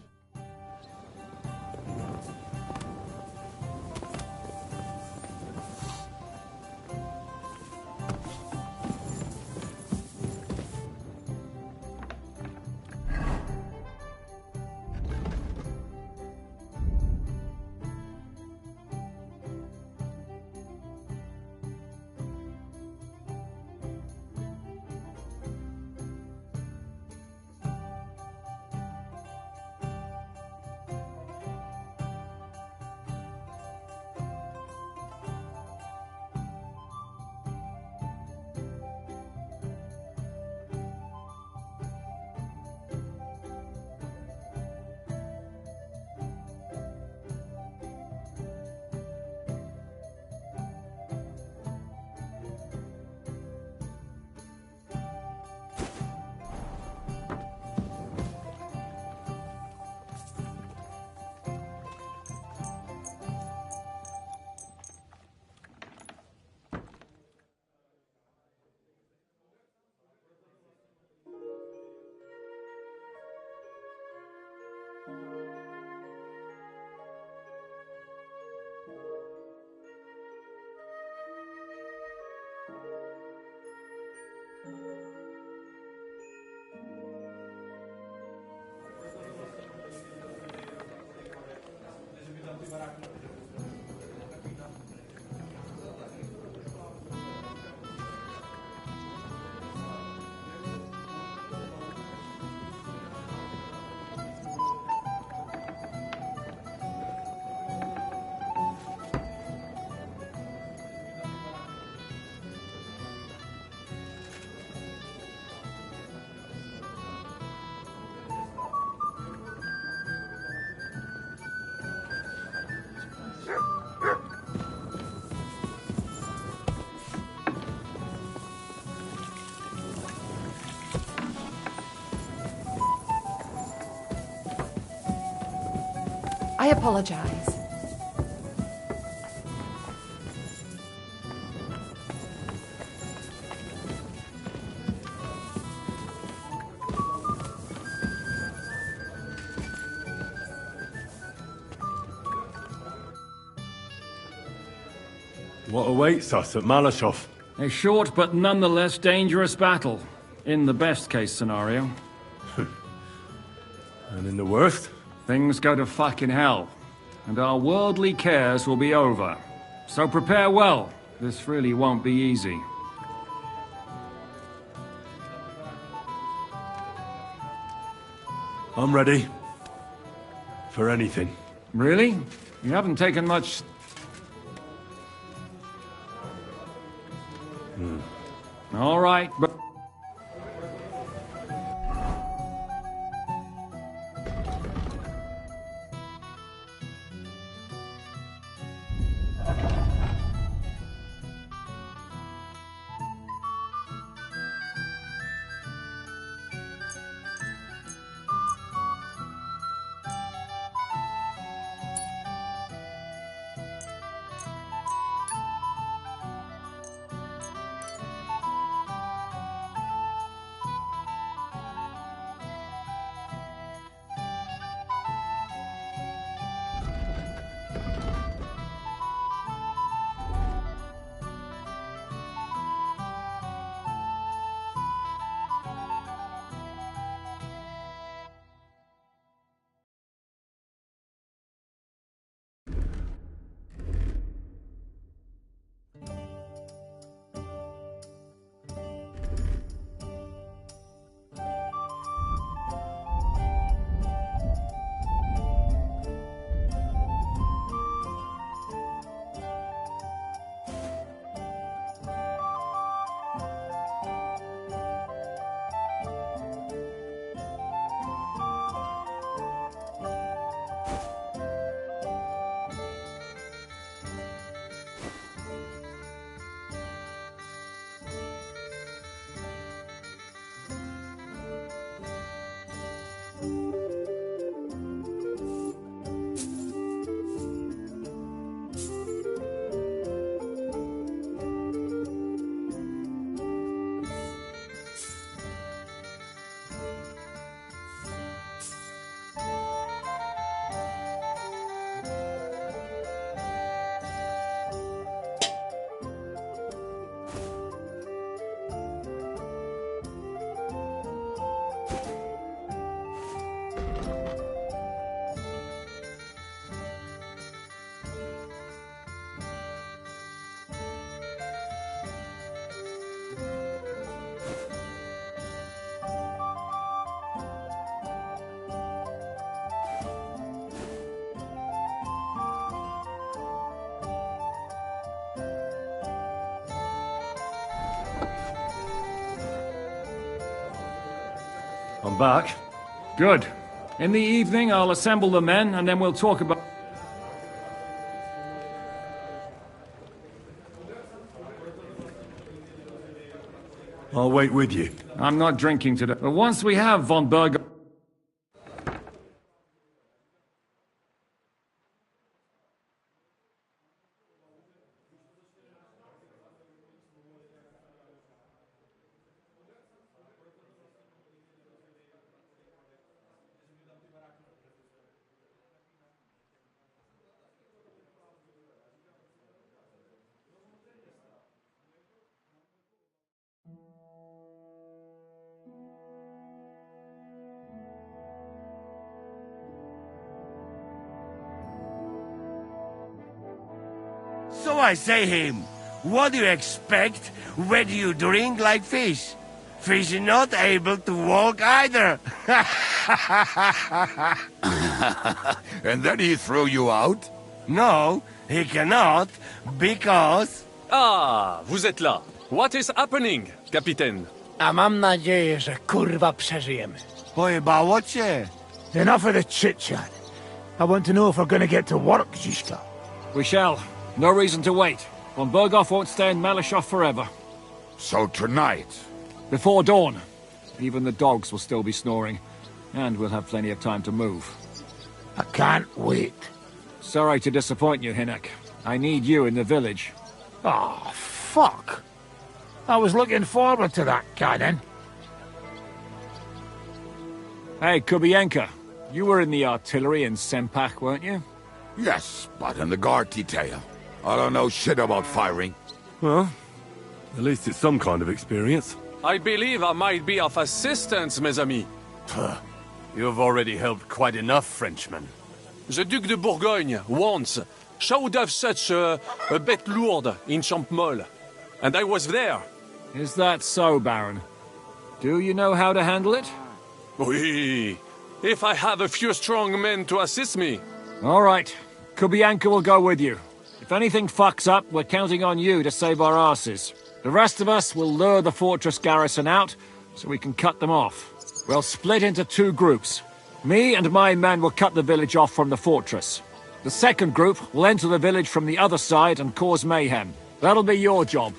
I apologize. What awaits us at Malashov? A short but nonetheless dangerous battle, in the best-case scenario. And in the worst? Things go to fucking hell, and our worldly cares will be over. So prepare well. This really won't be easy. I'm ready. For anything. Really? You haven't taken much... All right, but... I'm back. Good. In the evening, I'll assemble the men, and then we'll talk about... I'll wait with you. I'm not drinking today. But once we have von Berger... So I say him, what do you expect when you drink like fish? Fish is not able to walk either. And then he threw you out? No, he cannot, because... Ah, vous êtes là. What is happening, Capitaine? A mam nadzieję, że kurwa przeżyjemy. Pojebało cię. Enough of the chit-chat. I want to know if we're gonna get to work, Zizka. We shall. No reason to wait. Von Berghoff won't stay in Malashov forever. So tonight? Before dawn. Even the dogs will still be snoring. And we'll have plenty of time to move. I can't wait. Sorry to disappoint you, Hinnock. I need you in the village. Oh, fuck. I was looking forward to that, Canon. Hey, Kubienka. You were in the artillery in Sempak, weren't you? Yes, but in the guard detail. I don't know shit about firing. Well, at least it's some kind of experience. I believe I might be of assistance, mes amis. You've already helped quite enough, Frenchmen. The Duc de Bourgogne, once, showed off such a bête lourde in Champmol. And I was there. Is that so, Baron? Do you know how to handle it? Oui. If I have a few strong men to assist me. All right. Kubienka will go with you. If anything fucks up, we're counting on you to save our asses. The rest of us will lure the fortress garrison out, so we can cut them off. We'll split into 2 groups. Me and my men will cut the village off from the fortress. The second group will enter the village from the other side and cause mayhem. That'll be your job.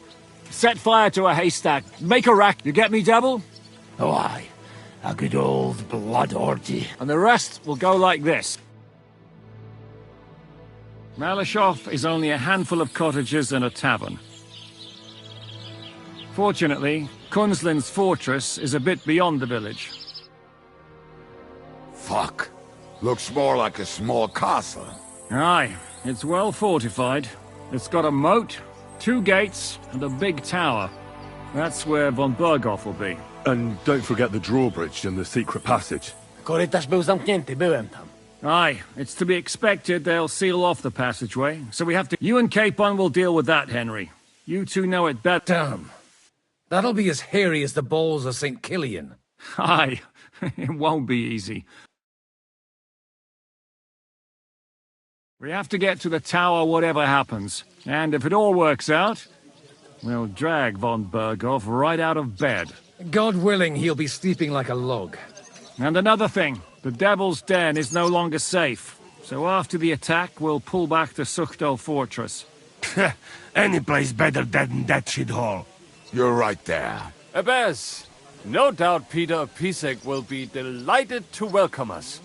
Set fire to a haystack. Make a rack. You get me, Devil? Oh, aye. A good old blood orgy. And the rest will go like this. Malashov is only a handful of cottages and a tavern. Fortunately, Kunzlin's fortress is a bit beyond the village. Fuck. Looks more like a small castle. Aye, it's well fortified. It's got a moat, 2 gates, and a big tower. That's where von Berghoff will be. And don't forget the drawbridge and the secret passage. Korytarz był zamknięty, byłem tam. Aye, it's to be expected they'll seal off the passageway, so we have to... You and Capon will deal with that, Henry. You two know it better. Damn. That'll be as hairy as the balls of St. Killian. Aye, it won't be easy. We have to get to the tower whatever happens, and if it all works out, we'll drag von Berghoff right out of bed. God willing, he'll be sleeping like a log. And another thing, the Devil's Den is no longer safe, so after the attack, we'll pull back to Sukhto Fortress. Any place better than that shithole. You're right there. Abbas, no doubt Peter Pisek will be delighted to welcome us.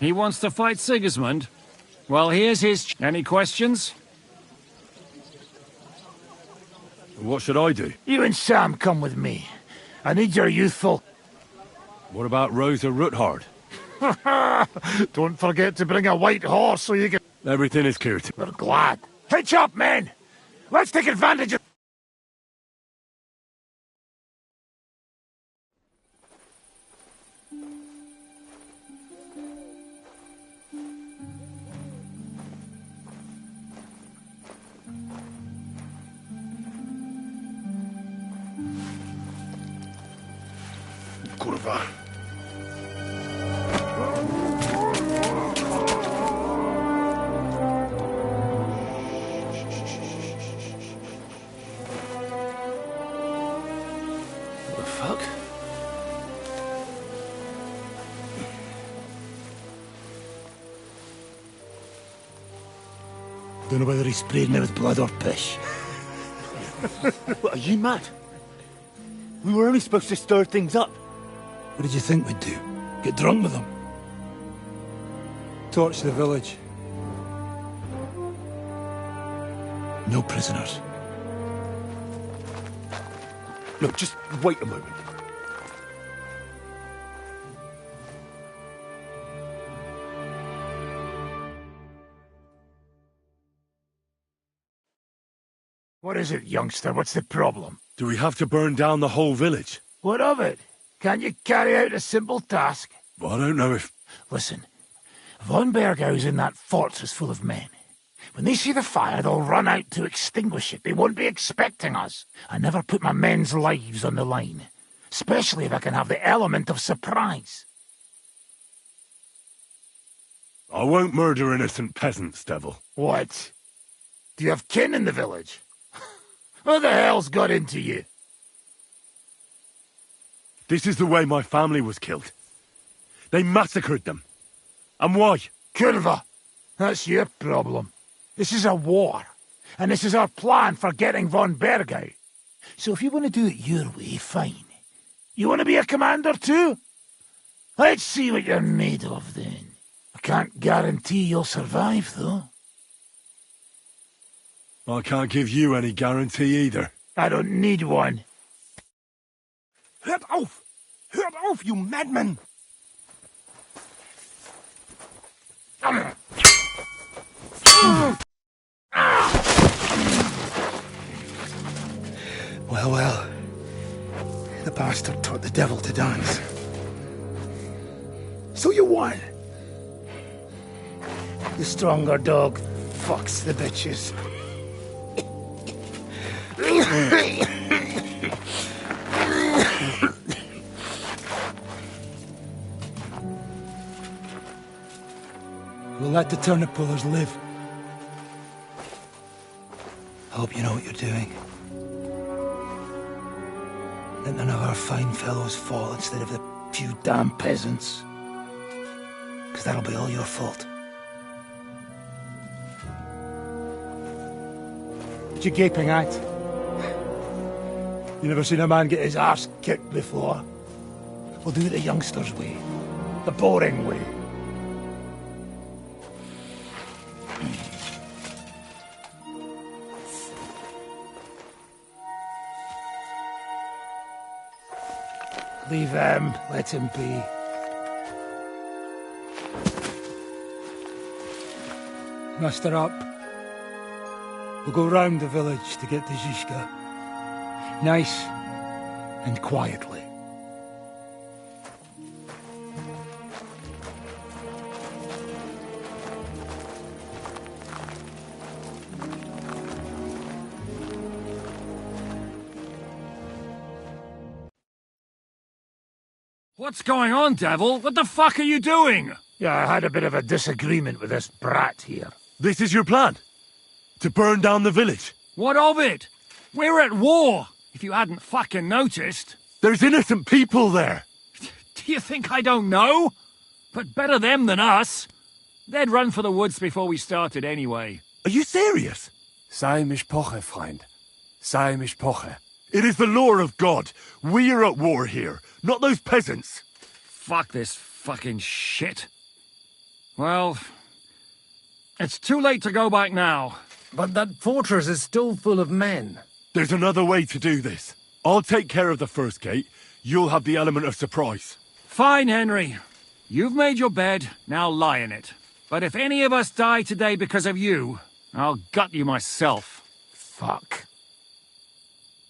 He wants to fight Sigismund? Well, here's his... Any questions? What should I do? You and Sam come with me. I need your youthful... What about Rosa Ruthard? Don't forget to bring a white horse so you can... Everything is clear to... We're glad. Hitch up, men! Let's take advantage of... Kurwa. What the fuck? Don't know whether he sprayed me with blood or piss. What, are you mad? We were only supposed to stir things up. What did you think we'd do? Get drunk with them? Torch the village. No prisoners. Look, just wait a moment. What is it, youngster? What's the problem? Do we have to burn down the whole village? What of it? Can't you carry out a simple task? Well, I don't know if... Listen, von Berghau's in that fortress full of men. When they see the fire, they'll run out to extinguish it. They won't be expecting us. I never put my men's lives on the line, especially if I can have the element of surprise. I won't murder innocent peasants, Devil. What? Do you have kin in the village? Who the hell's got into you? This is the way my family was killed. They massacred them. And why? Kurva, that's your problem. This is a war, and this is our plan for getting von Bergau. So if you want to do it your way, fine. You want to be a commander too? Let's see what you're made of then. A Can't guarantee you'll survive, though. I can't give you any guarantee either. I don't need one. Hört auf! Hört auf, you madman! Well, well. The bastard taught the devil to dance. So you won. The stronger dog fucks the bitches. We'll let the turnip pullers live. I hope you know what you're doing. Let none of our fine fellows fall instead of the few damn peasants. Because that'll be all your fault. What you gaping at? You never seen a man get his arse kicked before? We'll do it the youngsters' way. The boring way. Leave them, let him be. Muster up. We'll go round the village to get to Zizka. Nice and quietly. What's going on, Devil? What the fuck are you doing? Yeah, I had a bit of a disagreement with this brat here. This is your plan? To burn down the village? What of it? We're at war, if you hadn't fucking noticed. There's innocent people there. Do you think I don't know? But better them than us. They'd run for the woods before we started anyway. Are you serious? Sei mishpoche, friend. Sei mishpoche. It is the law of God. We are at war here, not those peasants. Fuck this fucking shit. Well, it's too late to go back now. But that fortress is still full of men. There's another way to do this. I'll take care of the first gate. You'll have the element of surprise. Fine, Henry. You've made your bed, now lie in it. But if any of us die today because of you, I'll gut you myself. Fuck.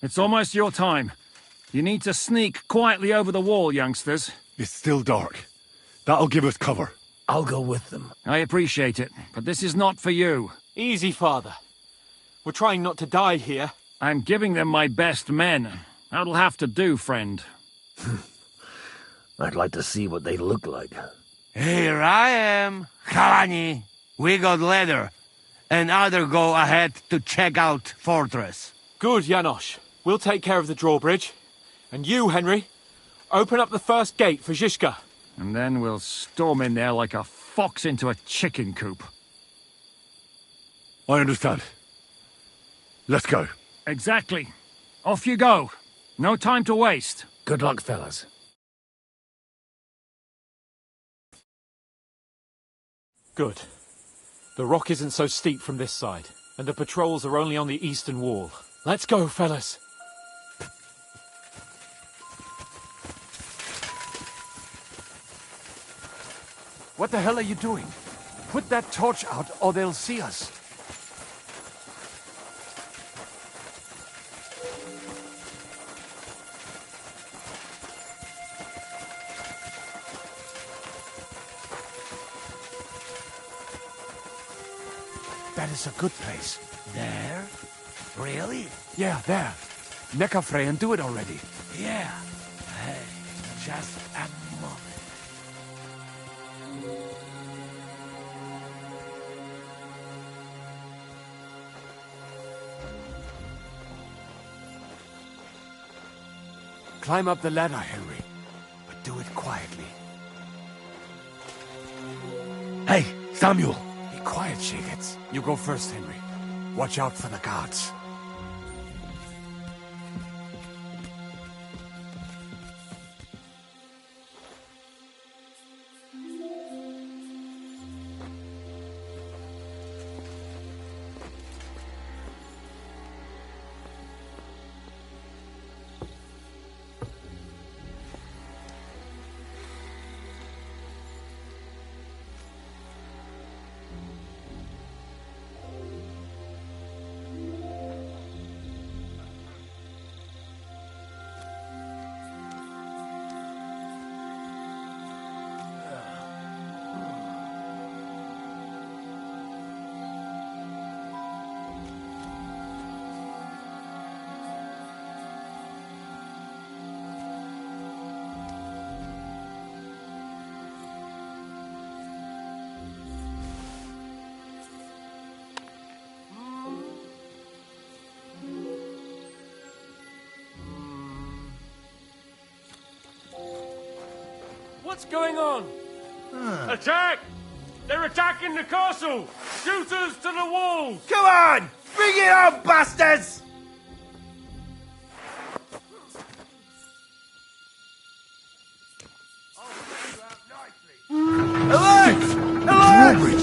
It's almost your time. You need to sneak quietly over the wall, youngsters. It's still dark. That'll give us cover. I'll go with them. I appreciate it, but this is not for you. Easy, Father. We're trying not to die here. I'm giving them my best men. That'll have to do, friend. I'd like to see what they look like. Here I am, Kalani. We got leather, and other go ahead to check out fortress. Good, Janosch. We'll take care of the drawbridge. And you, Henry, open up the first gate for Zizka. And then we'll storm in there like a fox into a chicken coop. I understand. Let's go. Exactly. Off you go. No time to waste. Good luck, fellas. Good. The rock isn't so steep from this side, and the patrols are only on the eastern wall. Let's go, fellas. What the hell are you doing? Put that torch out or they'll see us. That is a good place. There? Really? Yeah, there. Neckarfrey and do it already. Yeah. Hey, just a moment. Climb up the ladder, Henry. But do it quietly. Hey, Samuel. Be quiet, Shagets. You go first, Henry. Watch out for the guards. What's going on? Attack! They're attacking the castle! Shooters to the walls! Come on! Bring it on, bastards! Alert! Alert!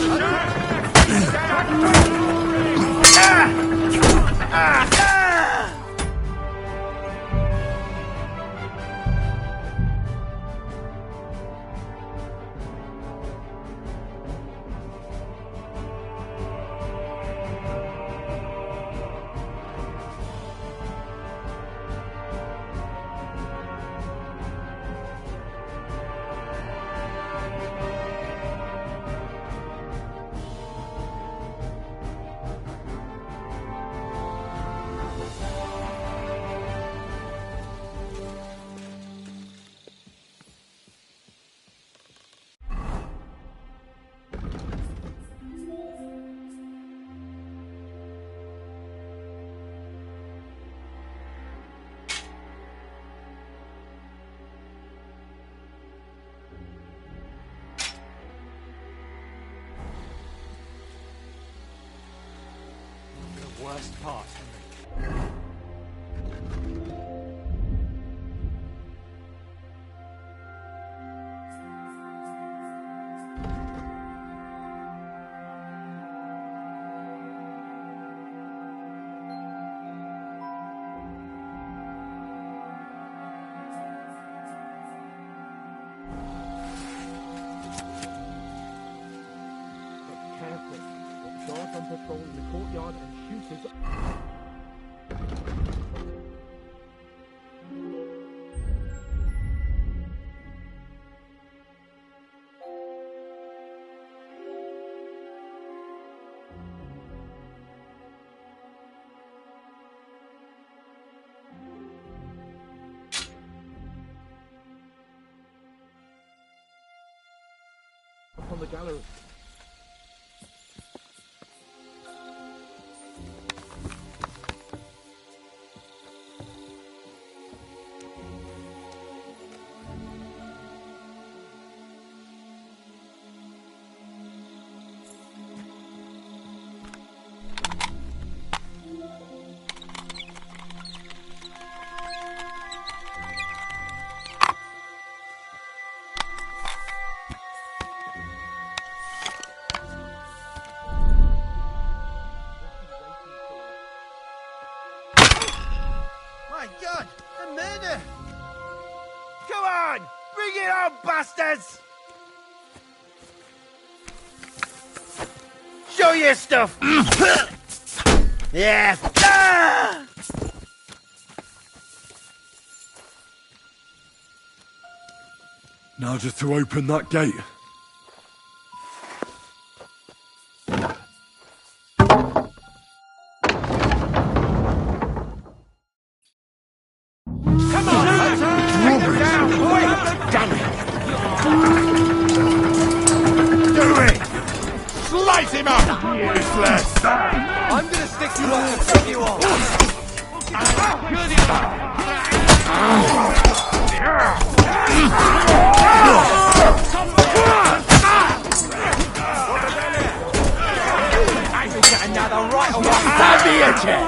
Worst part. Careful. Guards on patrol in the courtyard and shooters. Up on the gallery. My God, a murder! Come on! Bring it on, bastards! Show your stuff! Yeah! Ah! Now just to open that gate. Slice him up! Useless! I'm gonna stick you up and pick you off! I can get another right away! Hand me a chair!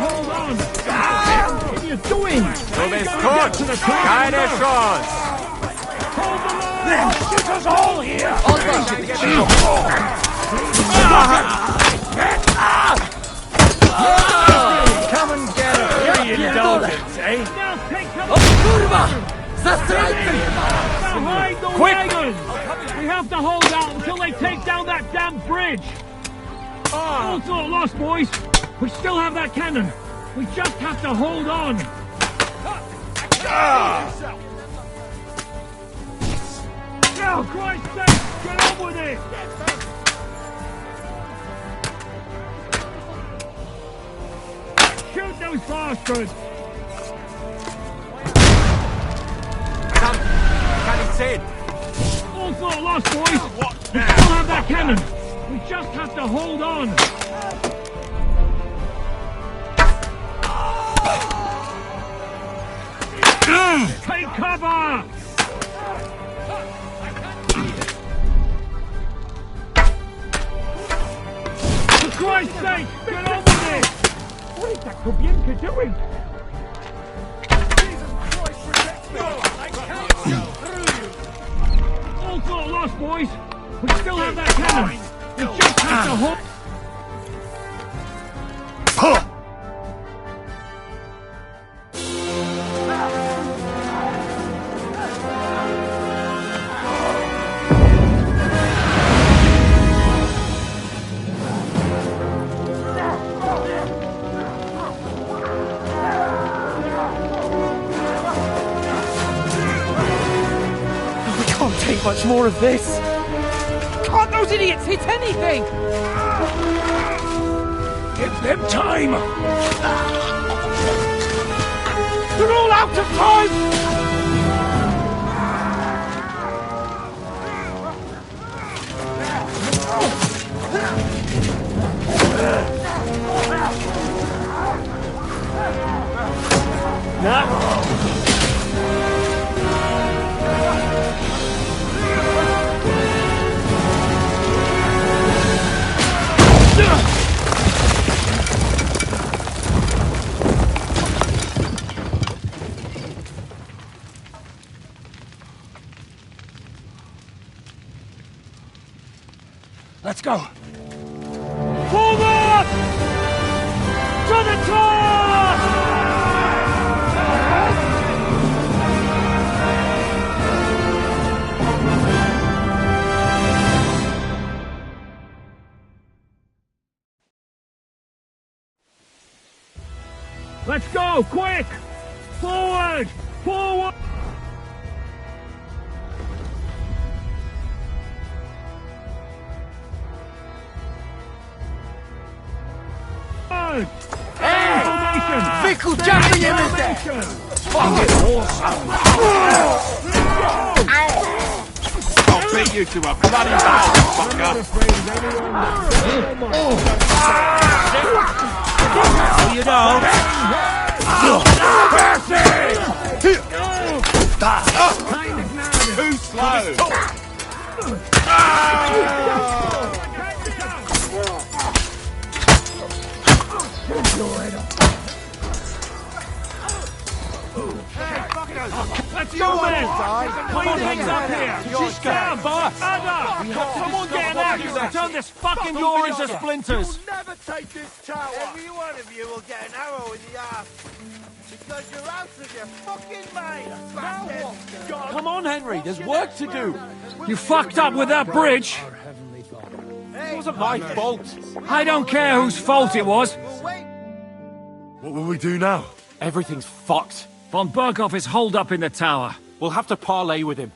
Hold on! What are you doing? Du bist tot! Keine Chance! Shoot us all here! Come and get her! Free indulgence, eh? Now take cover! Quick! We have to hold out until they take down that damn bridge! All's not lost, boys! We still have that cannon! We just have to hold on! Oh, Christ's sake! Get on with it! Shoot those bastards! Cannon's in! All's not lost, boys! We still have that cannon! We just have to hold on! Take cover! Christ's sake! Get on with it! What is that Kobienka doing? Jesus Christ, protect me! I can't go through you! All's not lost, boys! We still have that cannon! We just have to hold... Take much more of this. Can't those idiots hit anything? Give them time! They're all out of time! Let's go! Forward! To the top! Let's go! Quick! Forward! Forward! Wykuciamy Fucking awesome! I'll beat you to a bloody fucker! You know! Too slow! Let's go, men! Clean things up here! Stand, boss! Ada! Someone get an axe and turn this fucking door into splinters! Never take this tower! Every one of you will get an arrow in the ass! Because you're out of your fucking mind! Come on, Henry, there's work to do! You fucked up with that bridge! It wasn't my fault! I don't care whose fault it was! What will we do now? Everything's fucked. Von Berghoff is holed up in the tower. We'll have to parley with him.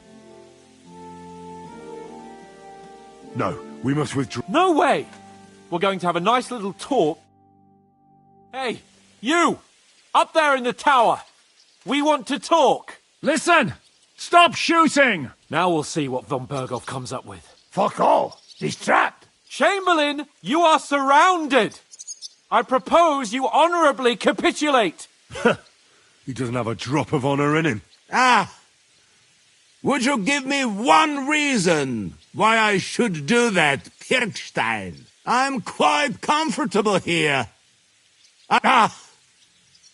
No, we must withdraw. No way! We're going to have a nice little talk. Hey, you! Up there in the tower! We want to talk! Listen! Stop shooting! Now we'll see what von Berghoff comes up with. Fuck all! He's trapped! Chamberlain, you are surrounded! I propose you honourably capitulate! He doesn't have a drop of honor in him. Ah! Would you give me one reason why I should do that, Pirkstein? I'm quite comfortable here. Ah!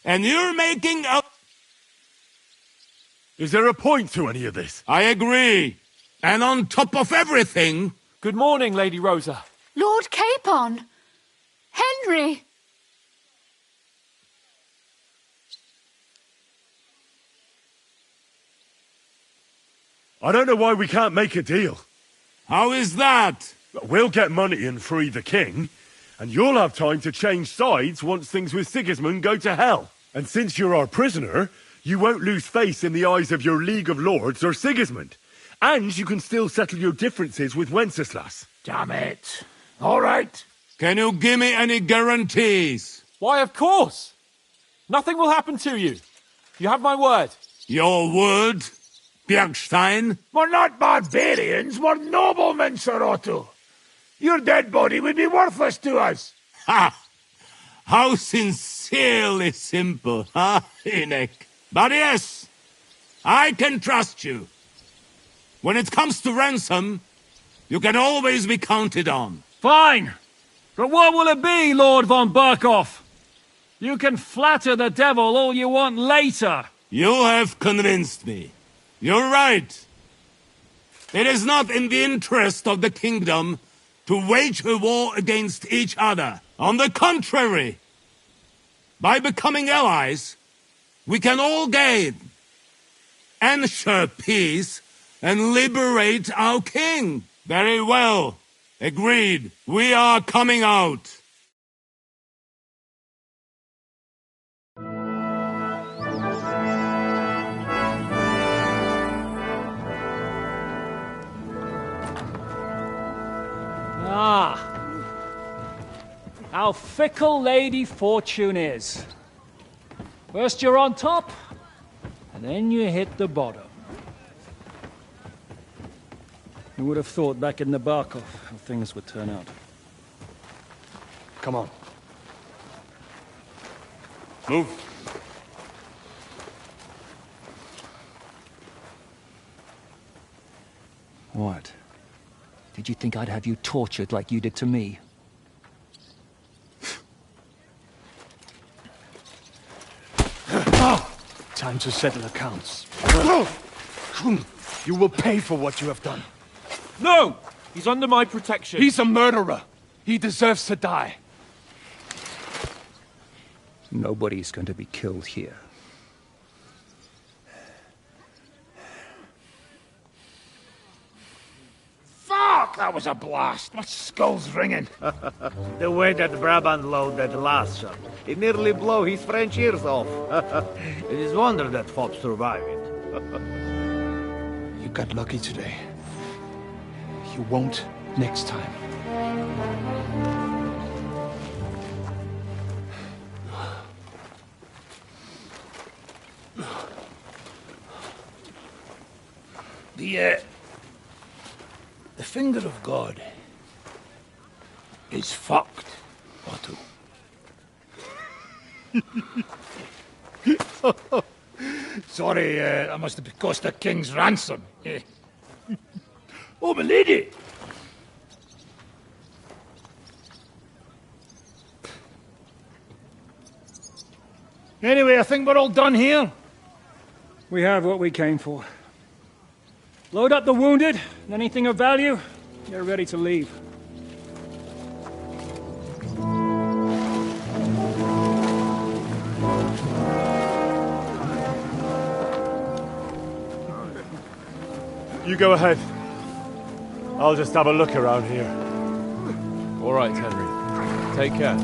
And you're making a... Is there a point to any of this? I agree. And on top of everything... Good morning, Lady Rosa. Lord Capon! Henry! I don't know why we can't make a deal. How is that? We'll get money and free the king, and you'll have time to change sides once things with Sigismund go to hell. And since you're our prisoner, you won't lose face in the eyes of your League of Lords or Sigismund. And you can still settle your differences with Wenceslas. Damn it. All right. Can you give me any guarantees? Why, of course. Nothing will happen to you. You have my word. Your word, Bjergstein? We're not barbarians, we're noblemen, Sir Otto. Your dead body would be worthless to us. Ha! How sincerely simple, huh, Hynek? But yes, I can trust you. When it comes to ransom, you can always be counted on. Fine. But what will it be, Lord von Barkov? You can flatter the devil all you want later. You have convinced me. You're right. It is not in the interest of the kingdom to wage a war against each other. On the contrary, by becoming allies, we can all gain, ensure peace, and liberate our king. Very well. Agreed. We are coming out. Ah. How fickle Lady Fortune is. First you're on top, and then you hit the bottom. Who would have thought back in the Barkov how things would turn out? Come on. Move. What? Did you think I'd have you tortured like you did to me? Time to settle accounts. You will pay for what you have done. No! He's under my protection. He's a murderer. He deserves to die. Nobody's going to be killed here. Fuck! That was a blast. My skull's ringing. The way that Brabant loaded that last shot, it nearly blew his French ears off. It is wonder that fop survived it. You got lucky today. You won't next time. The finger of God is fucked, Otto. Sorry, I must have cost the king's ransom. Oh, my lady! Anyway, I think we're all done here. We have what we came for. Load up the wounded, and anything of value, you're ready to leave. You go ahead. I'll just have a look around here. All right, Henry. Take care.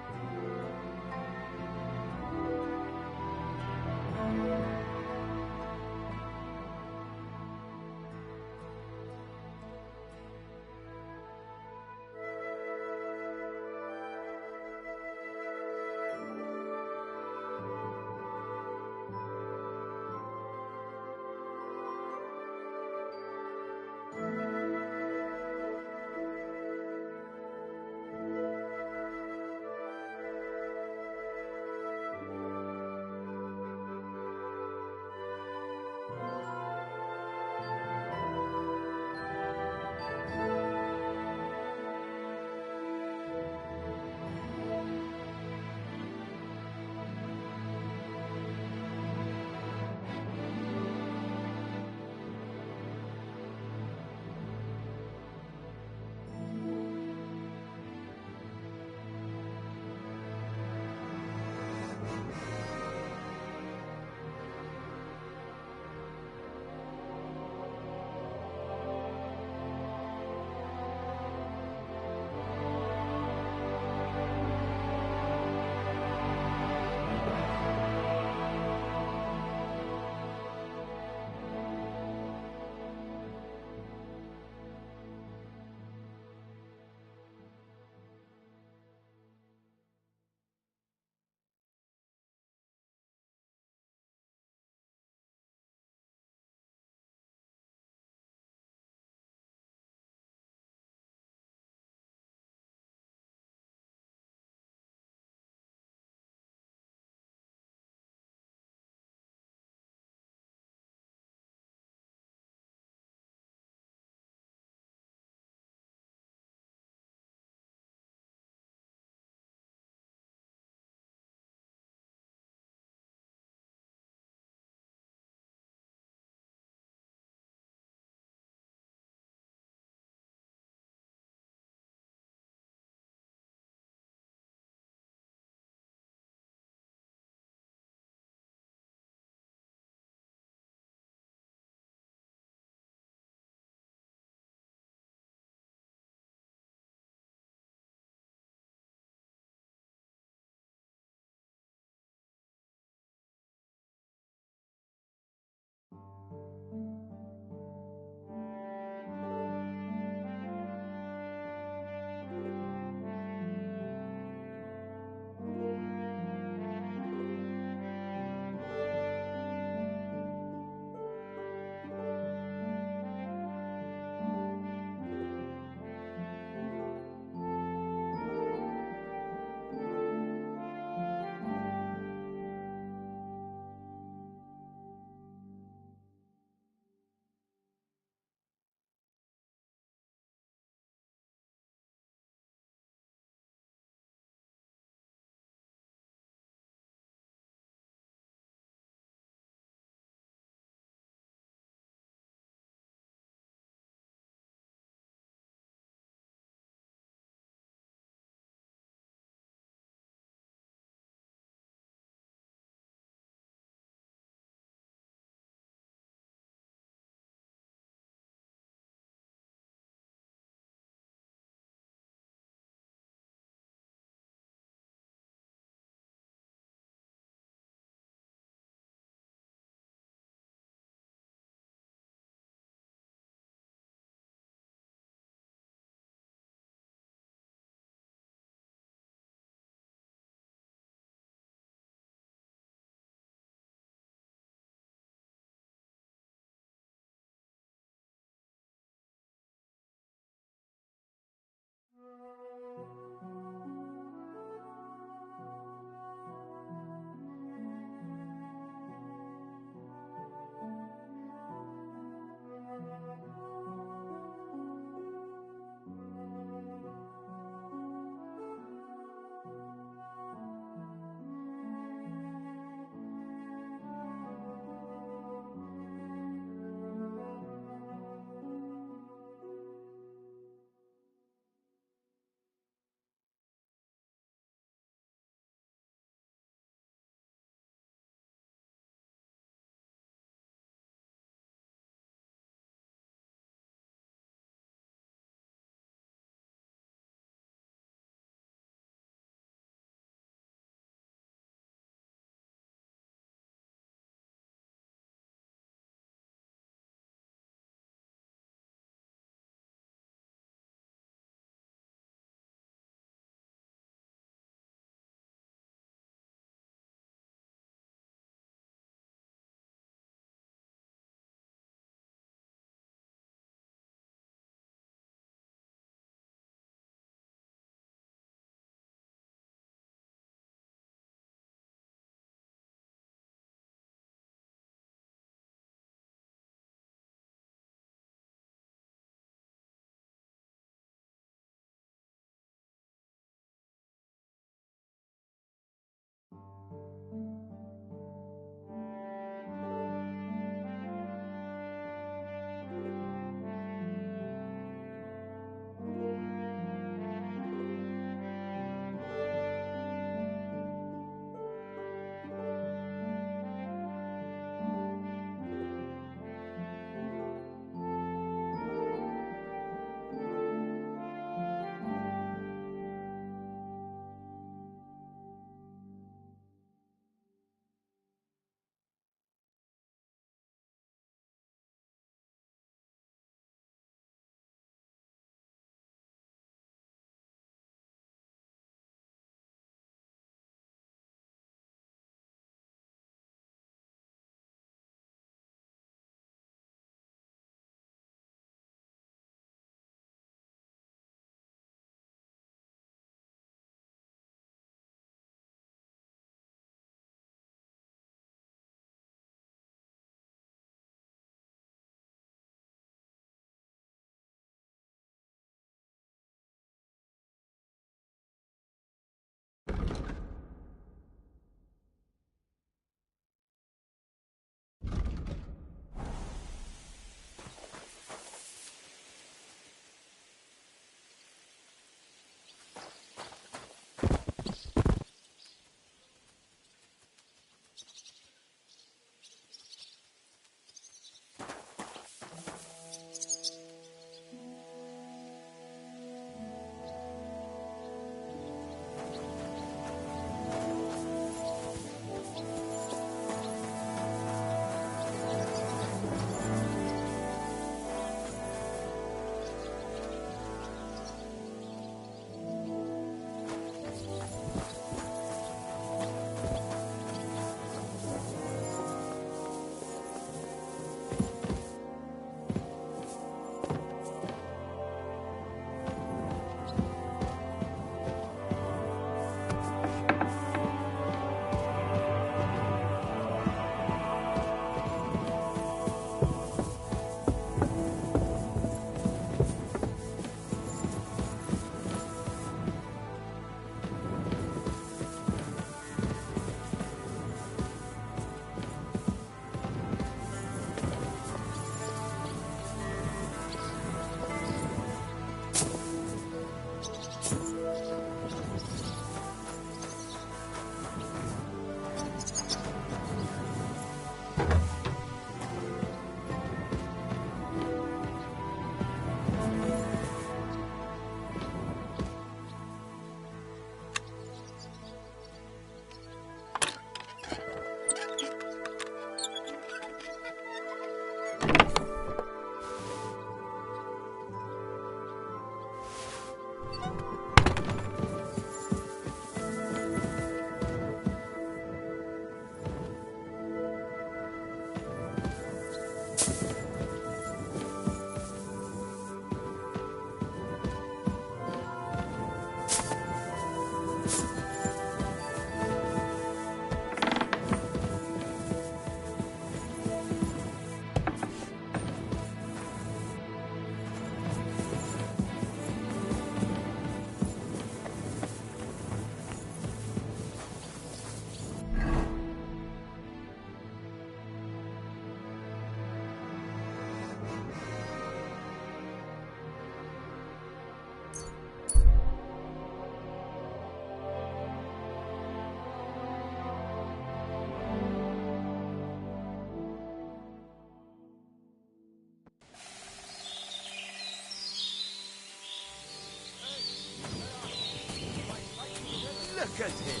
Look at him.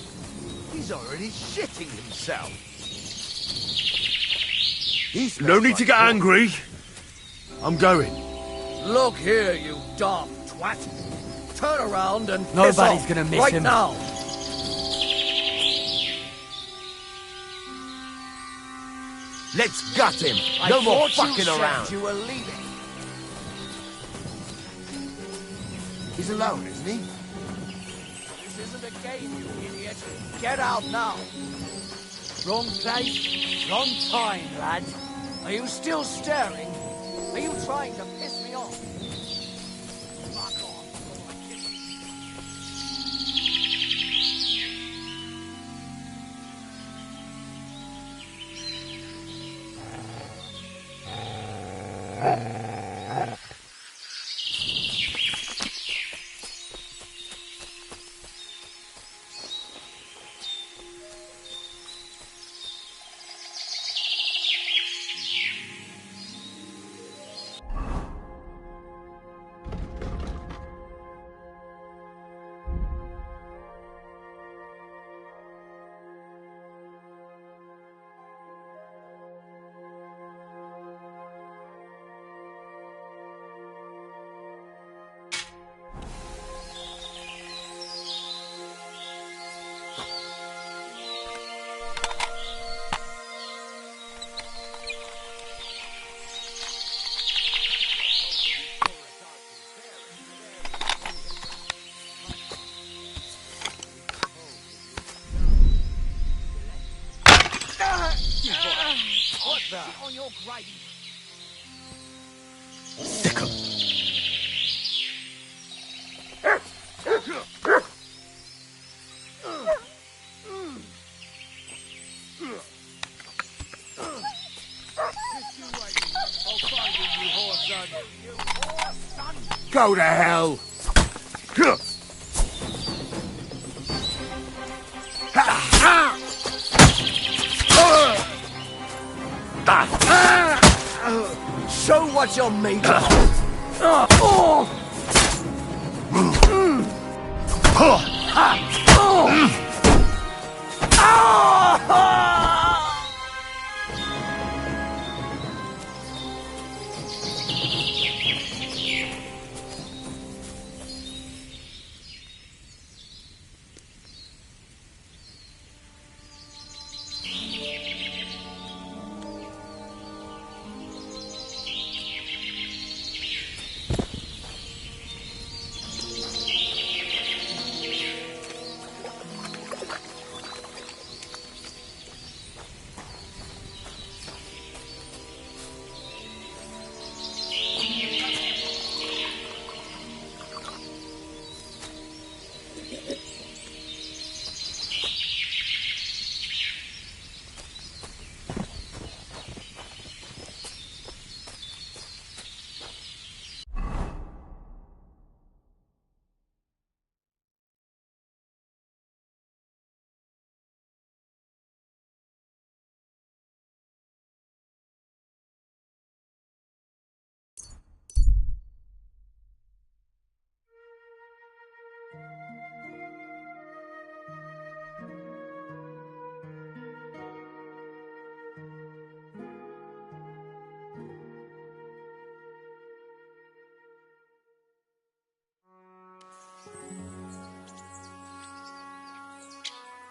He's already shitting himself. No need to get angry. I'm going. Look here, you daft twat. Turn around and piss Nobody's off gonna miss right him. now. Let's gut him. I No more thought fucking you around. said you were leaving. He's alone, isn't he? This isn't a game, you idiot. Get out now. Wrong place, wrong time, lad. Are you still staring? Are you trying to piss me off? Fuck off. What the? On your grave. Sickle. Go to hell. Show what you're made of.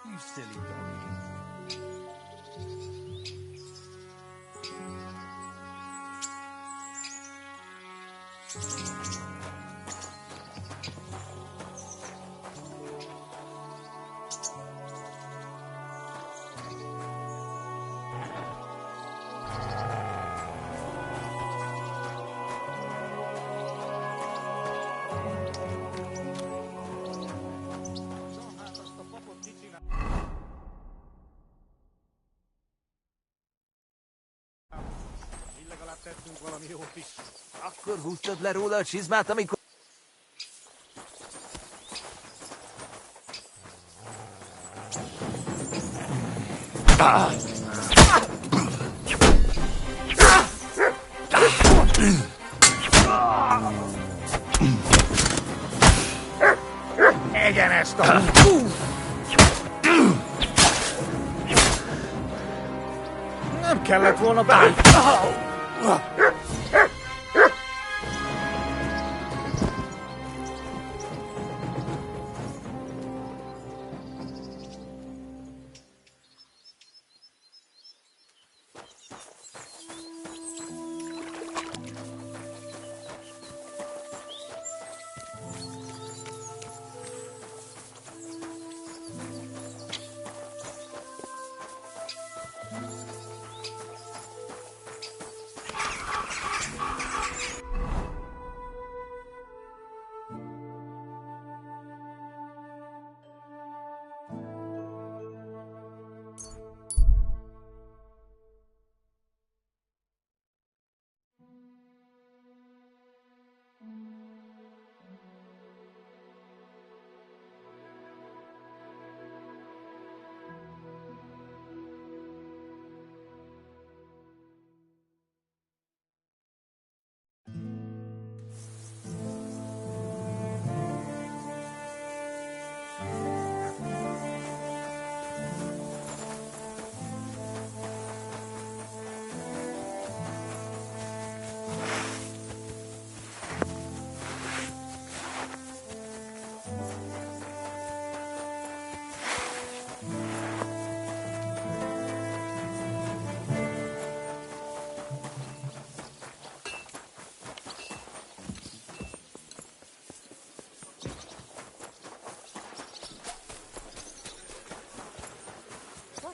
You silly doggy. Tettünk valami jót is. Akkor húztad le róla a csizmát, amikor... Igen, ezt a... Nem kellett volna bánni.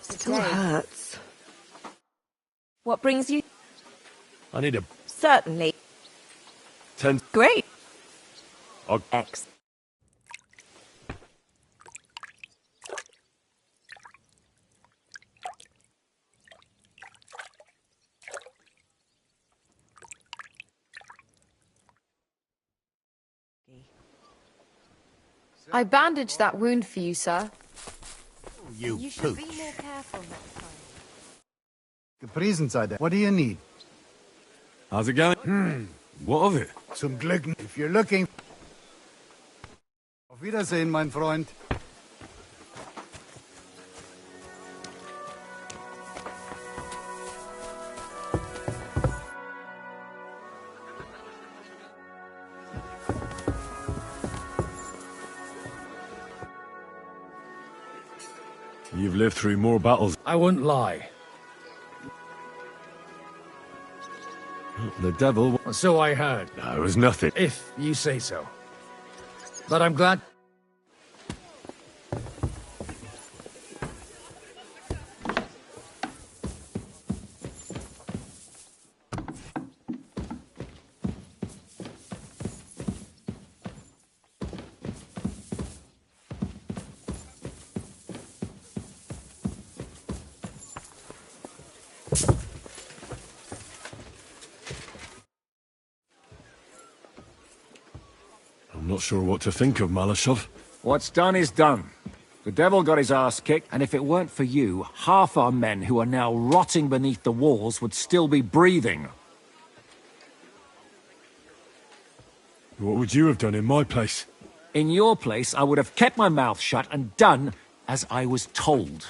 Still hurts. What brings you? I need a... Certainly. 10... Great. X. I bandaged that wound for you, sir. You should be more careful next time. Gepriesen What do you need? How's it going? What of it? Zum Glück. If you're looking... Auf Wiedersehen, mein Freund. You've lived through more battles. I wouldn't lie. The devil... So I heard. No, it was nothing. If you say so. But I'm glad... I'm not sure what to think of Malashov. What's done is done. The devil got his ass kicked, and if it weren't for you, half our men who are now rotting beneath the walls would still be breathing. What would you have done in my place? In your place, I would have kept my mouth shut and done as I was told.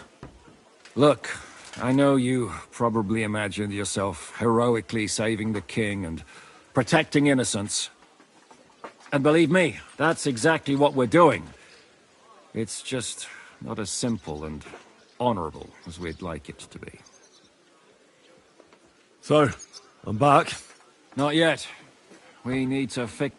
Look, I know you probably imagined yourself heroically saving the king and protecting innocents. And believe me, that's exactly what we're doing. It's just not as simple and honorable as we'd like it to be. So, I'm back. Not yet. We need to fix...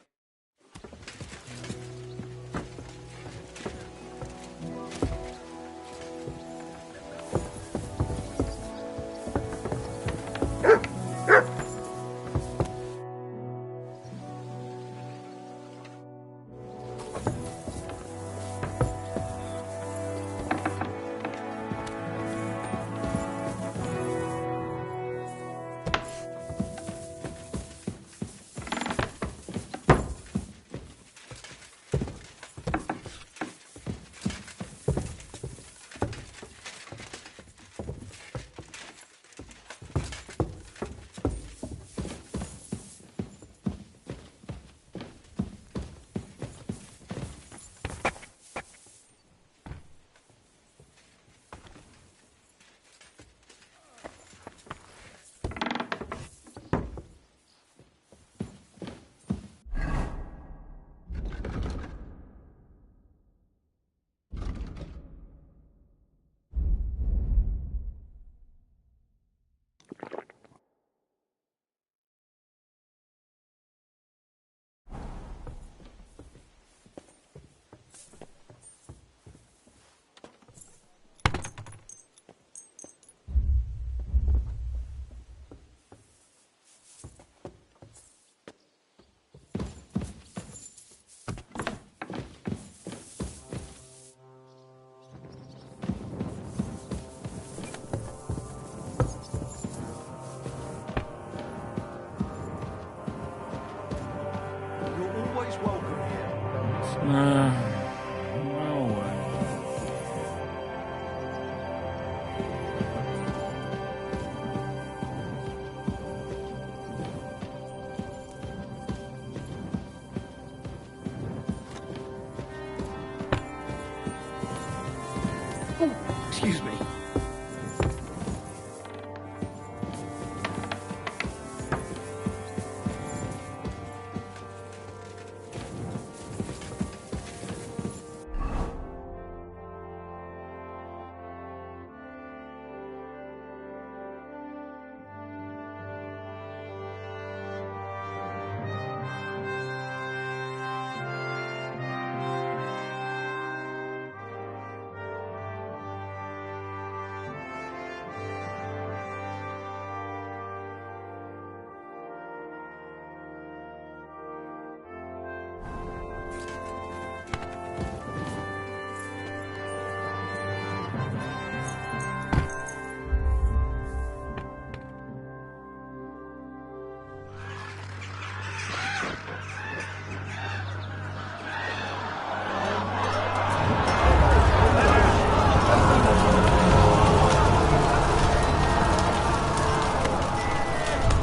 Excuse me.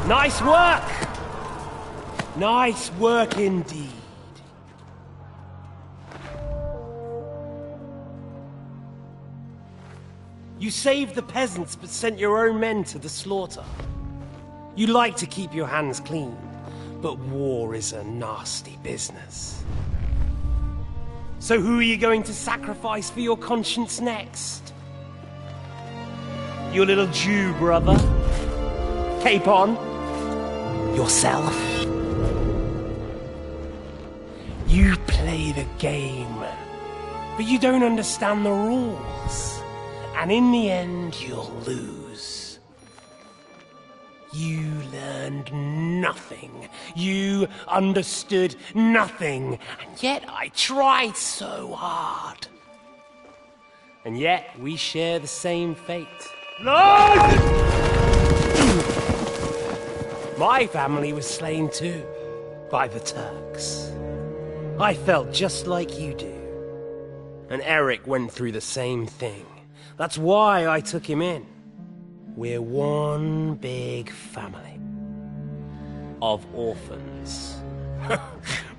Nice work! Nice work indeed. You saved the peasants but sent your own men to the slaughter. You like to keep your hands clean, but war is a nasty business. So who are you going to sacrifice for your conscience next? Your little Jew brother? Capon? Yourself? You play the game, but you don't understand the rules. And in the end, you'll lose. You learned nothing. You understood nothing. And yet I tried so hard. And yet we share the same fate. My family was slain too, by the Turks. I felt just like you do. And Eric went through the same thing. That's why I took him in. We're one big family. Of orphans.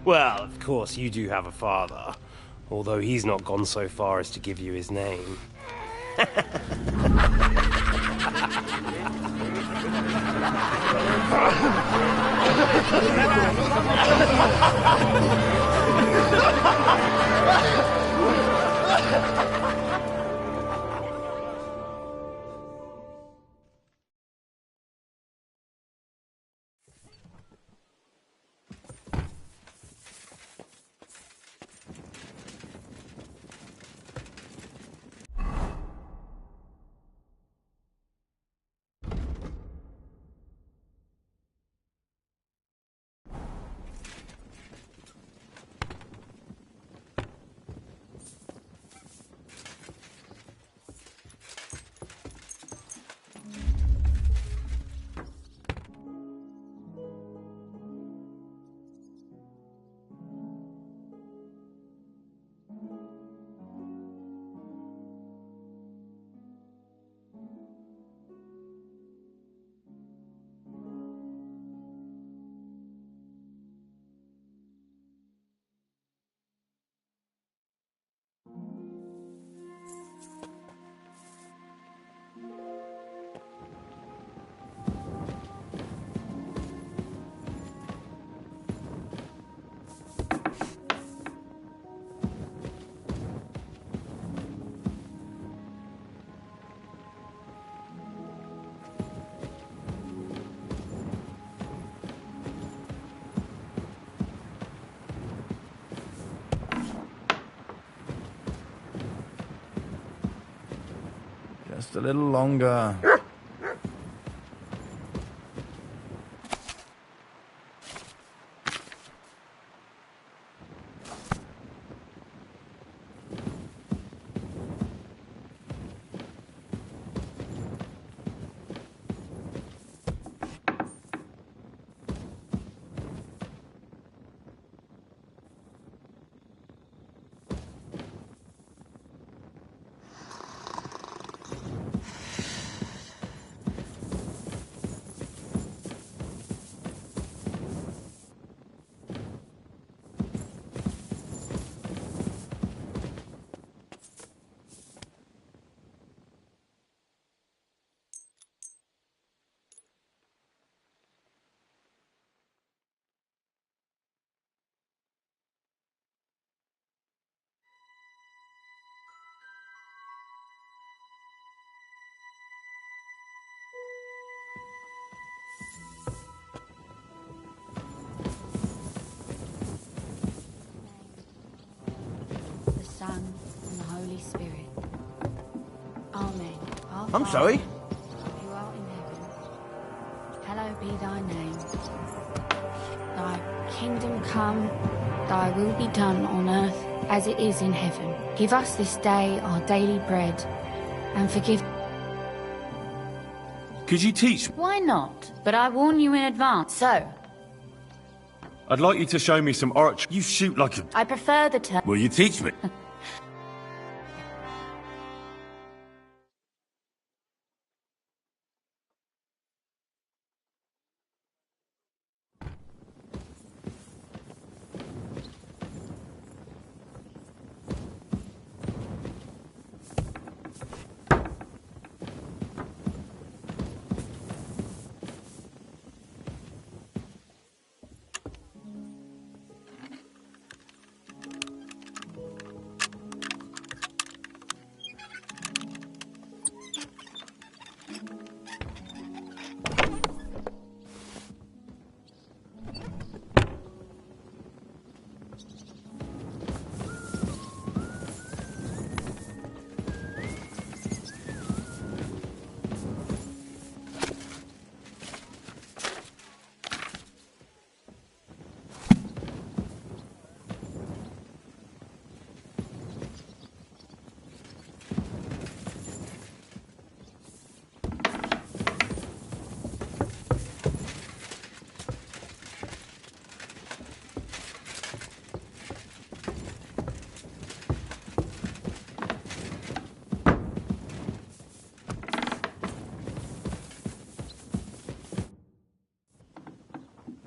Well, of course, you do have a father. Although he's not gone so far as to give you his name. Just a little longer. Son, and the Holy Spirit. Amen. Our I'm Father, sorry? who art in heaven, hallowed be thy name. Thy kingdom come, thy will be done on earth as it is in heaven. Give us this day our daily bread, and forgive... Could you teach? Why not? But I warn you in advance, so... I'd like you to show me some archery. You shoot like a... I prefer the term... Will you teach me?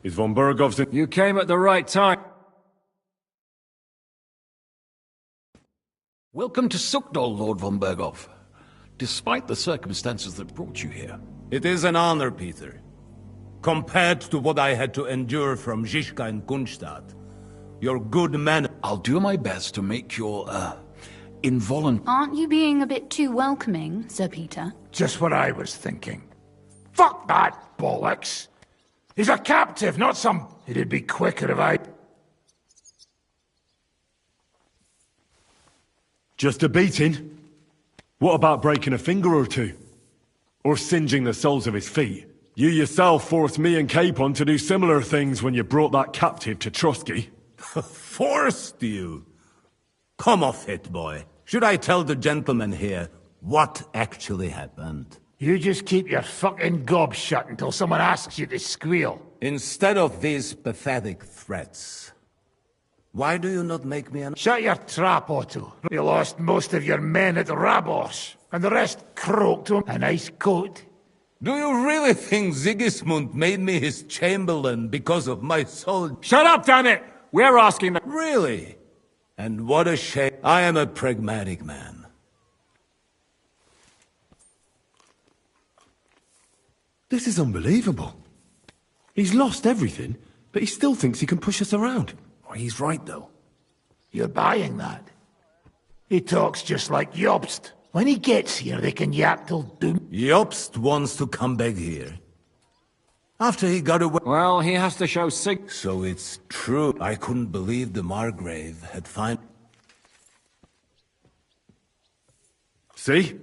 Is von Burgov's in... You came at the right time. Welcome to Suckdol, Lord von Berghoff. despite the circumstances that brought you here. It is an honor, Peter. Compared to what I had to endure from Zizka and Kunstadt, your good man... I'll do my best to make your, involuntary... Aren't you being a bit too welcoming, Sir Peter? Just what I was thinking. Fuck that bollocks! He's a captive, not some... It'd be quicker if I... Just a beating? What about breaking a finger or two? Or singeing the soles of his feet? You yourself forced me and Capon to do similar things when you brought that captive to Trotsky. Forced you? Come off it, boy. Should I tell the gentleman here what actually happened? You just keep your fucking gob shut until someone asks you to squeal. Instead of these pathetic threats, why do you not make me an... Shut your trap, Otto. You lost most of your men at Rabos, and the rest croaked him a nice coat. Do you really think Sigismund made me his chamberlain because of my soul? Shut up, damn it! We're asking the... Really? And what a shame. I am a pragmatic man. This is unbelievable. He's lost everything, but he still thinks he can push us around. Oh, he's right, though. You're buying that. He talks just like Jobst. When he gets here, they can yap till doom. Jobst wants to come back here. After he got away... Well, he has to show So it's true. I couldn't believe the Margrave had See?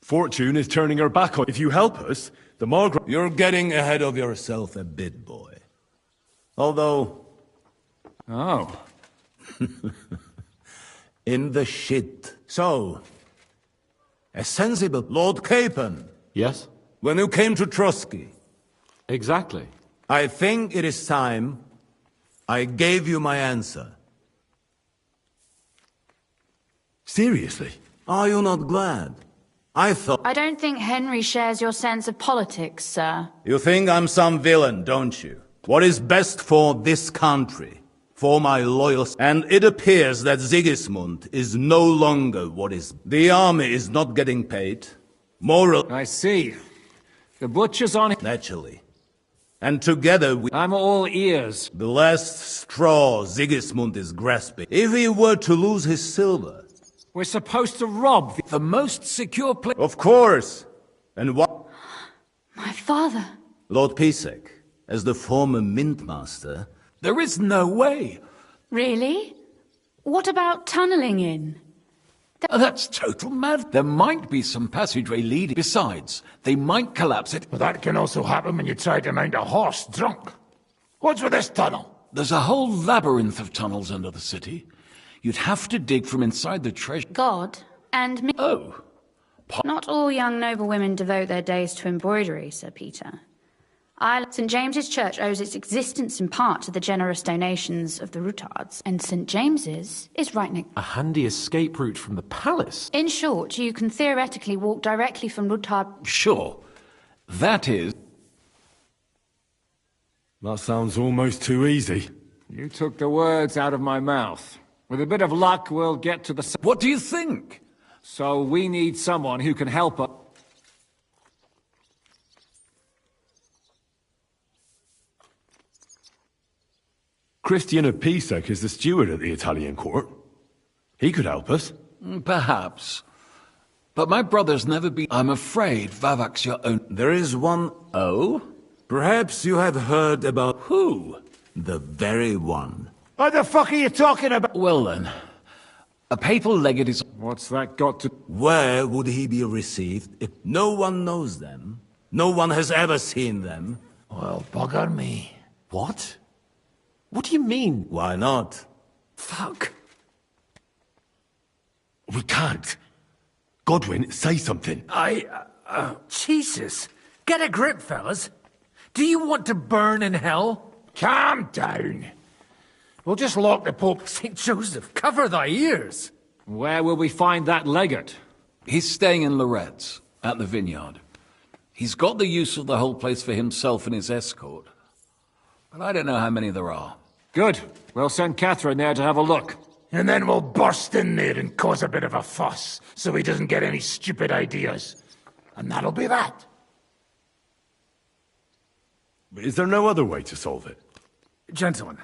Fortune is turning her back on... If you help us, the Margrave... You're getting ahead of yourself a bit, boy. Although... Oh. In the shit. So... A sensible Lord Capon. Yes? When you came to Trotsky. Exactly. I think it is time I gave you my answer. Seriously? Are you not glad? I thought... I don't think Henry shares your sense of politics, sir. You think I'm some villain, don't you? What is best for this country? For my loyal... And it appears that Sigismund is no longer what is... The army is not getting paid. Moral... I see. The butcher's on... Naturally. And together we... I'm all ears. The last straw Sigismund is grasping. If he were to lose his silver... We're supposed to rob the most secure place... Of course. And what... My father. Lord Pisek, as the former Mintmaster... There is no way. Really? What about tunneling in? That's total mad. There might be some passageway leading. Besides, they might collapse it. But that can also happen when you try to mount a horse drunk. What's with this tunnel? There's a whole labyrinth of tunnels under the city. You'd have to dig from inside the treasure. God and me. Oh. Not all young noble women devote their days to embroidery, Sir Peter. St. James's Church owes its existence in part to the generous donations of the Routards, and St. James's is right next. A handy escape route from the palace. In short, you can theoretically walk directly from Routard. Sure. That is... That sounds almost too easy. You took the words out of my mouth. With a bit of luck, we'll get to the... What do you think? So we need someone who can help us. Christian of Pisek is the steward at the Italian court. He could help us. Perhaps. But my brother's never been... I'm afraid Vavak's your own... There is one... Oh? Perhaps you have heard about... Who? The very one. What the fuck are you talking about? Well then, a papal legate is... What's that got to... Where would he be received if no one knows them? No one has ever seen them? Well, bugger me. What? What do you mean? Why not? Fuck. We can't. Godwin, say something. Jesus. Get a grip, fellas. Do you want to burn in hell? Calm down. We'll just lock the Pope. St. Joseph, cover thy ears. Where will we find that legate? He's staying in Loretz, at the vineyard. He's got the use of the whole place for himself and his escort. But I don't know how many there are. Good. We'll send Catherine there to have a look. And then we'll burst in there and cause a bit of a fuss, so he doesn't get any stupid ideas. And that'll be that. Is there no other way to solve it? Gentlemen,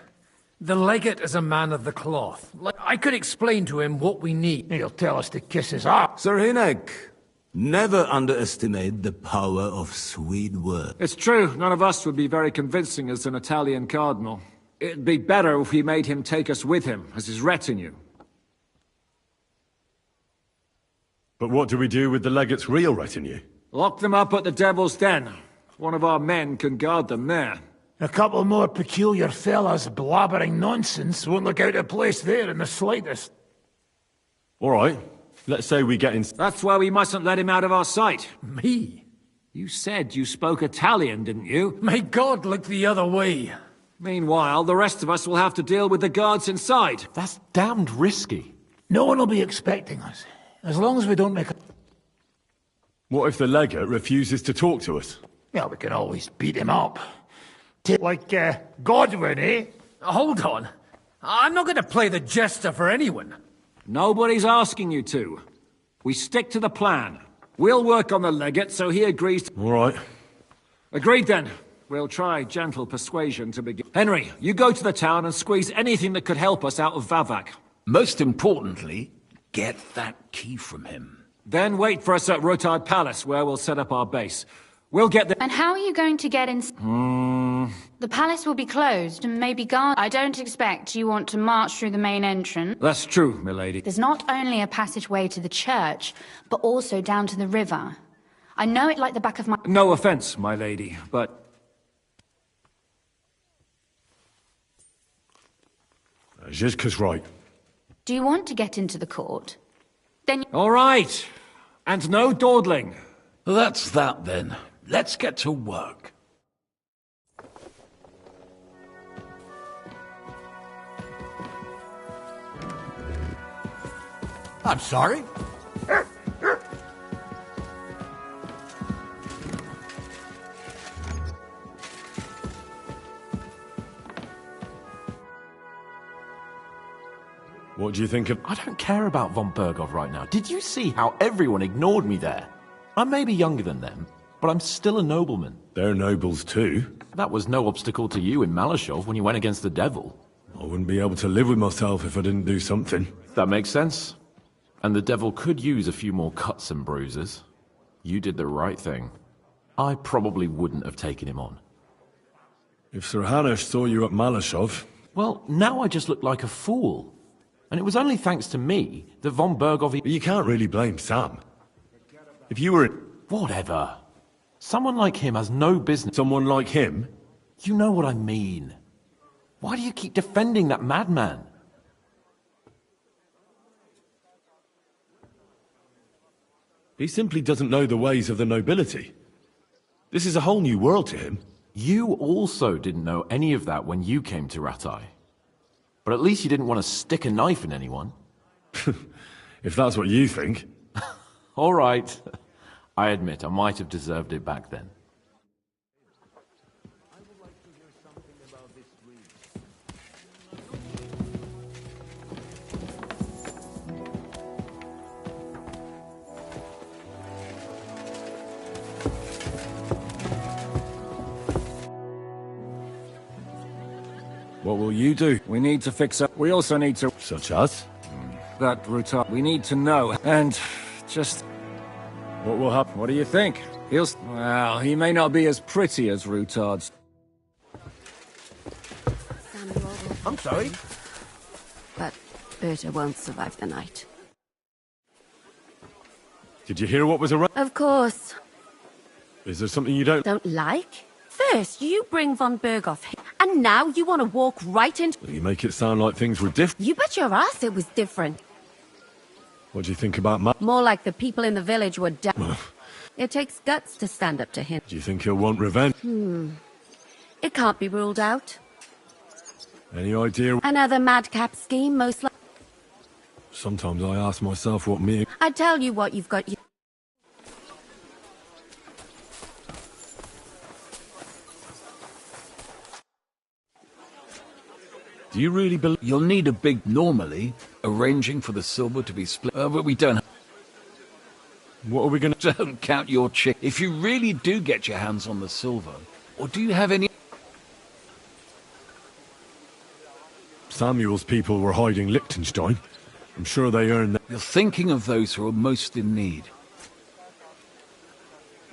the legate is a man of the cloth. I could explain to him what we need. He'll tell us to kiss his ass. Sir Hinek, never underestimate the power of sweet words. It's true, none of us would be very convincing as an Italian cardinal. It'd be better if we made him take us with him, as his retinue. But what do we do with the legate's real retinue? Lock them up at the Devil's Den. One of our men can guard them there. A couple more peculiar fellas blabbering nonsense won't look out of place there in the slightest. All right. Let's say we get in... That's why we mustn't let him out of our sight. Me? You said you spoke Italian, didn't you? May God look the other way. Meanwhile, the rest of us will have to deal with the guards inside. That's damned risky. No one will be expecting us, as long as we don't make a... What if the legate refuses to talk to us? Well, we can always beat him up. Like, Godwin, eh? Hold on. I'm not going to play the jester for anyone. Nobody's asking you to. We stick to the plan. We'll work on the legate so he agrees to... All right. Agreed then. We'll try gentle persuasion to begin. Henry, you go to the town and squeeze anything that could help us out of Vavak. Most importantly, get that key from him. Then wait for us at Rotard Palace, where we'll set up our base. We'll get the... And how are you going to get in? The palace will be closed and maybe guard. I don't expect you want to march through the main entrance. That's true, milady. There's not only a passageway to the church, but also down to the river. I know it like the back of my... No offense, my lady, but... Zhizka's right. Do you want to get into the court? Then... All right. And no dawdling. That's that then. Let's get to work. I'm sorry. What do you think of... I don't care about von Bergov right now. Did you see how everyone ignored me there? I may be younger than them, but I'm still a nobleman. They're nobles too. That was no obstacle to you in Malashov when you went against the devil. I wouldn't be able to live with myself if I didn't do something. That makes sense. And the devil could use a few more cuts and bruises. You did the right thing. I probably wouldn't have taken him on. If Sir Hanush saw you at Malashov... Well, now I just look like a fool. And it was only thanks to me that von Bergov... But you can't really blame Sam. If you were... Whatever. Someone like him has no business... Someone like him? You know what I mean. Why do you keep defending that madman? He simply doesn't know the ways of the nobility. This is a whole new world to him. You also didn't know any of that when you came to Rattay. But at least you didn't want to stick a knife in anyone. If that's what you think. All right. I admit, I might have deserved it back then. What will you do? We need to fix up. We also need to... Such as? That Rutard. We need to know. And just... What will happen? What do you think? Well, he may not be as pretty as Rutard's. I'm sorry. But Berta won't survive the night. Did you hear what was around? Of course. Is there something you don't like? First, you bring von Berghoff here, and now you want to walk right into... You make it sound like things were different. You bet your ass it was different. What do you think about More like the people in the village were down. It takes guts to stand up to him. Do you think he'll want revenge? It can't be ruled out. Any idea? Another madcap scheme, most likely. Sometimes I ask myself what me... I tell you what, you've got... Do you really believe... You'll need a big... Normally, Arranging for the silver to be split. But we don't. What are we gonna... Don't count your chick. If you really do get your hands on the silver, or do you have any... Samuel's people were hiding Liechtenstein. I'm sure they earned that. You're thinking of those who are most in need.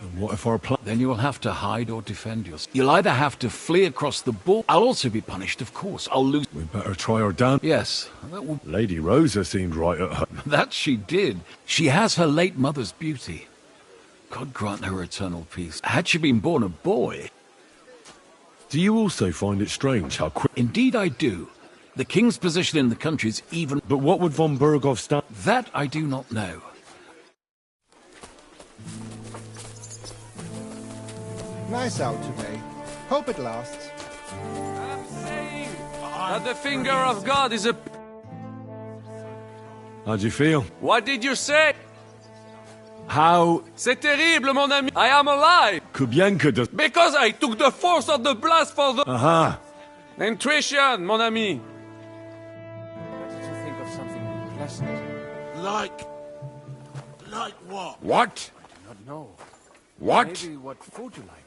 And what if our plan... Then you will have to hide or defend yourself. You'll either have to flee across the border. I'll also be punished, of course. I'll lose... We better try her down. Yes, that will... Lady Rosa seemed right at home. That she did. She has her late mother's beauty. God grant her eternal peace. Had she been born a boy... Do you also find it strange how quick... Indeed I do. The king's position in the country is even... But what would von Berghoff stand... That I do not know. Nice out today. Hope it lasts. I'm saying that the finger of God is a... How'd you feel? What did you say? How... C'est terrible, mon ami. I am alive. Kubienka does... Because I took the force of the blast for the... Aha. Intuition, mon ami. Why did you think of something pleasant? Like what? What? I do not know. What? Maybe what food you like.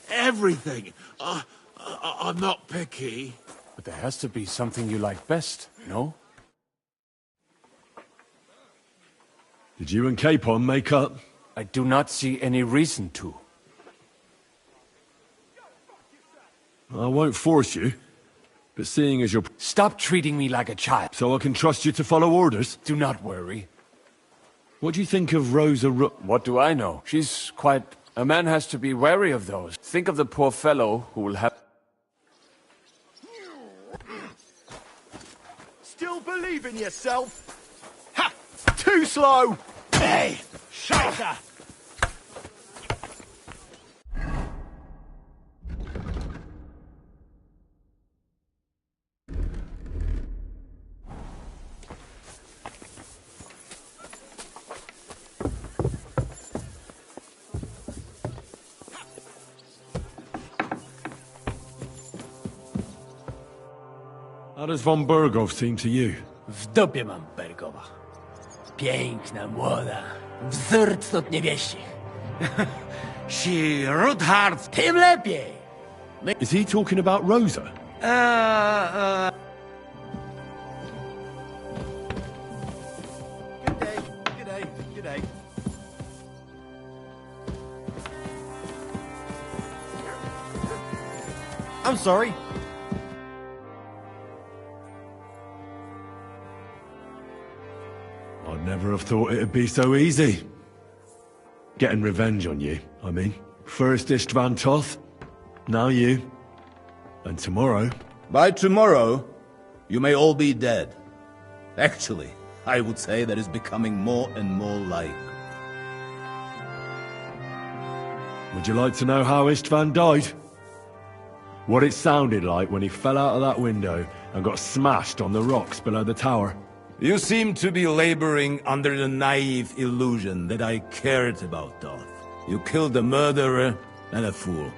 Everything. I'm not picky. But there has to be something you like best, no? Did you and Capon make up? I do not see any reason to. I won't force you, but seeing as you're... Stop treating me like a child. So I can trust you to follow orders? Do not worry. What do you think of Rosa What do I know? She's quite... A man has to be wary of those. Think of the poor fellow who will have... Still believe in yourself? Ha! Too slow! Hey! Scheiße! How does von Berghoff seem to you? W dupie mam Bergowa. Piękna, młoda, wzór cnót niewieścich. She root hard, tym lepiej. Is he talking about Rosa? Good day. I'm sorry. I'd never have thought it'd be so easy. Getting revenge on you, I mean. First Istvan Toth, now you. And tomorrow... By tomorrow, you may all be dead. Actually, I would say that is becoming more and more like. Would you like to know how Istvan died? What it sounded like when he fell out of that window and got smashed on the rocks below the tower? You seem to be laboring under the naive illusion that I cared about Toth. You killed a murderer and a fool.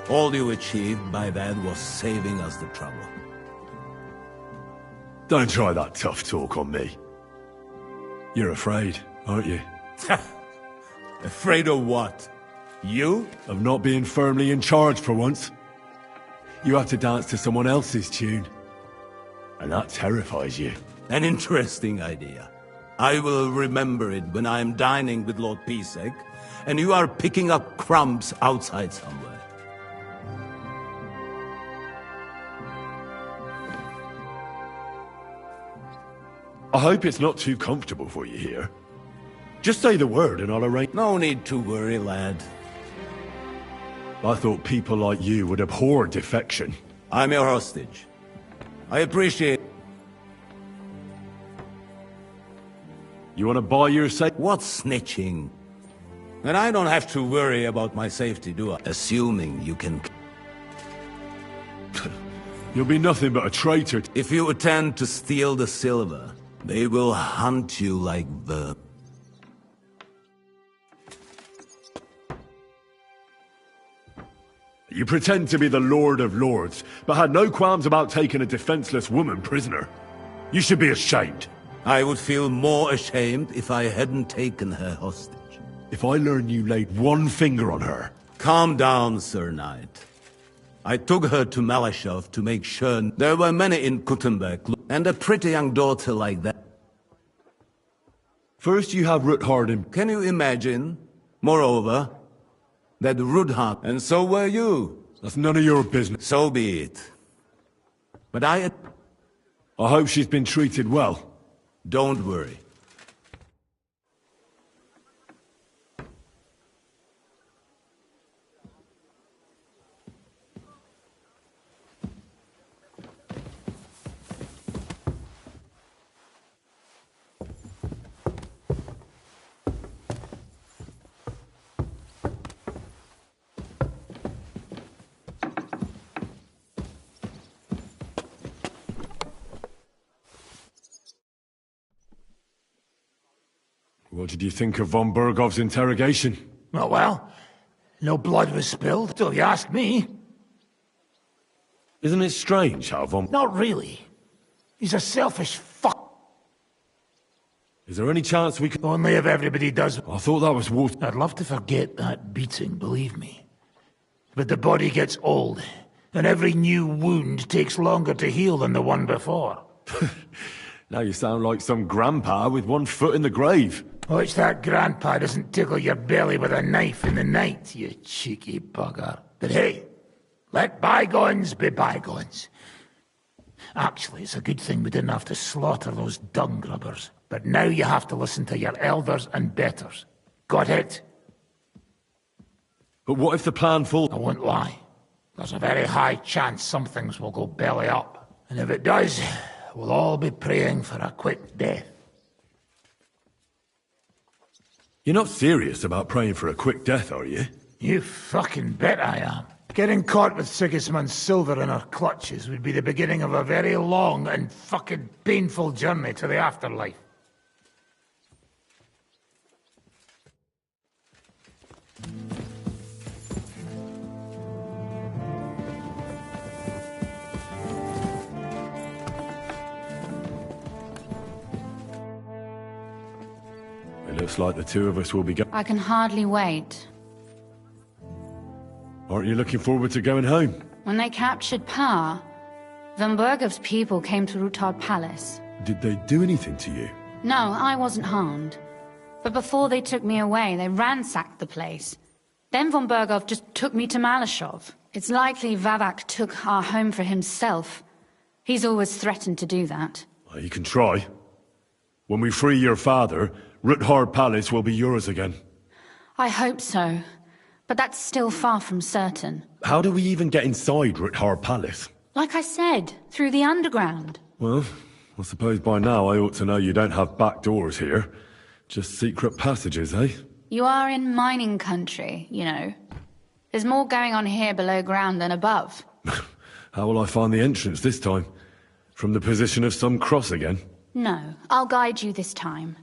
All you achieved by that was saving us the trouble. Don't try that tough talk on me. You're afraid, aren't you? Afraid of what? You? Of not being firmly in charge for once. You have to dance to someone else's tune. And that terrifies you. An interesting idea. I will remember it when I am dining with Lord Pisek, and you are picking up crumbs outside somewhere. I hope it's not too comfortable for you here. Just say the word and I'll arrange... No need to worry, lad. I thought people like you would abhor defection. I'm your hostage. I appreciate... You want to buy your safe? What's snitching? And I don't have to worry about my safety, do I? Assuming you can... You'll be nothing but a traitor. If you attempt to steal the silver, they will hunt you like vermin. You pretend to be the Lord of Lords, but had no qualms about taking a defenseless woman prisoner. You should be ashamed. I would feel more ashamed if I hadn't taken her hostage. If I learn you laid one finger on her... Calm down, Sir Knight. I took her to Malashov to make sure there were many in Kuttenberg, and a pretty young daughter like that. First you have Ruthard in... Can you imagine? Moreover, that Ruthard, and so were you. That's none of your business. So be it. But I hope she's been treated well. Don't worry. What did you think of von Bergov's interrogation? Oh, well, no blood was spilled, till you ask me. Isn't it strange how von... Not really. He's a selfish fuck. Is there any chance we could... Only if everybody does. I thought that was Wolf... I'd love to forget that beating, believe me. But the body gets old, and every new wound takes longer to heal than the one before. Now you sound like some grandpa with one foot in the grave. Watch that grandpa doesn't tickle your belly with a knife in the night, you cheeky bugger. But hey, let bygones be bygones. Actually, it's a good thing we didn't have to slaughter those dung grubbers. But now you have to listen to your elders and betters. Got it? But what if the plan falls? I won't lie. There's a very high chance some things will go belly up. And if it does, we'll all be praying for a quick death. You're not serious about praying for a quick death, are you? You fucking bet I am. Getting caught with Sigismund's silver in our clutches would be the beginning of a very long and fucking painful journey to the afterlife. It looks like the two of us will be going... I can hardly wait. Aren't you looking forward to going home? When they captured Pa, von Bergov's people came to Ruthard Palace. Did they do anything to you? No, I wasn't harmed. But before they took me away, they ransacked the place. Then von Bergov just took me to Malashov. It's likely Vavak took our home for himself. He's always threatened to do that. Well, you can try. When we free your father, Ruthard Palace will be yours again. I hope so. But that's still far from certain. How do we even get inside Ruthard Palace? Like I said, through the underground. Well, I suppose by now I ought to know you don't have back doors here. Just secret passages, eh? You are in mining country, you know. There's more going on here below ground than above. How will I find the entrance this time? From the position of some cross again? No, I'll guide you this time.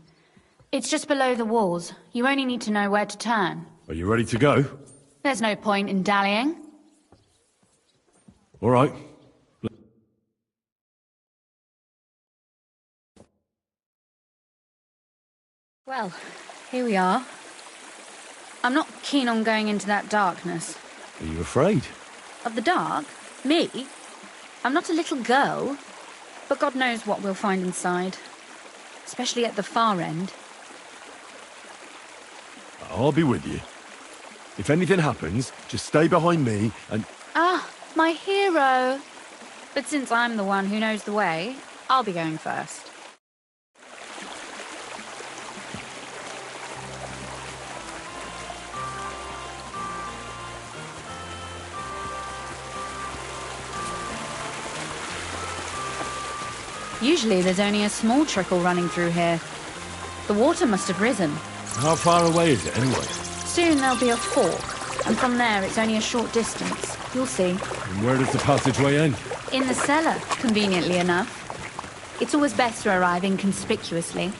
It's just below the walls. You only need to know where to turn. Are you ready to go? There's no point in dallying. All right. Well, here we are. I'm not keen on going into that darkness. Are you afraid? Of the dark? Me? I'm not a little girl. But God knows what we'll find inside. Especially at the far end. I'll be with you. If anything happens, just stay behind me and... Ah, my hero! But since I'm the one who knows the way, I'll be going first. Usually there's only a small trickle running through here. The water must have risen. How far away is it, anyway? Soon there'll be a fork, and from there it's only a short distance. You'll see. And where does the passageway end? In the cellar, conveniently enough. It's always best to arrive inconspicuously.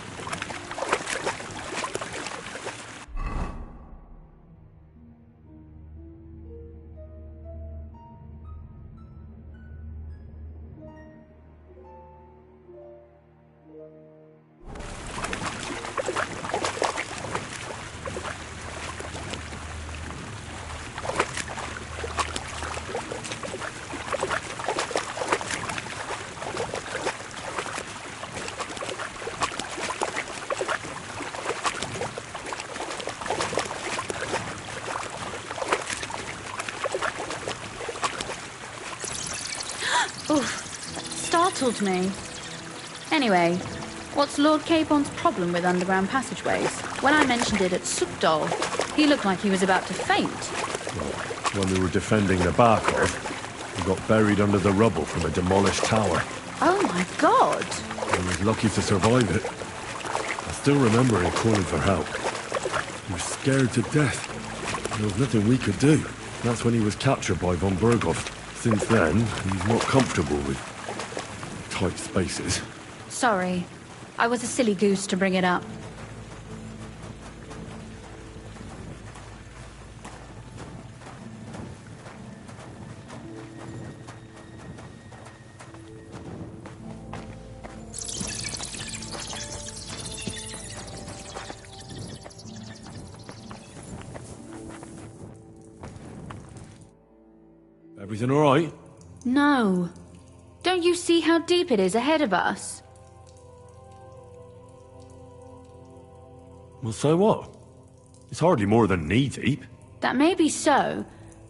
startled me. Anyway, what's Lord Capon's problem with underground passageways? When I mentioned it at Sukdol, he looked like he was about to faint. When we were defending the Barkov, we got buried under the rubble from a demolished tower. Oh my god! He was lucky to survive it. I still remember him calling for help. He was scared to death. There was nothing we could do. That's when he was captured by von Berghoff. Since then, he's not comfortable with tight spaces. Sorry. I was a silly goose to bring it up. Everything all right? No. Don't you see how deep it is ahead of us? Well, so what? It's hardly more than knee-deep. That may be so,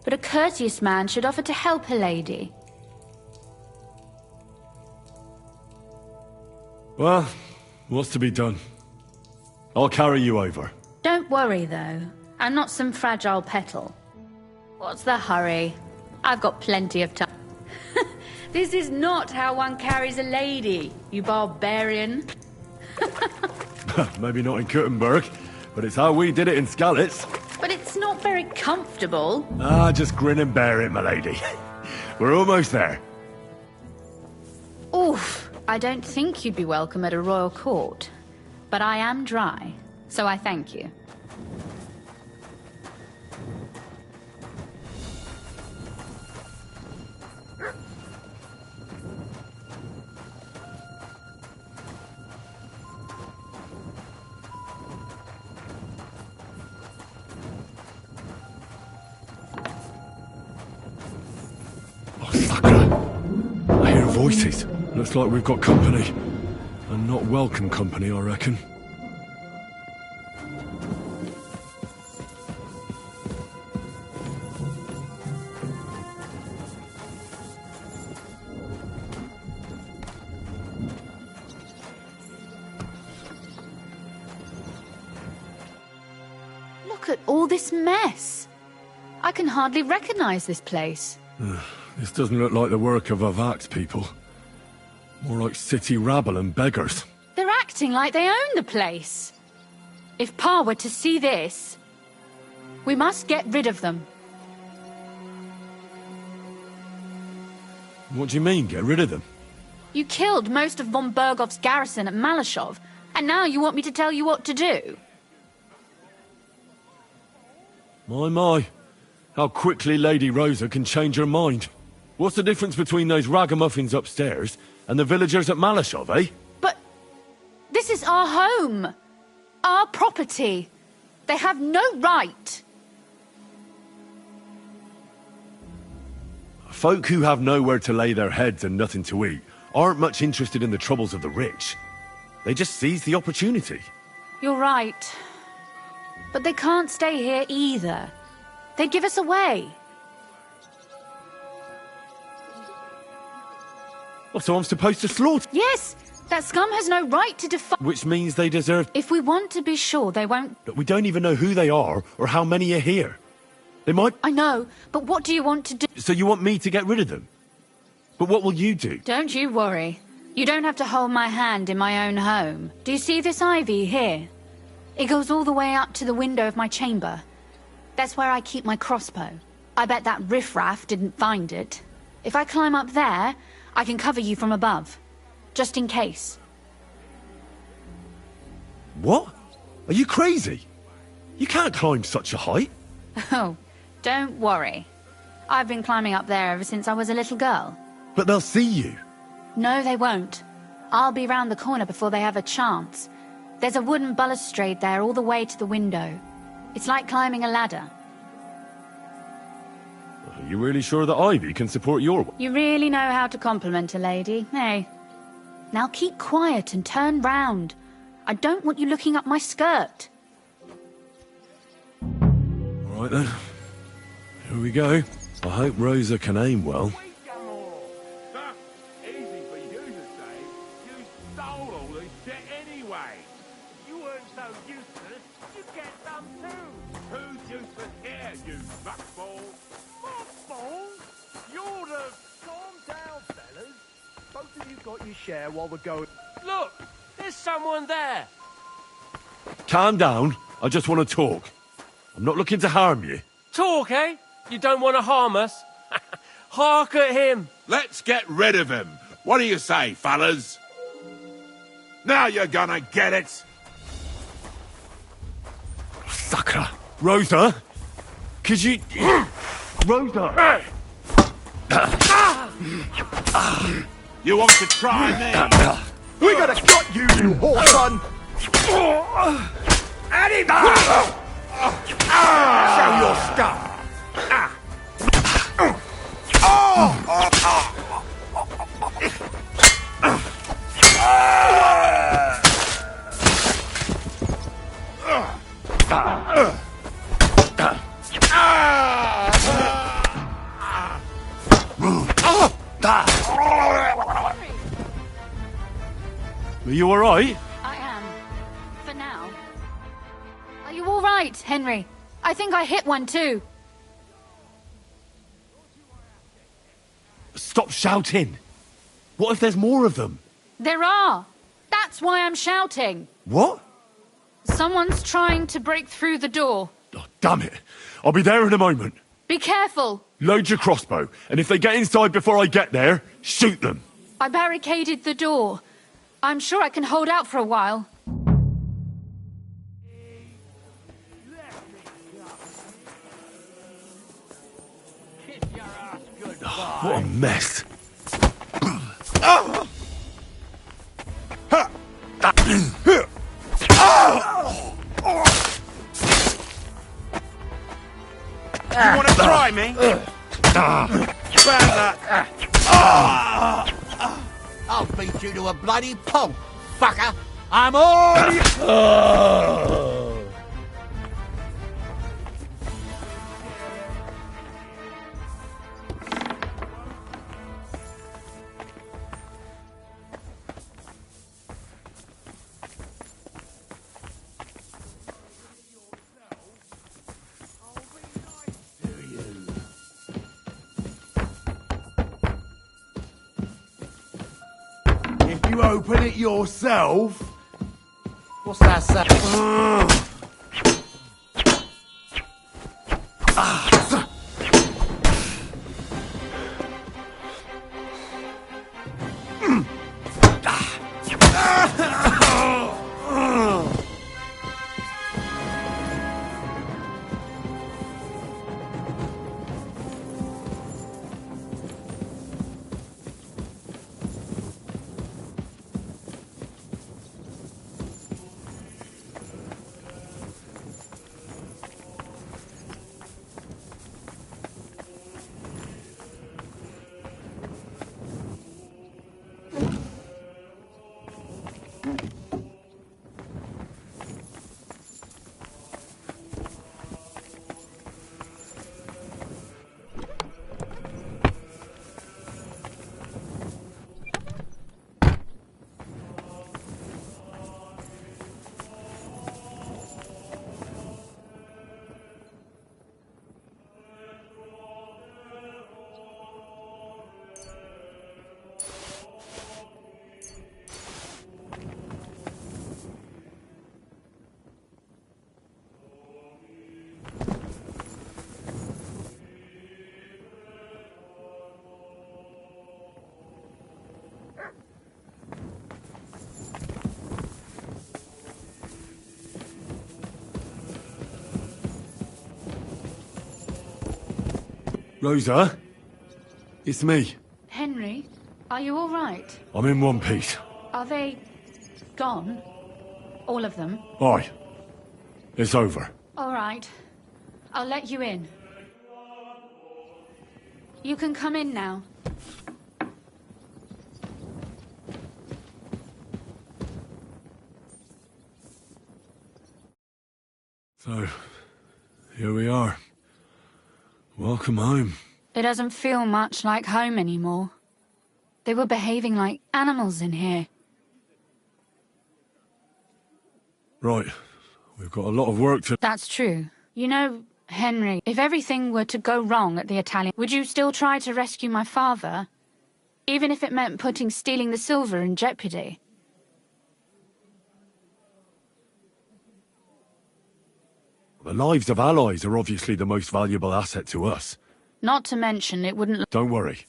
but a courteous man should offer to help a lady. Well, what's to be done? I'll carry you over. Don't worry, though. I'm not some fragile petal. What's the hurry? I've got plenty of time. This is not how one carries a lady, you barbarian. Maybe not in Kuttenberg, but it's how we did it in Skalitz. But it's not very comfortable. Ah, just grin and bear it, my lady. We're almost there. Oof, I don't think you'd be welcome at a royal court. But I am dry, so I thank you. I hear voices. Looks like we've got company. And not welcome company, I reckon. Look at all this mess. I can hardly recognize this place. This doesn't look like the work of Avak's people. More like city rabble and beggars. They're acting like they own the place. If Pa were to see this, we must get rid of them. What do you mean, get rid of them? You killed most of von Bergoff's garrison at Malashov, and now you want me to tell you what to do? My. How quickly Lady Rosa can change her mind. What's the difference between those ragamuffins upstairs and the villagers at Malashov, eh? But this is our home. Our property. They have no right. Folk who have nowhere to lay their heads and nothing to eat aren't much interested in the troubles of the rich. They just seize the opportunity. You're right. But they can't stay here either. They'd give us away. Oh, so I'm supposed to slaughter? Yes! That scum has no right to defy— Which means they deserve— If we want to be sure they won't— We don't even know who they are or how many are here. They might— I know, but what do you want to do? So you want me to get rid of them? But what will you do? Don't you worry. You don't have to hold my hand in my own home. Do you see this ivy here? It goes all the way up to the window of my chamber. That's where I keep my crossbow. I bet that riffraff didn't find it. If I climb up there, I can cover you from above. Just in case. What? Are you crazy? You can't climb such a height. Oh, don't worry. I've been climbing up there ever since I was a little girl. But they'll see you. No, they won't. I'll be round the corner before they have a chance. There's a wooden balustrade there all the way to the window. It's like climbing a ladder. Are you really sure that Ivy can support your... You really know how to compliment a lady, eh? Now keep quiet and turn round. I don't want you looking up my skirt. All right then. Here we go. I hope Rosa can aim well. get some too. Who's useless here, you muckball? Mothball? You're the calm down, fellas. Both of you got your share while we're going. Look, there's someone there. Calm down. I just want to talk. I'm not looking to harm you. Talk, eh? You don't want to harm us? Hark at him. Let's get rid of him. What do you say, fellas? Now you're gonna get it. Sucker. Rosa? Could you... Rosa! You want to try me? We gotta got you, you whore son! Eddie! Show your stuff! Are you all right? I am. For now. Are you all right, Henry? I think I hit one too. Stop shouting. What if there's more of them? There are. That's why I'm shouting. What? Someone's trying to break through the door. Oh, damn it. I'll be there in a moment. Be careful. Load your crossbow, and if they get inside before I get there, shoot them. I barricaded the door. I'm sure I can hold out for a while. Oh, what a mess. You want to try me? I'll beat you to a bloody pulp, fucker! I'm all... If you open it yourself... What's that sound? Rosa? It's me. Henry, are you all right? I'm in one piece. Are they gone? All of them? Aye. It's over. All right. I'll let you in. You can come in now. So, here we are. Welcome home. It doesn't feel much like home anymore. They were behaving like animals in here. Right. We've got a lot of work to... That's true. You know, Henry, if everything were to go wrong at the Italian, would you still try to rescue my father? Even if it meant putting stealing the silver in jeopardy? The lives of allies are obviously the most valuable asset to us. Not to mention it wouldn't... Don't worry.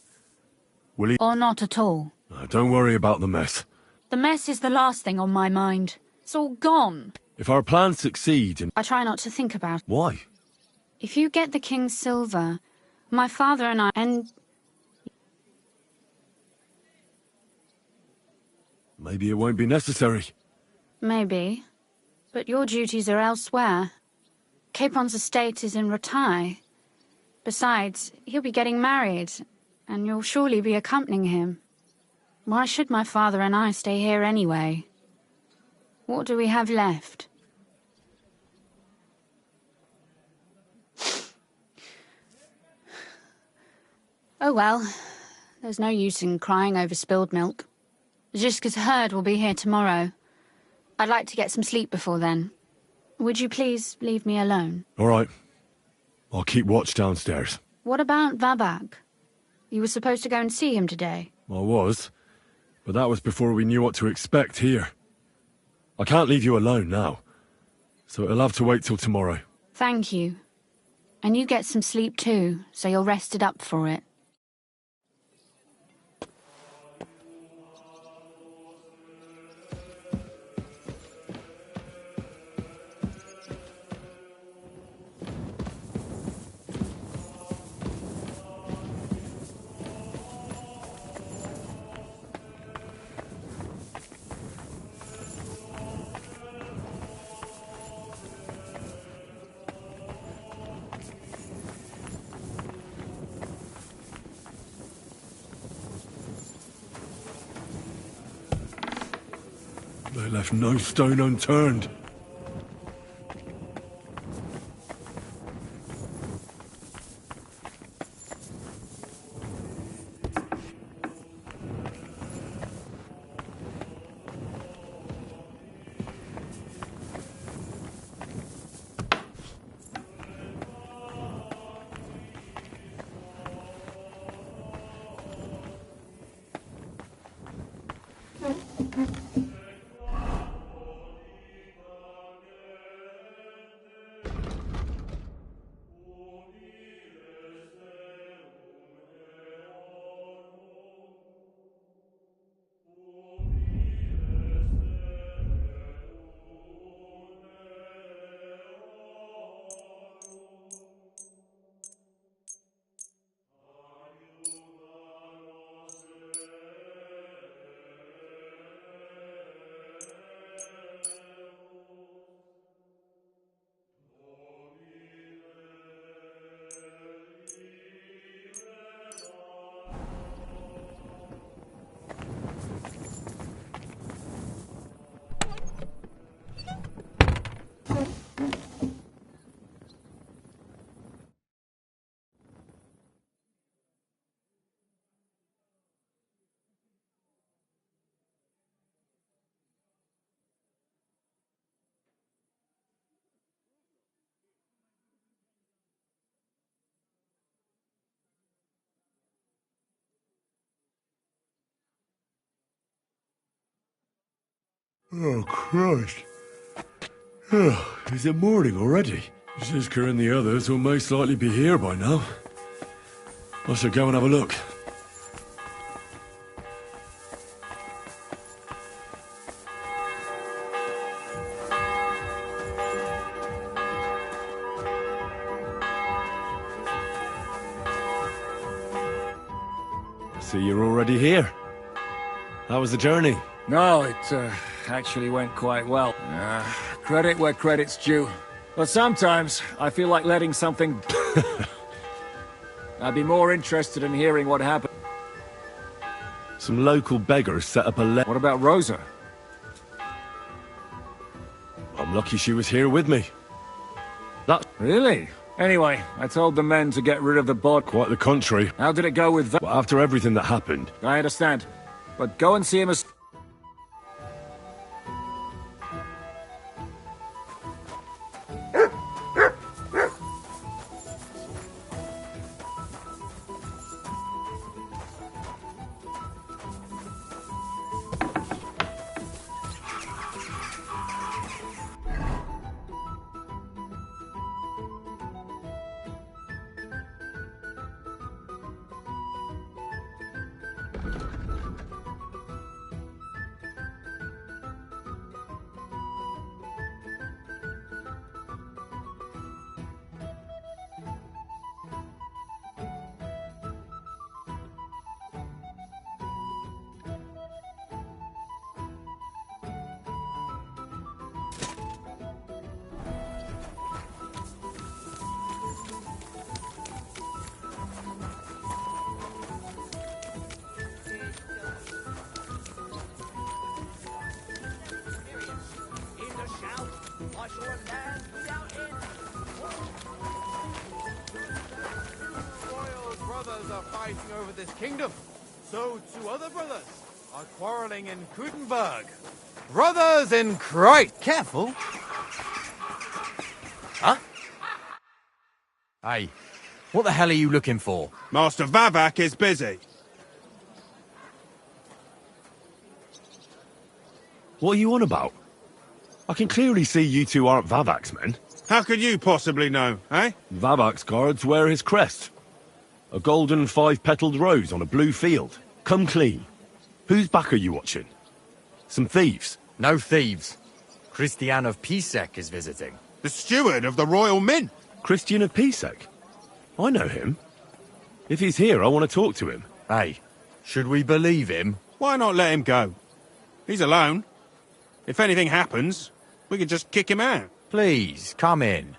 Willie... Or not at all. Don't worry about the mess. The mess is the last thing on my mind. It's all gone. If our plans succeed and... I try not to think about it. Why? If you get the king's silver, my father and I... and... Maybe it won't be necessary. Maybe. But your duties are elsewhere. Capon's estate is in Rattay. Besides, he'll be getting married, and you'll surely be accompanying him. Why should my father and I stay here anyway? What do we have left? Oh well, there's no use in crying over spilled milk. Ziska's herd will be here tomorrow. I'd like to get some sleep before then. Would you please leave me alone? All right. I'll keep watch downstairs. What about Vabak? You were supposed to go and see him today. I was, but that was before we knew what to expect here. I can't leave you alone now, so it'll have to wait till tomorrow. Thank you. And you get some sleep too, so you're rested up for it. They left no stone unturned. Oh, Christ. Oh, is it morning already? Ziska and the others will most likely be here by now. I should go and have a look. I see you're already here. How was the journey? No, it actually went quite well. Credit where credit's due. But sometimes I feel like letting something... I'd be more interested in hearing what happened. Some local beggars set up a What about Rosa? I'm lucky she was here with me. Really? Anyway, I told the men to get rid of the bod. Quite the contrary. How did it go with that? Well, after everything that happened. I understand. But go and see him as... Royal brothers are fighting over this kingdom. So two other brothers are quarreling in Kudenberg. Brothers in Christ! Careful! Huh? Hey, what the hell are you looking for? Master Vavak is busy. What are you on about? I can clearly see you two aren't Vavak's men. How could you possibly know, eh? Vavak's guards wear his crest. A golden five-petaled rose on a blue field. Come clean. Whose back are you watching? Some thieves? No thieves. Christian of Pisek is visiting. The steward of the Royal Mint. Christian of Pisek? I know him. If he's here, I want to talk to him. Hey, should we believe him? Why not let him go? He's alone. If anything happens, we can just kick him out. Please, come in.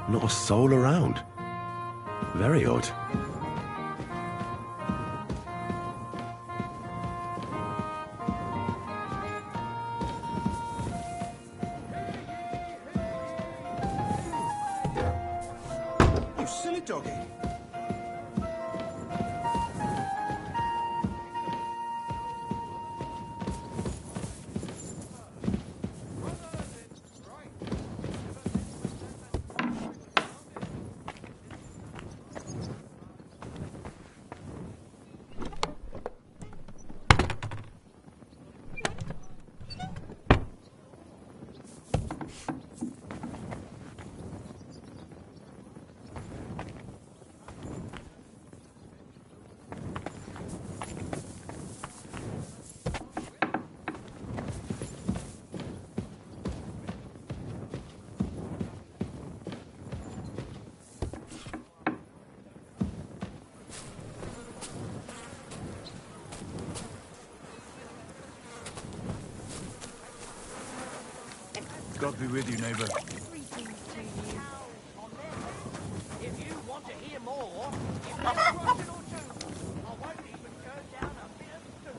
Not a soul around. Very odd. You silly doggy. God be with you, neighbor. If you want to hear more, give me a question or two. I won't even turn down a bit of soup.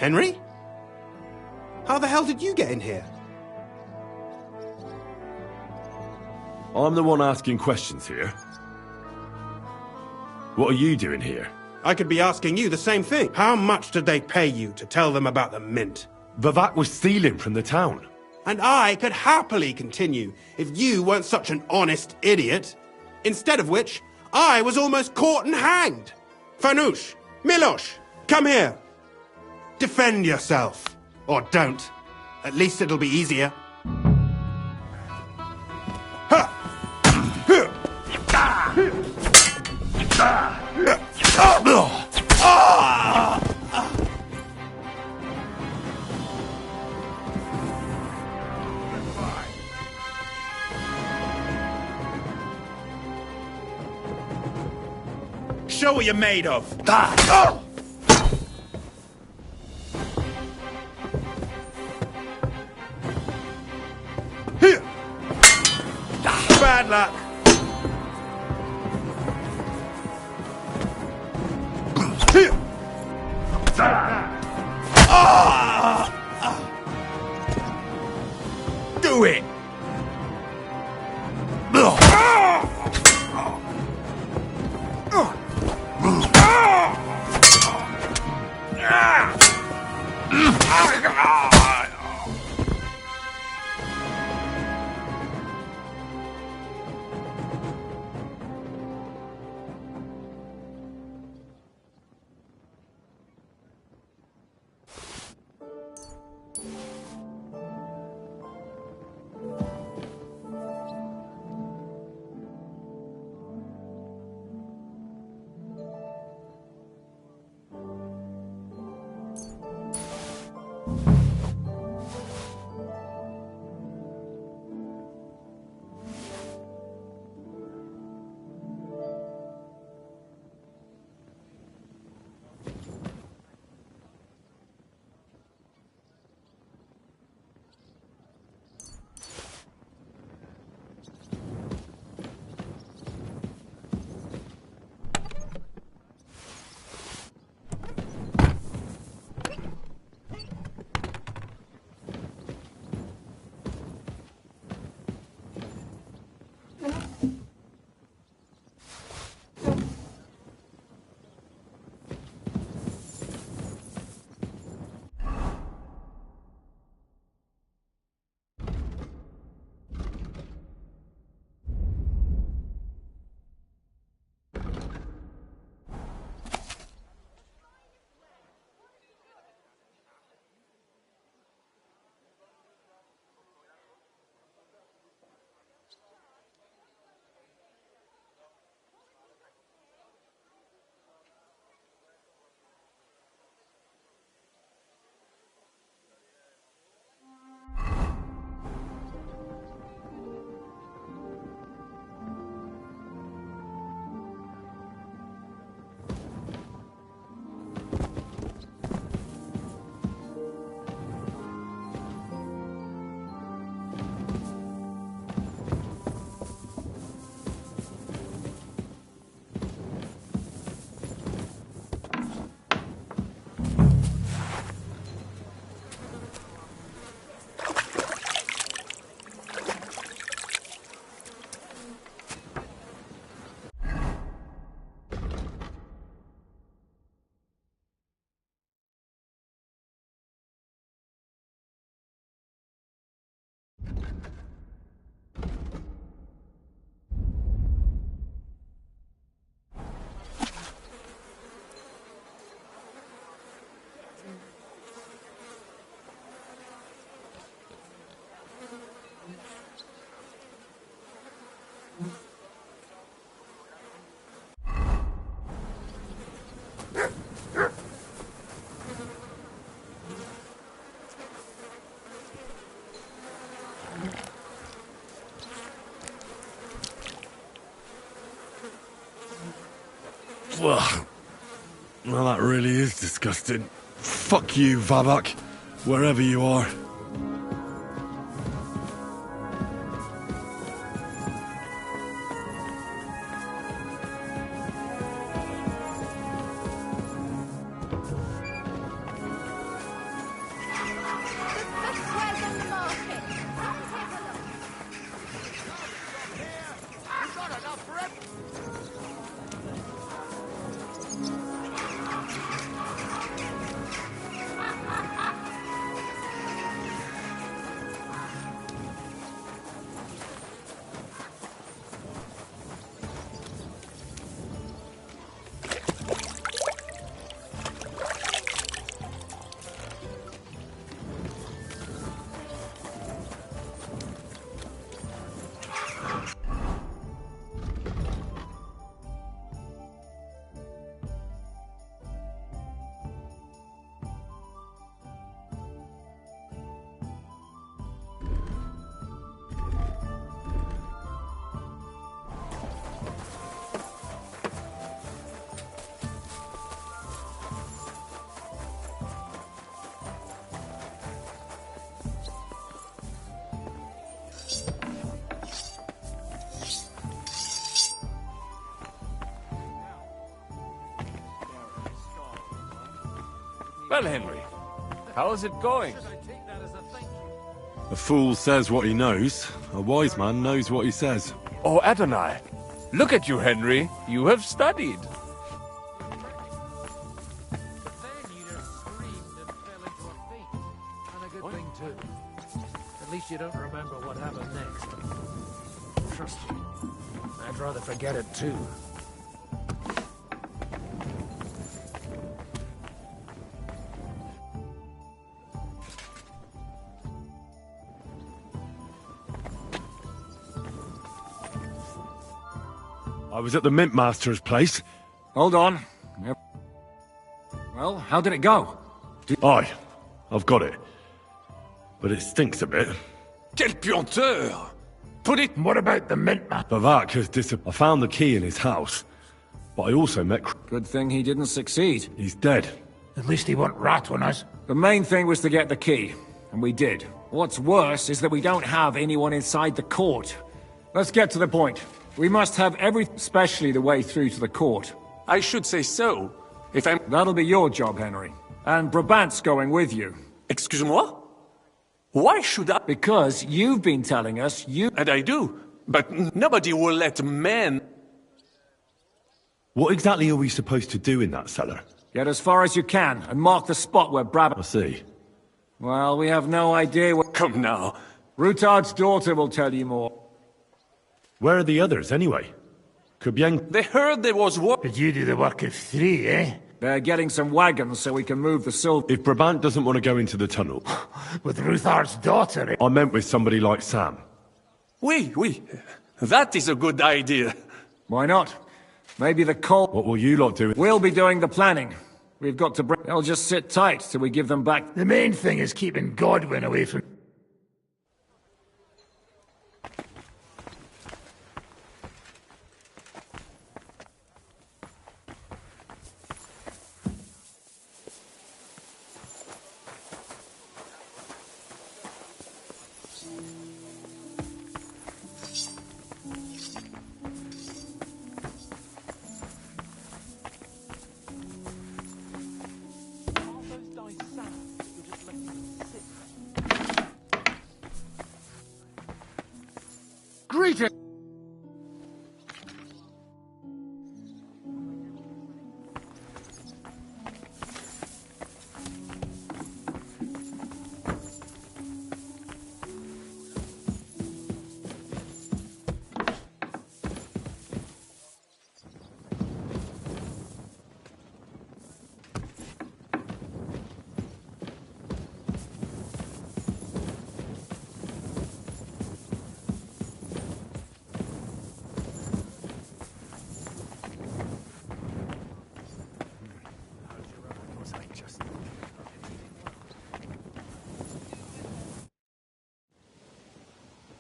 Henry? How the hell did you get in here? I'm the one asking questions here. What are you doing here? I could be asking you the same thing. How much did they pay you to tell them about the mint? Vivek was stealing from the town. And I could happily continue if you weren't such an honest idiot. Instead of which, I was almost caught and hanged. Fanush, Milosh, come here. Defend yourself. Or don't. At least it'll be easier. Show what you're made of. Bad luck. Do it. Ugh. Well, that really is disgusting. Fuck you, Vavak, wherever you are. Well, Henry, how's it going? A fool says what he knows. A wise man knows what he says. Oh, Adonai. Look at you, Henry. You have studied. At least you don't remember what happened next. Trust me. I'd rather forget it too. I was at the Mint Master's place. Hold on. Yep. Well, how did it go? Aye, I've got it. But it stinks a bit. Quel puanteur! Put it... What about the Mint Master? Bavak has disappeared. I found the key in his house. But I also met... Good thing he didn't succeed. He's dead. At least he won't rat on us. The main thing was to get the key. And we did. What's worse is that we don't have anyone inside the court. Let's get to the point. We must have especially the way through to the court. I should say so. If I'm... That'll be your job, Henry. And Brabant's going with you. Excuse-moi? Why should I? Because you've been telling us you... And I do. But nobody will let men... What exactly are we supposed to do in that cellar? Get as far as you can, and mark the spot where Brabant... I see. Well, we have no idea what... Come now. Rutard's daughter will tell you more. Where are the others, anyway? Kubieng... They heard there was work... Did you do the work of 3, eh? They're getting some wagons so we can move the silver... If Brabant doesn't want to go into the tunnel... With Ruthar's daughter, eh? I meant with somebody like Sam. Oui. That is a good idea. Why not? Maybe the coal... What will you lot do? We'll be doing the planning. We've got to bring... They'll just sit tight till we give them back... The main thing is keeping Godwin away from... Greeting!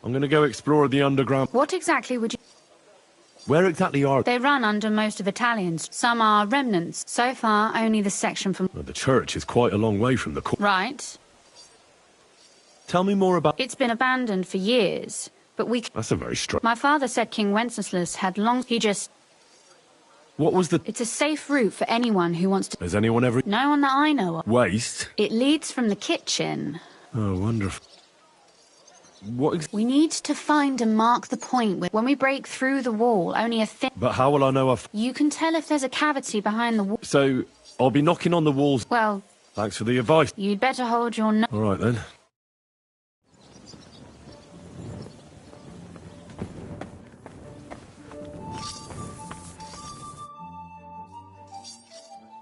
I'm gonna go explore the underground... What exactly would you... Where exactly are... They run under most of Italians. Some are remnants. So far, only the section from... Well, the church is quite a long way from the court. Right. Tell me more about... It's been abandoned for years, but we... That's a very strong... My father said King Wenceslas had long... He just... What was the... It's a safe route for anyone who wants to... Has anyone ever... No one that I know of. Waste? It leads from the kitchen. Oh, wonderful. What We need to find and mark the point where, when we break through the wall, only a thin... But how will I know if... You can tell if there's a cavity behind the wall. So, I'll be knocking on the walls... Well... Thanks for the advice. You'd better hold your... All right, then.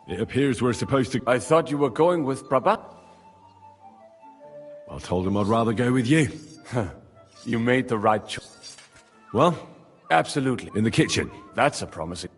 It appears we're supposed to... I thought you were going with Brabant. I told him I'd rather go with you. You made the right choice. Well? Absolutely. In the kitchen. That's a promising...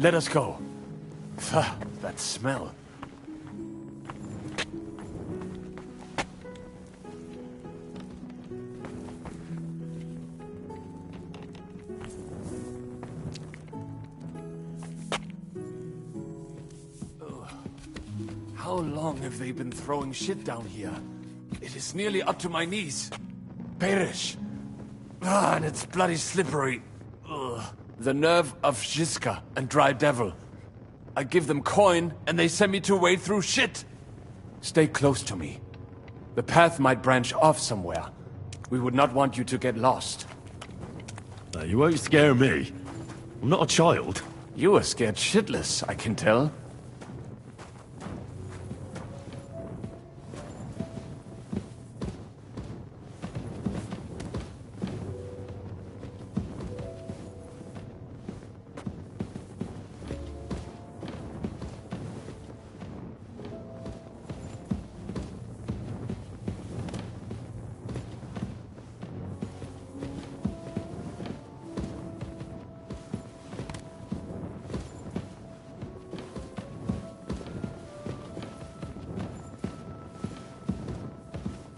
Let us go. That smell. How long have they been throwing shit down here? It is nearly up to my knees. Perish. And it's bloody slippery. Ugh. The nerve of Žižka and Dry Devil. I give them coin, and they send me to wade through shit. Stay close to me. The path might branch off somewhere. We would not want you to get lost. You won't scare me. I'm not a child. You are scared shitless, I can tell.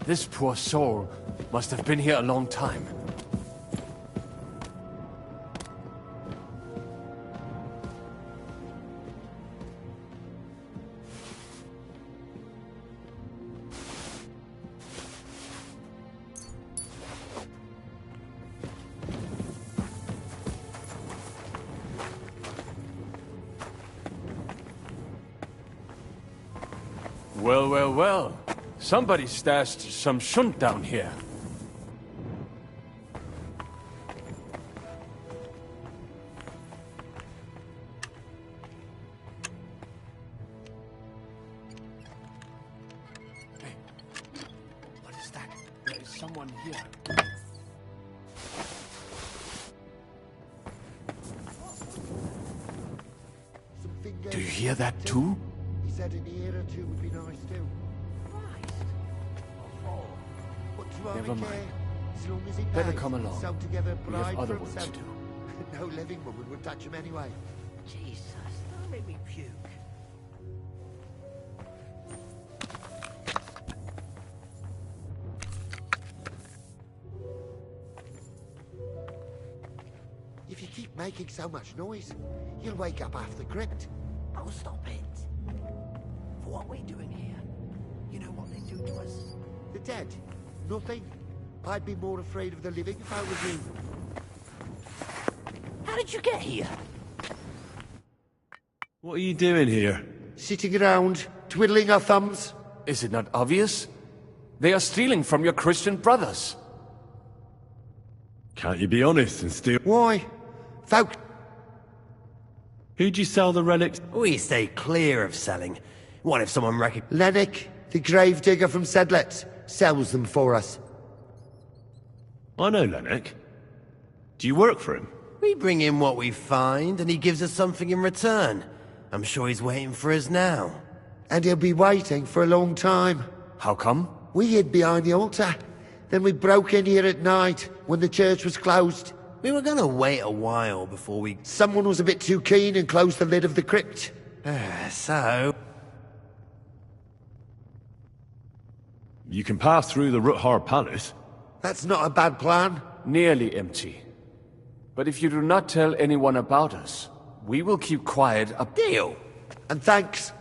This poor soul must have been here a long time. Well, well, well. Somebody stashed some shunt down here. Hey, what is that? There is someone here. Do you hear that too? He said in a year or two would be nice too. Never mind. Better come along. We have other work to do. No living woman would touch him anyway. Jesus, don't make me puke. If you keep making so much noise, you'll wake up half the crypt. Oh, stop it. For what we're doing here, you know what they do to us? The dead? Nothing. I'd be more afraid of the living if I was you. How did you get here? What are you doing here? Sitting around, twiddling our thumbs. Is it not obvious? They are stealing from your Christian brothers. Can't you be honest and steal? Why? Folk. Who'd you sell the relics? We stay clear of selling. What if someone Lennox, the gravedigger from Sedlet, sells them for us. I know Lennox. Do you work for him? We bring him what we find, and he gives us something in return. I'm sure he's waiting for us now. And he'll be waiting for a long time. How come? We hid behind the altar. Then we broke in here at night, when the church was closed. We were gonna wait a while before we... Someone was a bit too keen and closed the lid of the crypt. So... You can pass through the Ruthar Palace. That's not a bad plan. Nearly empty. But if you do not tell anyone about us, we will keep quiet up... Deal. And thanks.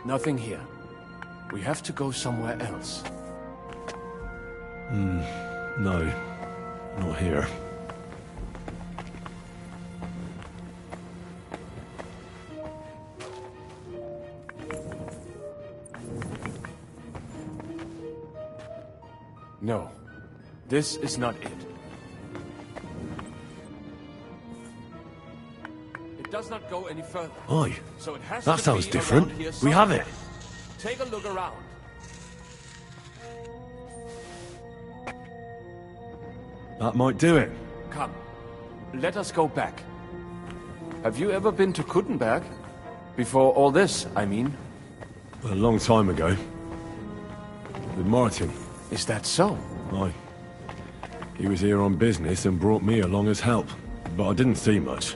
Nothing here. We have to go somewhere else. No. Not here. No. This is not it. It does not go any further. Aye. So it has That to sounds be different. around here We have it. Take a look around. That might do it. Come. Let us go back. Have you ever been to Kuttenberg? Before all this, I mean. A long time ago. With Martin. Is that so? Aye. He was here on business and brought me along as help, but I didn't see much.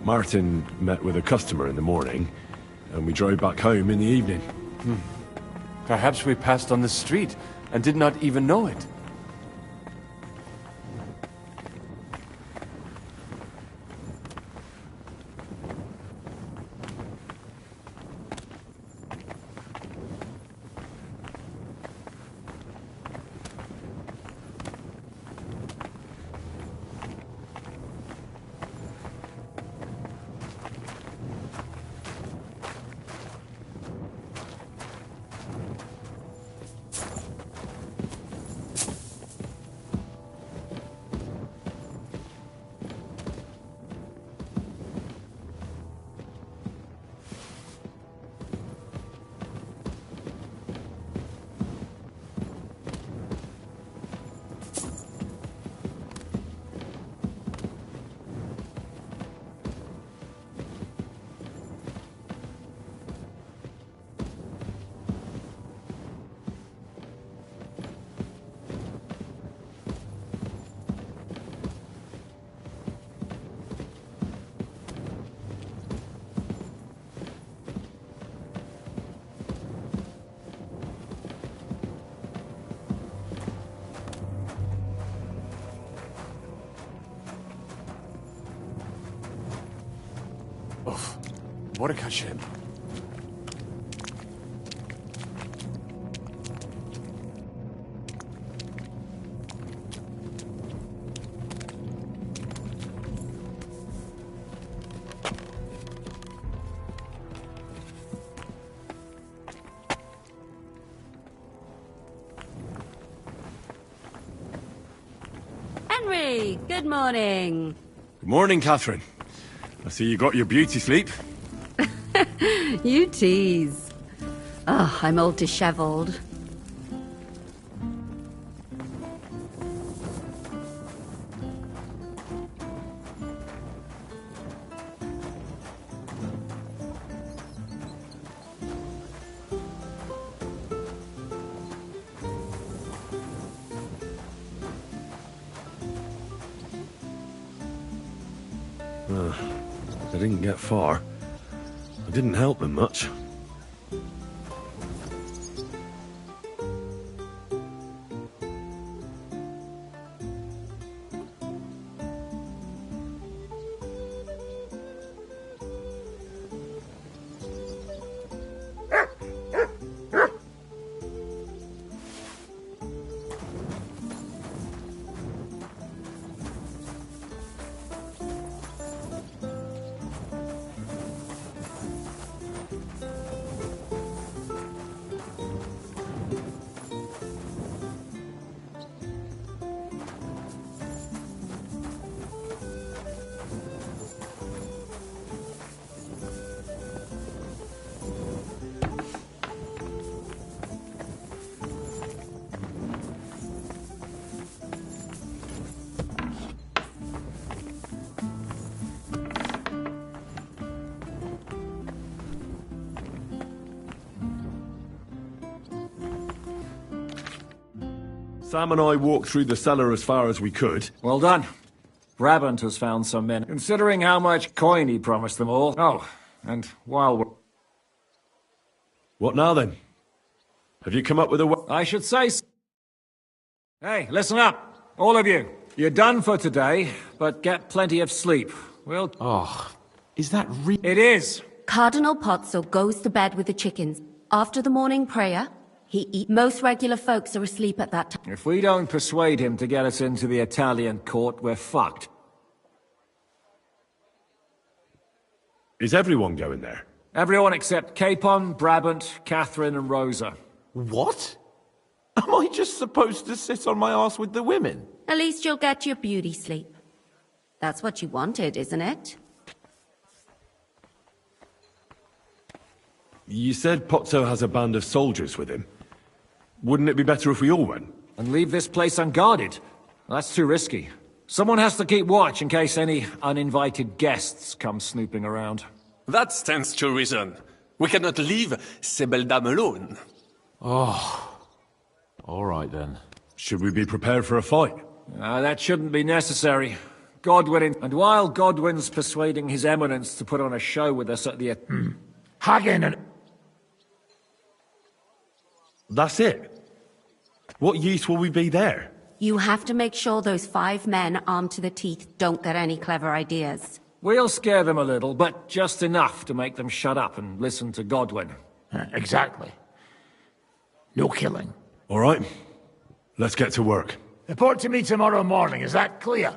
Martin met with a customer in the morning, and we drove back home in the evening. Perhaps we passed on the street and did not even know it. What a Hashem. Henry, good morning. Good morning, Catherine. I see you got your beauty sleep. You tease. Oh, I'm all disheveled. They didn't get far. I didn't help them much. Sam and I walked through the cellar as far as we could. Well done. Brabant has found some men, considering how much coin he promised them all. Oh, and while we're... What now, then? Have you come up with a... I should say... Hey, listen up, all of you. You're done for today, but get plenty of sleep. We'll... Oh, is that It is. Cardinal Potzel goes to bed with the chickens. After the morning prayer, Most regular folks are asleep at that time. If we don't persuade him to get us into the Italian court, we're fucked. Is everyone going there? Everyone except Capon, Brabant, Catherine and Rosa. What? Am I just supposed to sit on my ass with the women? At least you'll get your beauty sleep. That's what you wanted, isn't it? You said Pozzo has a band of soldiers with him. Wouldn't it be better if we all went? And leave this place unguarded? That's too risky. Someone has to keep watch in case any uninvited guests come snooping around. That stands to reason. We cannot leave ces belles dames alone. Oh. All right then. Should we be prepared for a fight? That shouldn't be necessary. Godwin, and while Godwin's persuading His Eminence to put on a show with us at the... Hagen and... That's it? What use will we be there? You have to make sure those 5 men armed to the teeth don't get any clever ideas. We'll scare them a little, but just enough to make them shut up and listen to Godwin. Exactly. No killing. All right. Let's get to work. Report to me tomorrow morning, is that clear?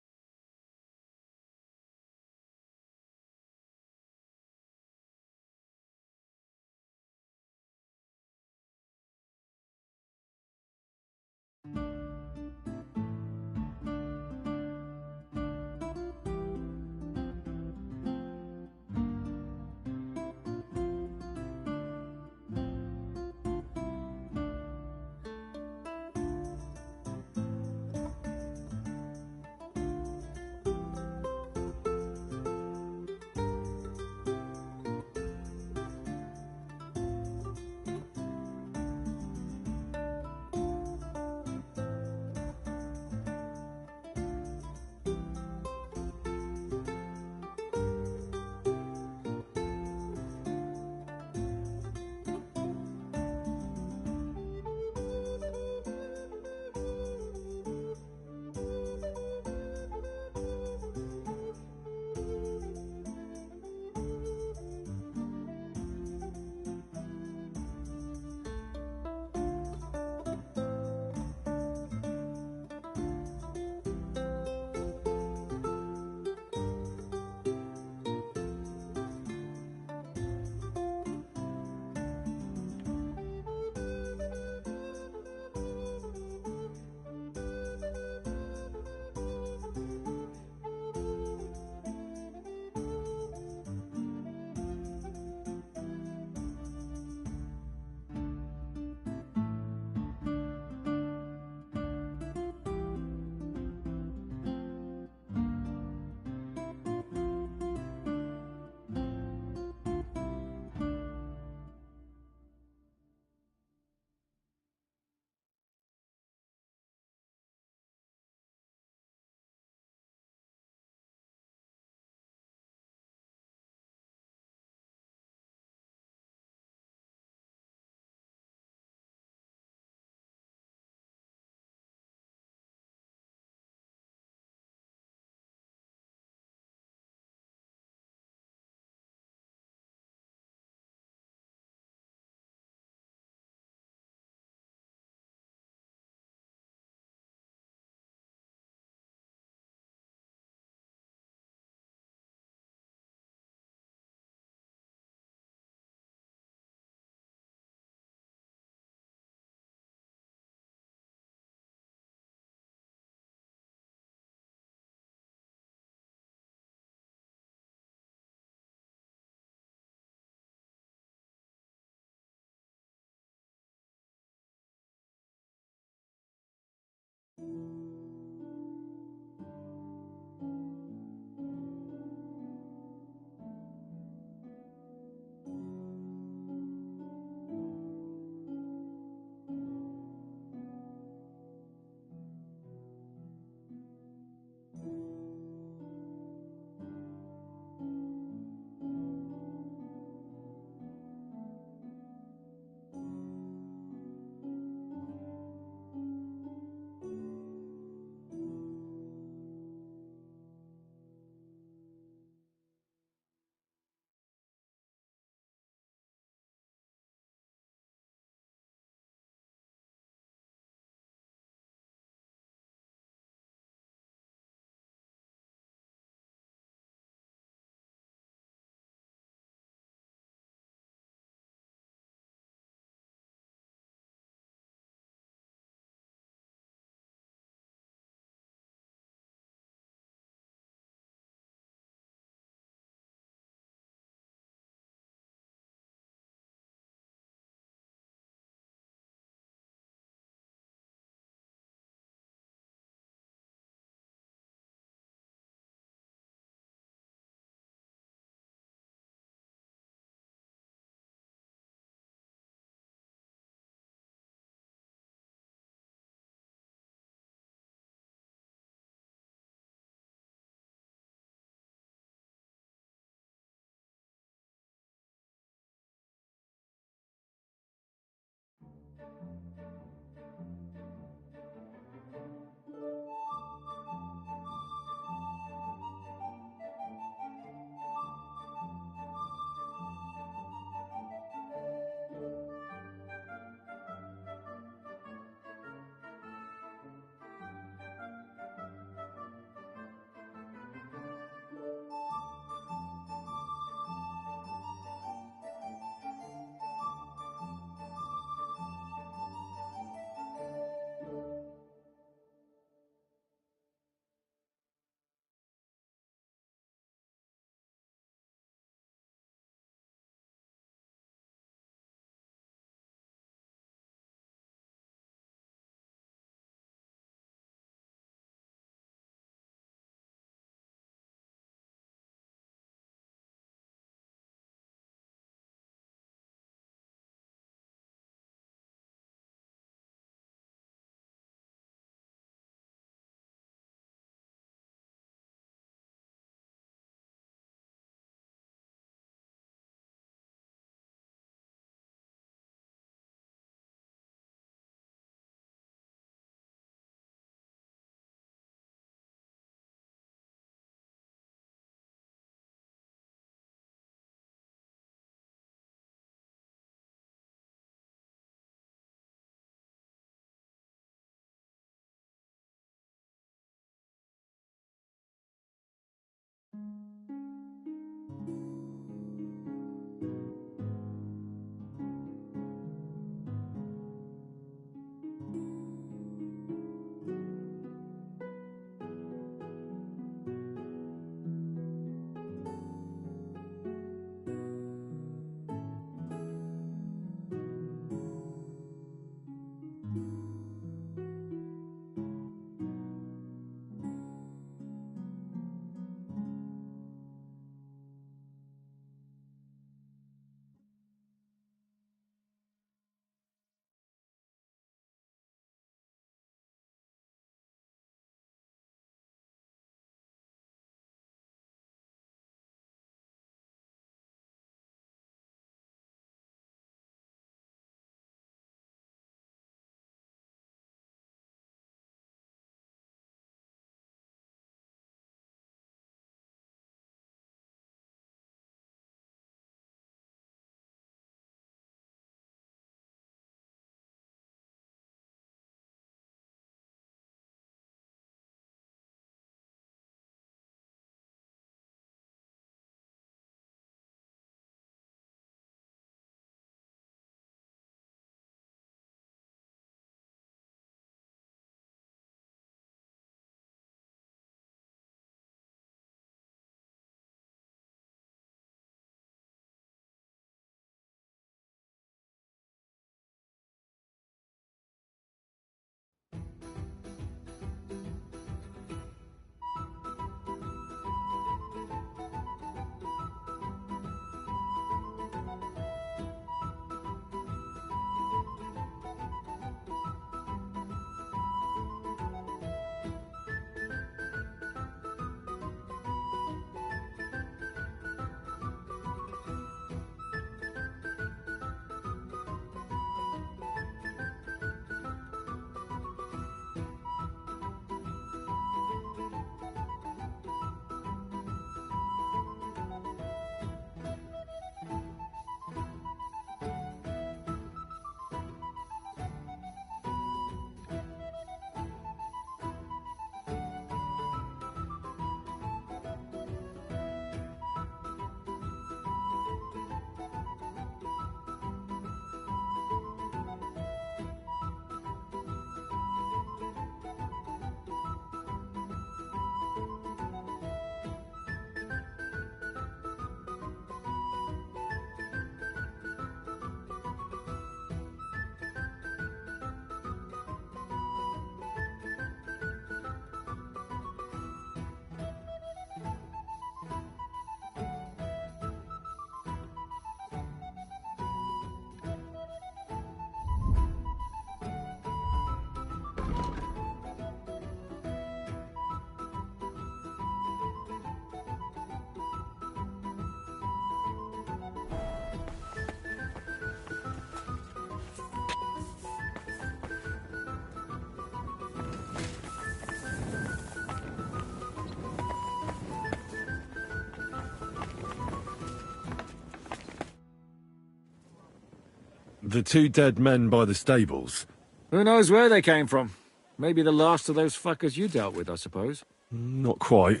The two dead men by the stables. Who knows where they came from? Maybe the last of those fuckers you dealt with, I suppose. Not quite.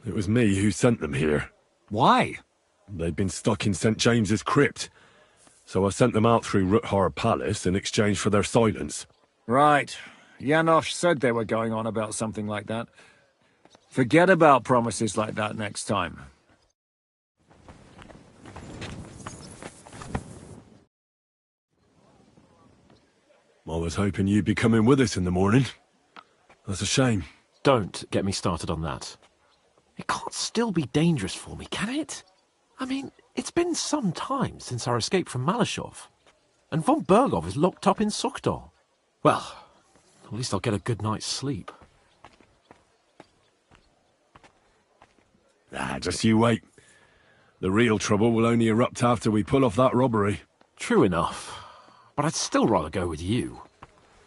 It was me who sent them here. Why? They'd been stuck in St. James's Crypt. So I sent them out through Ruthar Palace in exchange for their silence. Right. Janosch said they were going on about something like that. Forget about promises like that next time. I was hoping you'd be coming with us in the morning. That's a shame. Don't get me started on that. It can't still be dangerous for me, can it? I mean, it's been some time since our escape from Malashov. And von Bergov is locked up in Sukhdol. Well, at least I'll get a good night's sleep. Just you wait. The real trouble will only erupt after we pull off that robbery. True enough. But I'd still rather go with you.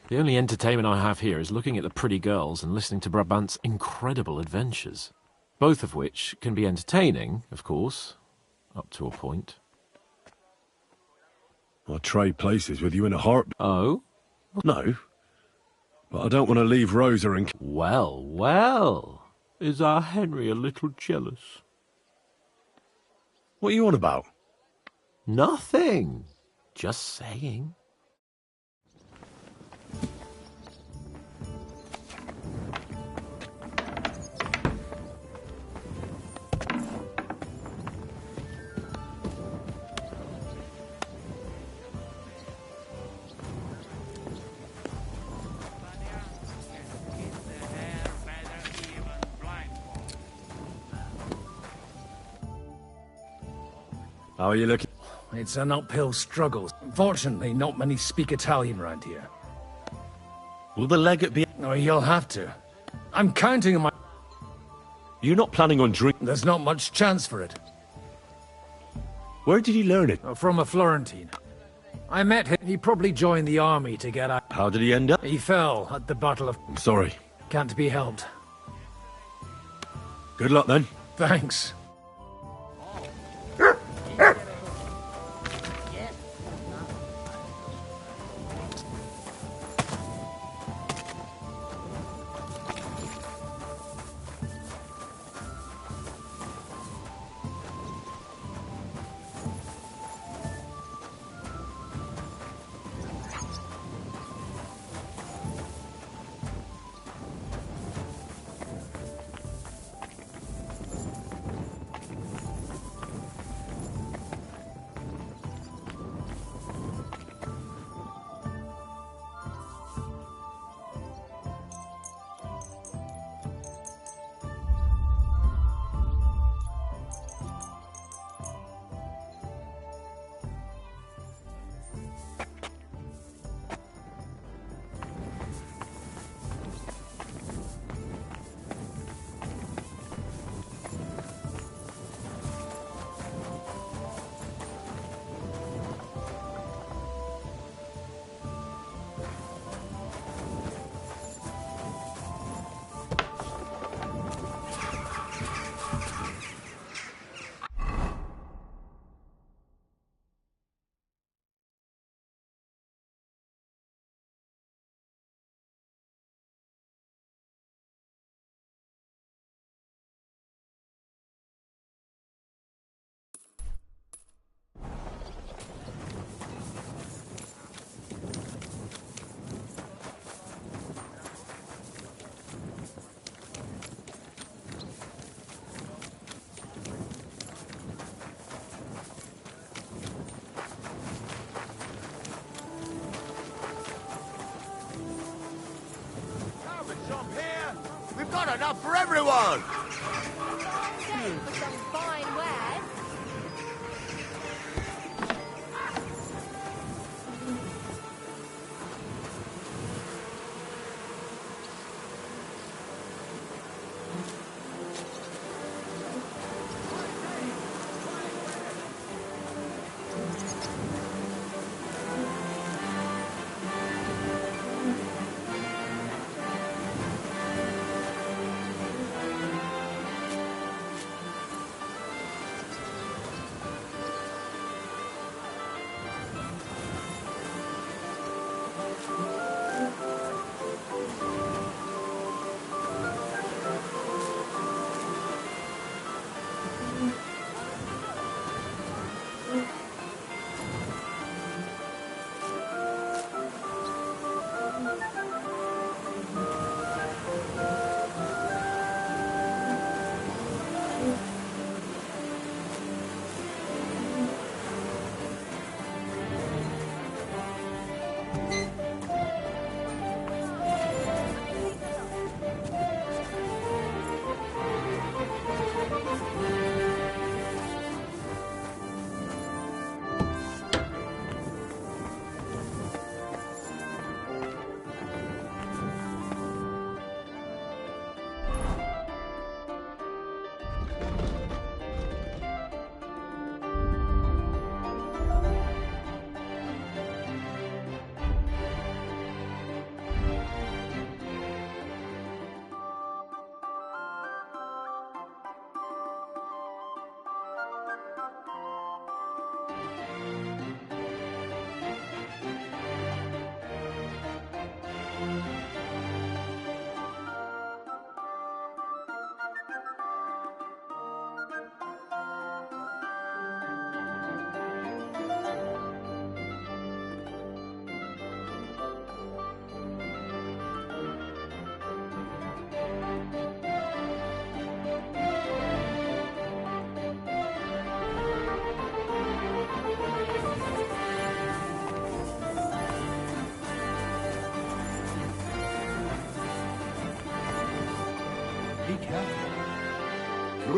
The only entertainment I have here is looking at the pretty girls and listening to Brabant's incredible adventures. Both of which can be entertaining, of course, up to a point. I'd trade places with you in a heartbeat. Oh? No. But I don't want to leave Rosa and... Well, well. Is our Henry a little jealous? What are you on about? Nothing. Just saying. How are you looking? It's an uphill struggle. Fortunately, not many speak Italian around here. Will the legate be... Oh, you'll have to. I'm counting on my... You're not planning on drinking... There's not much chance for it. Where did you learn it? From a Florentine. I met him. He probably joined the army to get out. How did he end up? He fell at the Battle of... I'm sorry. Can't be helped. Good luck, then. Thanks. We've got enough for everyone! For some fine wares.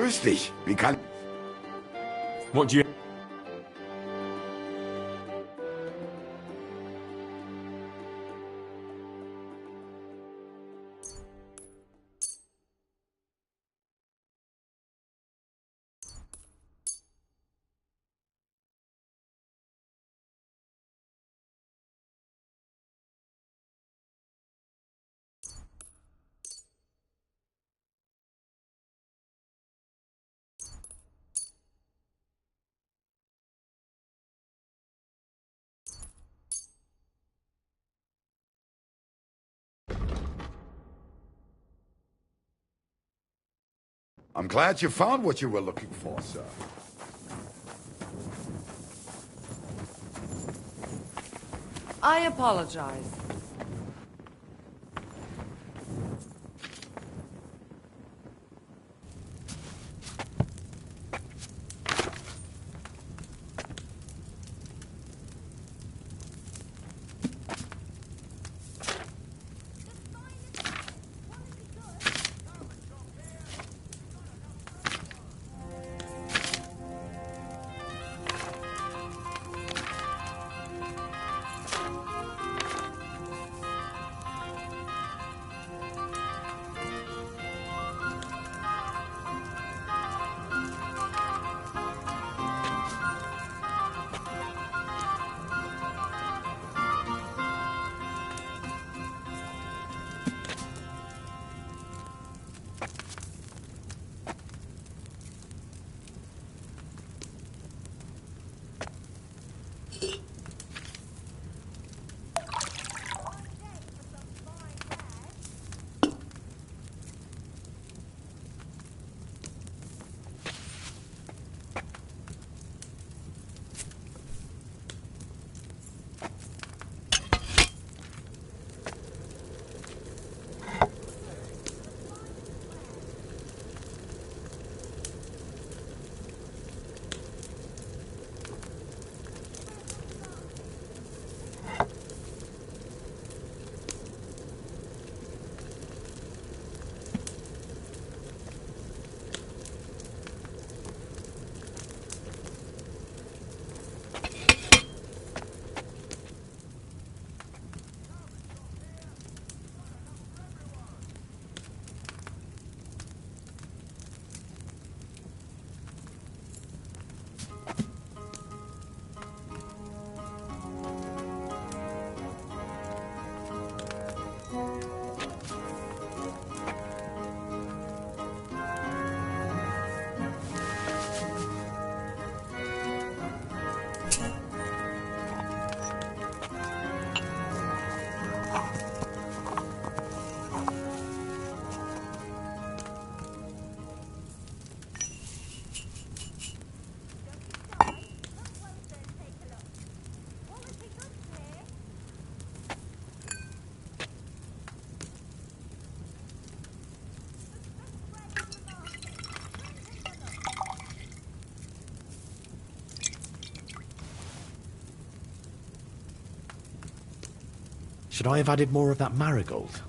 Grüß dich. Wie kann... What do you... I'm glad you found what you were looking for, sir. I apologize. Should I have added more of that marigold?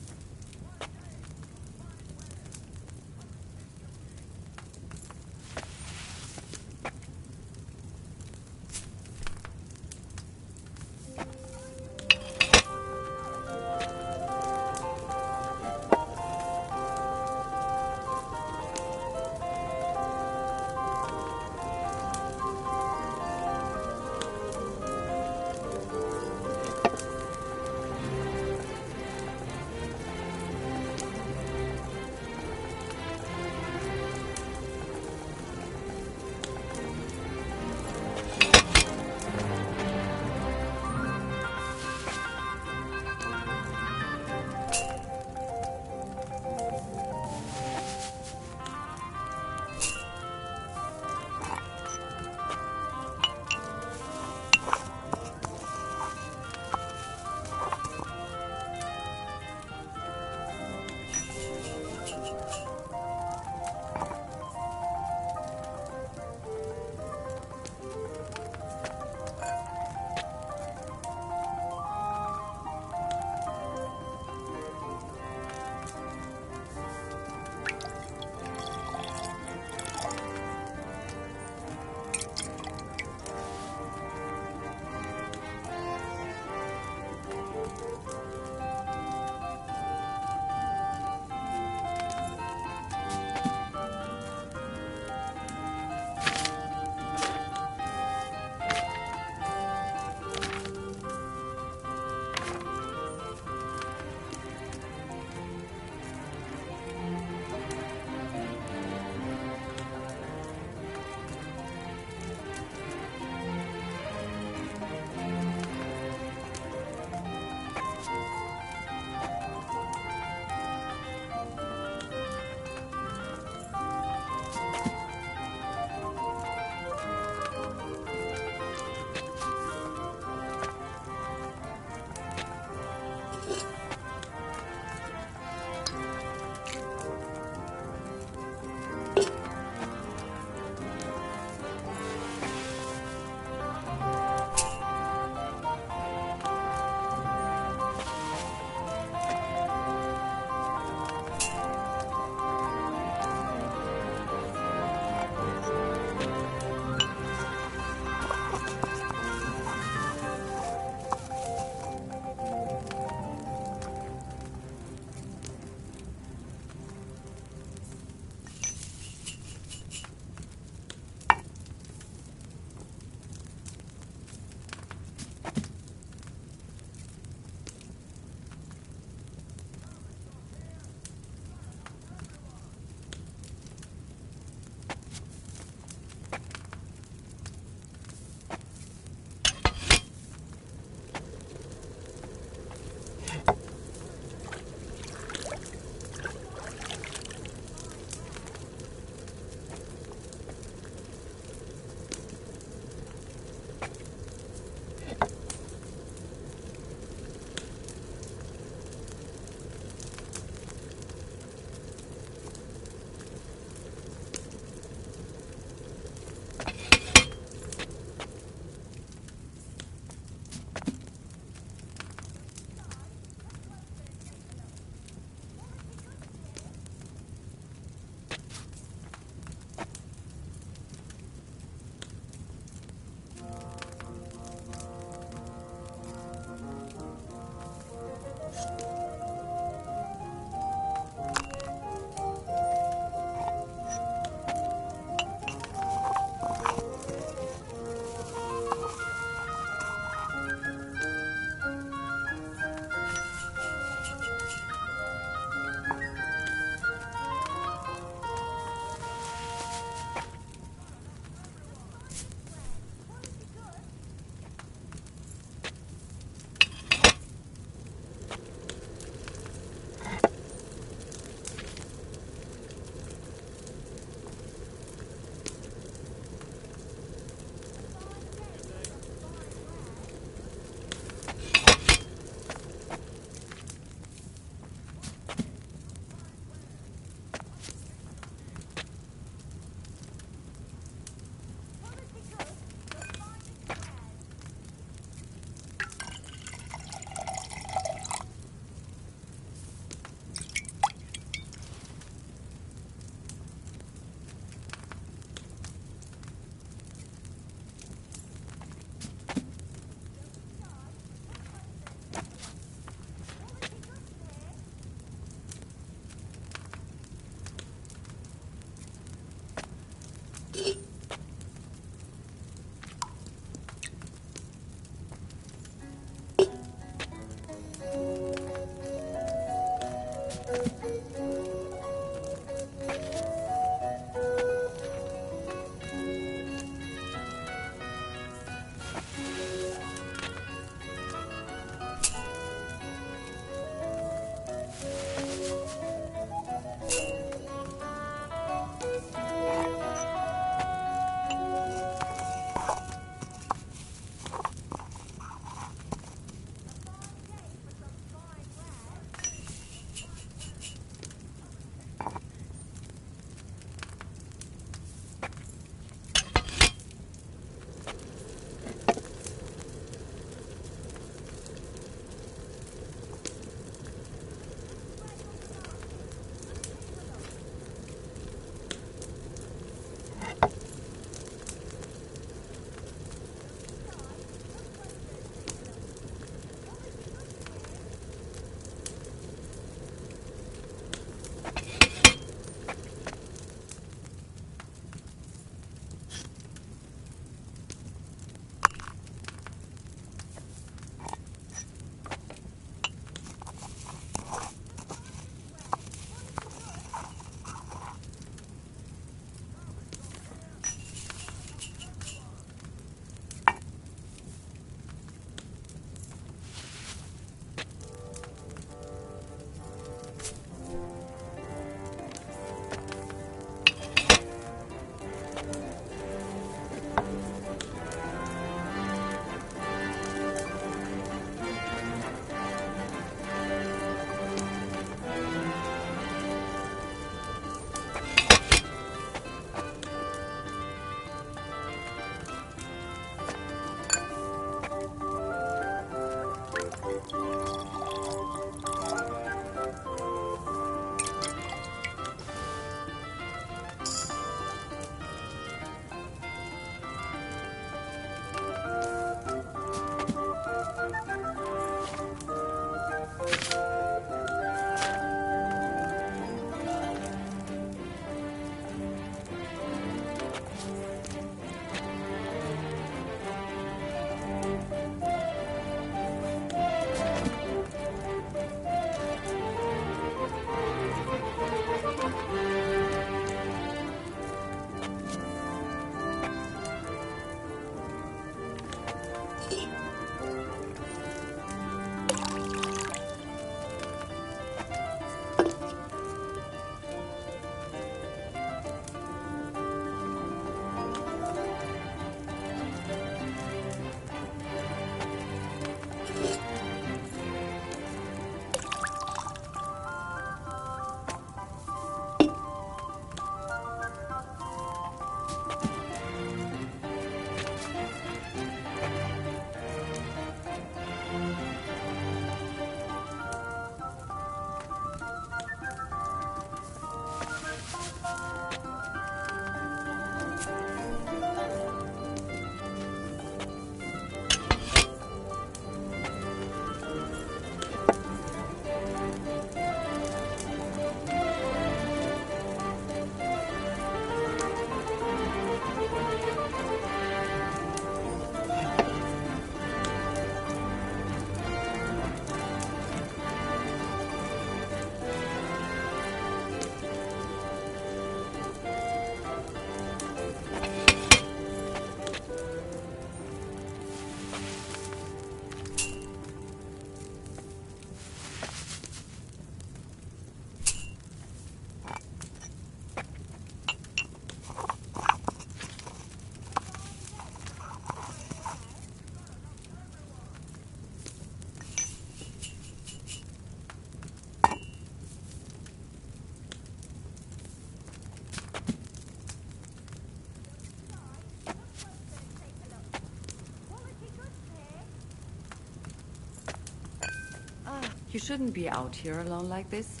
You shouldn't be out here alone like this.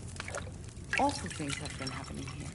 Awful things have been happening here.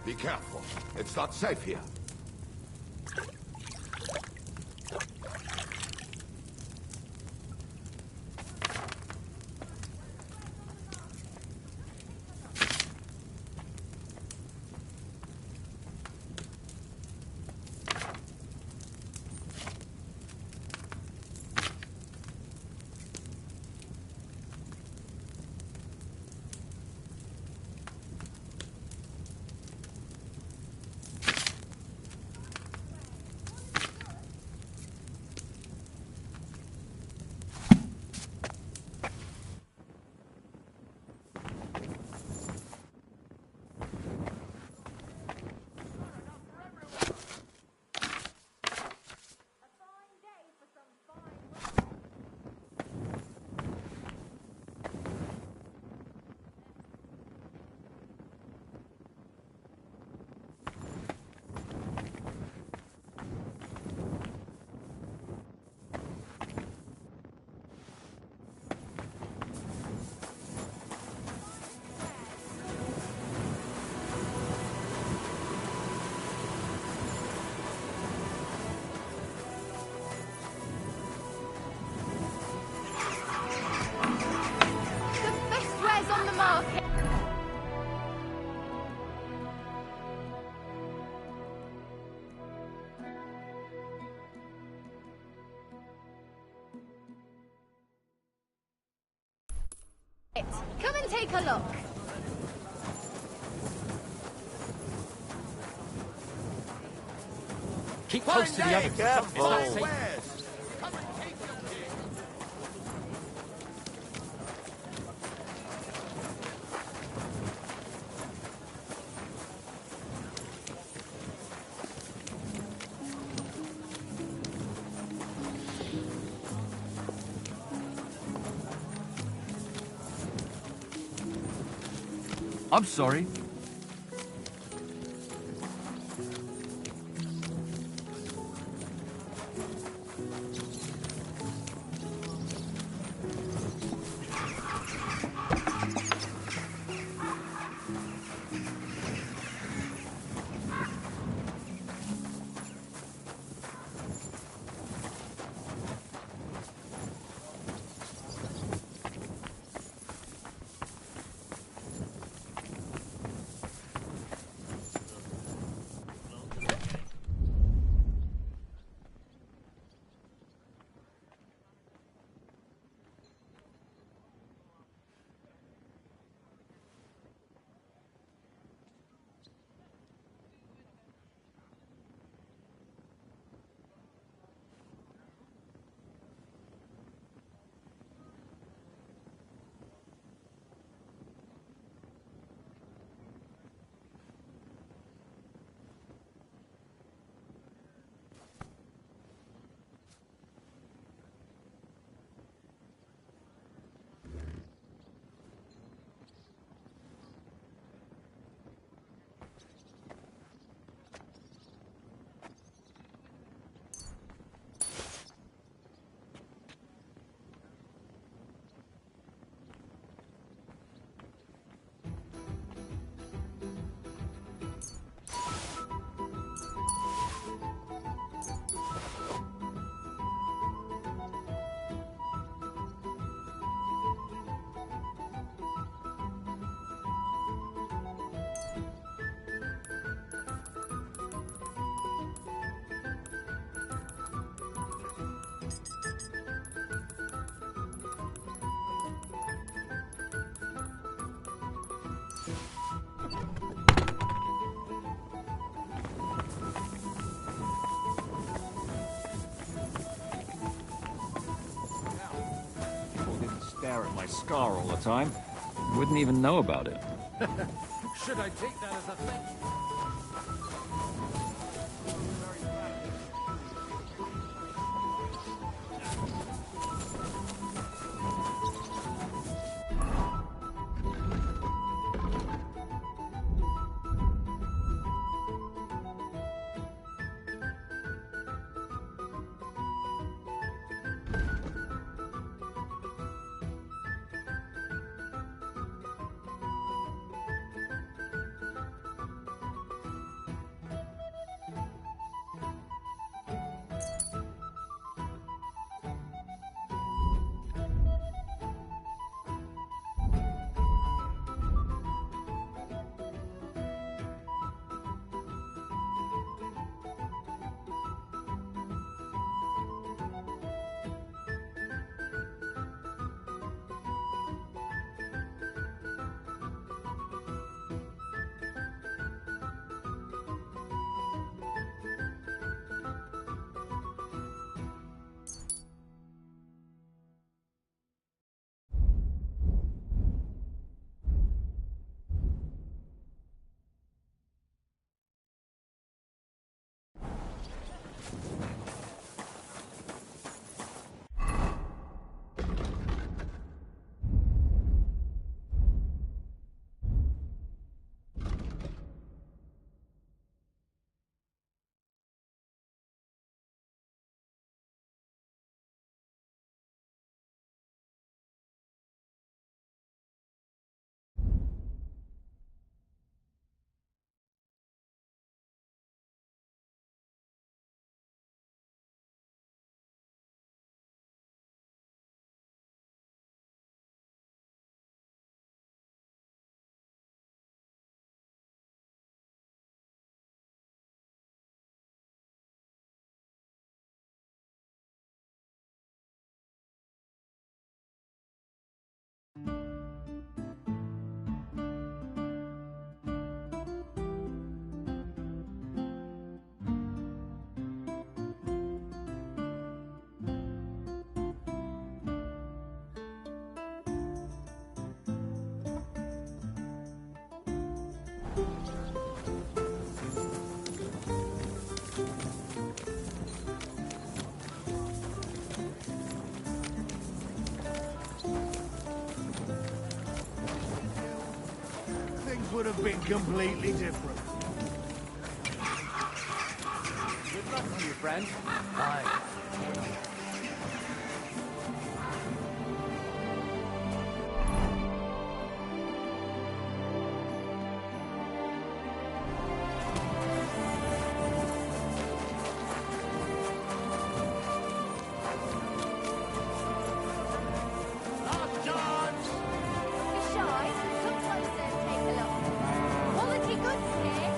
Be careful. It's not safe here. Come and take a look. Keep close to the others. Careful. It's not safe. I'm sorry. Stare at my scar all the time. Wouldn't even know about it. Should I take that as a thank you? would have been completely different. Good luck to you, friend. Aye. Shy, come closer and take a look. Quality goods here.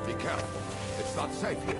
Be careful. It's not safe here.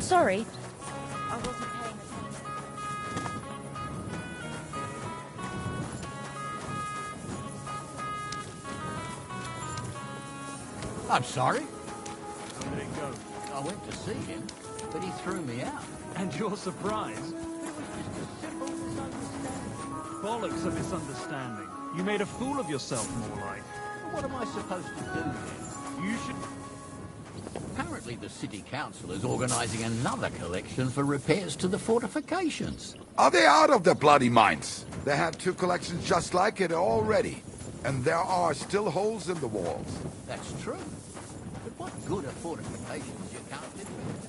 sorry. I'm sorry. How did it go? I went to see him, but he threw me out. And you're surprised? It was just a simple misunderstanding. Bollocks a misunderstanding. You made a fool of yourself, more like. What am I supposed to do then? You should... Apparently the city council is organising another collection for repairs to the fortifications. Are they out of the bloody mines? They had 2 collections just like it already. And there are still holes in the walls. That's true. But what good are fortifications you can't live with?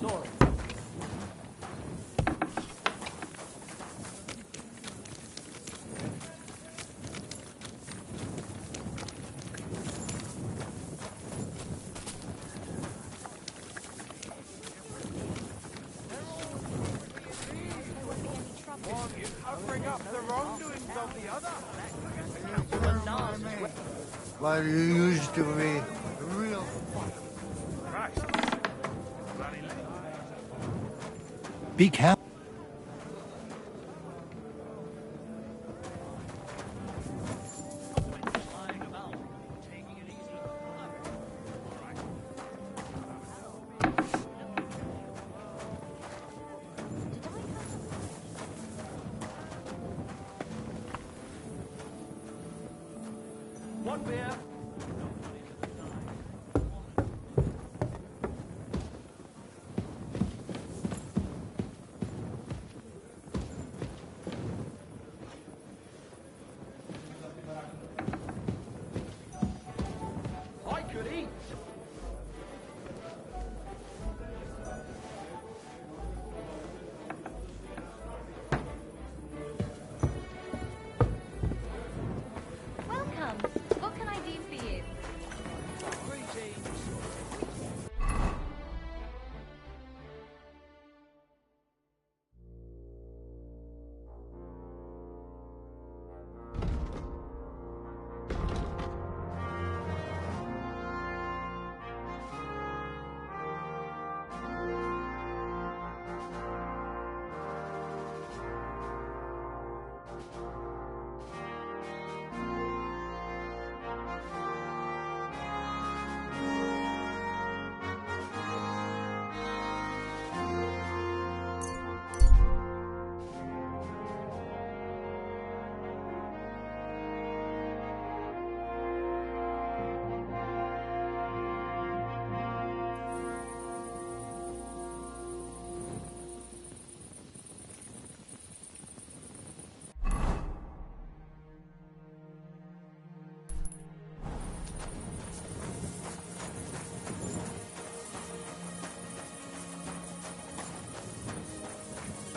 Sorry. Like you used to be. Real Be careful. One beer. I could eat. Welcome. What can I do for you?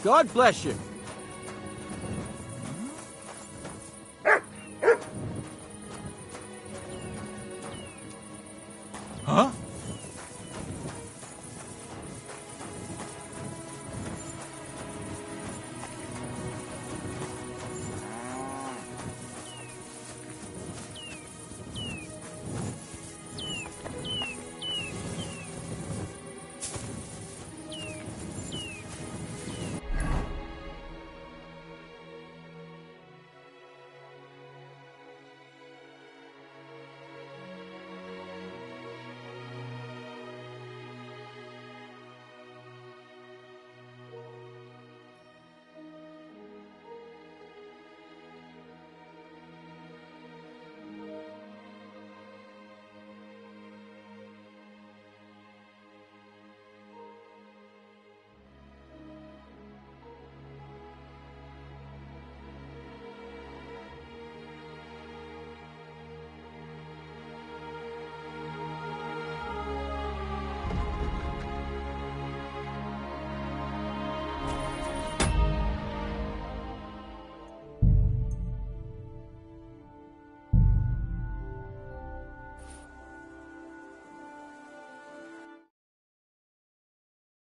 God bless you.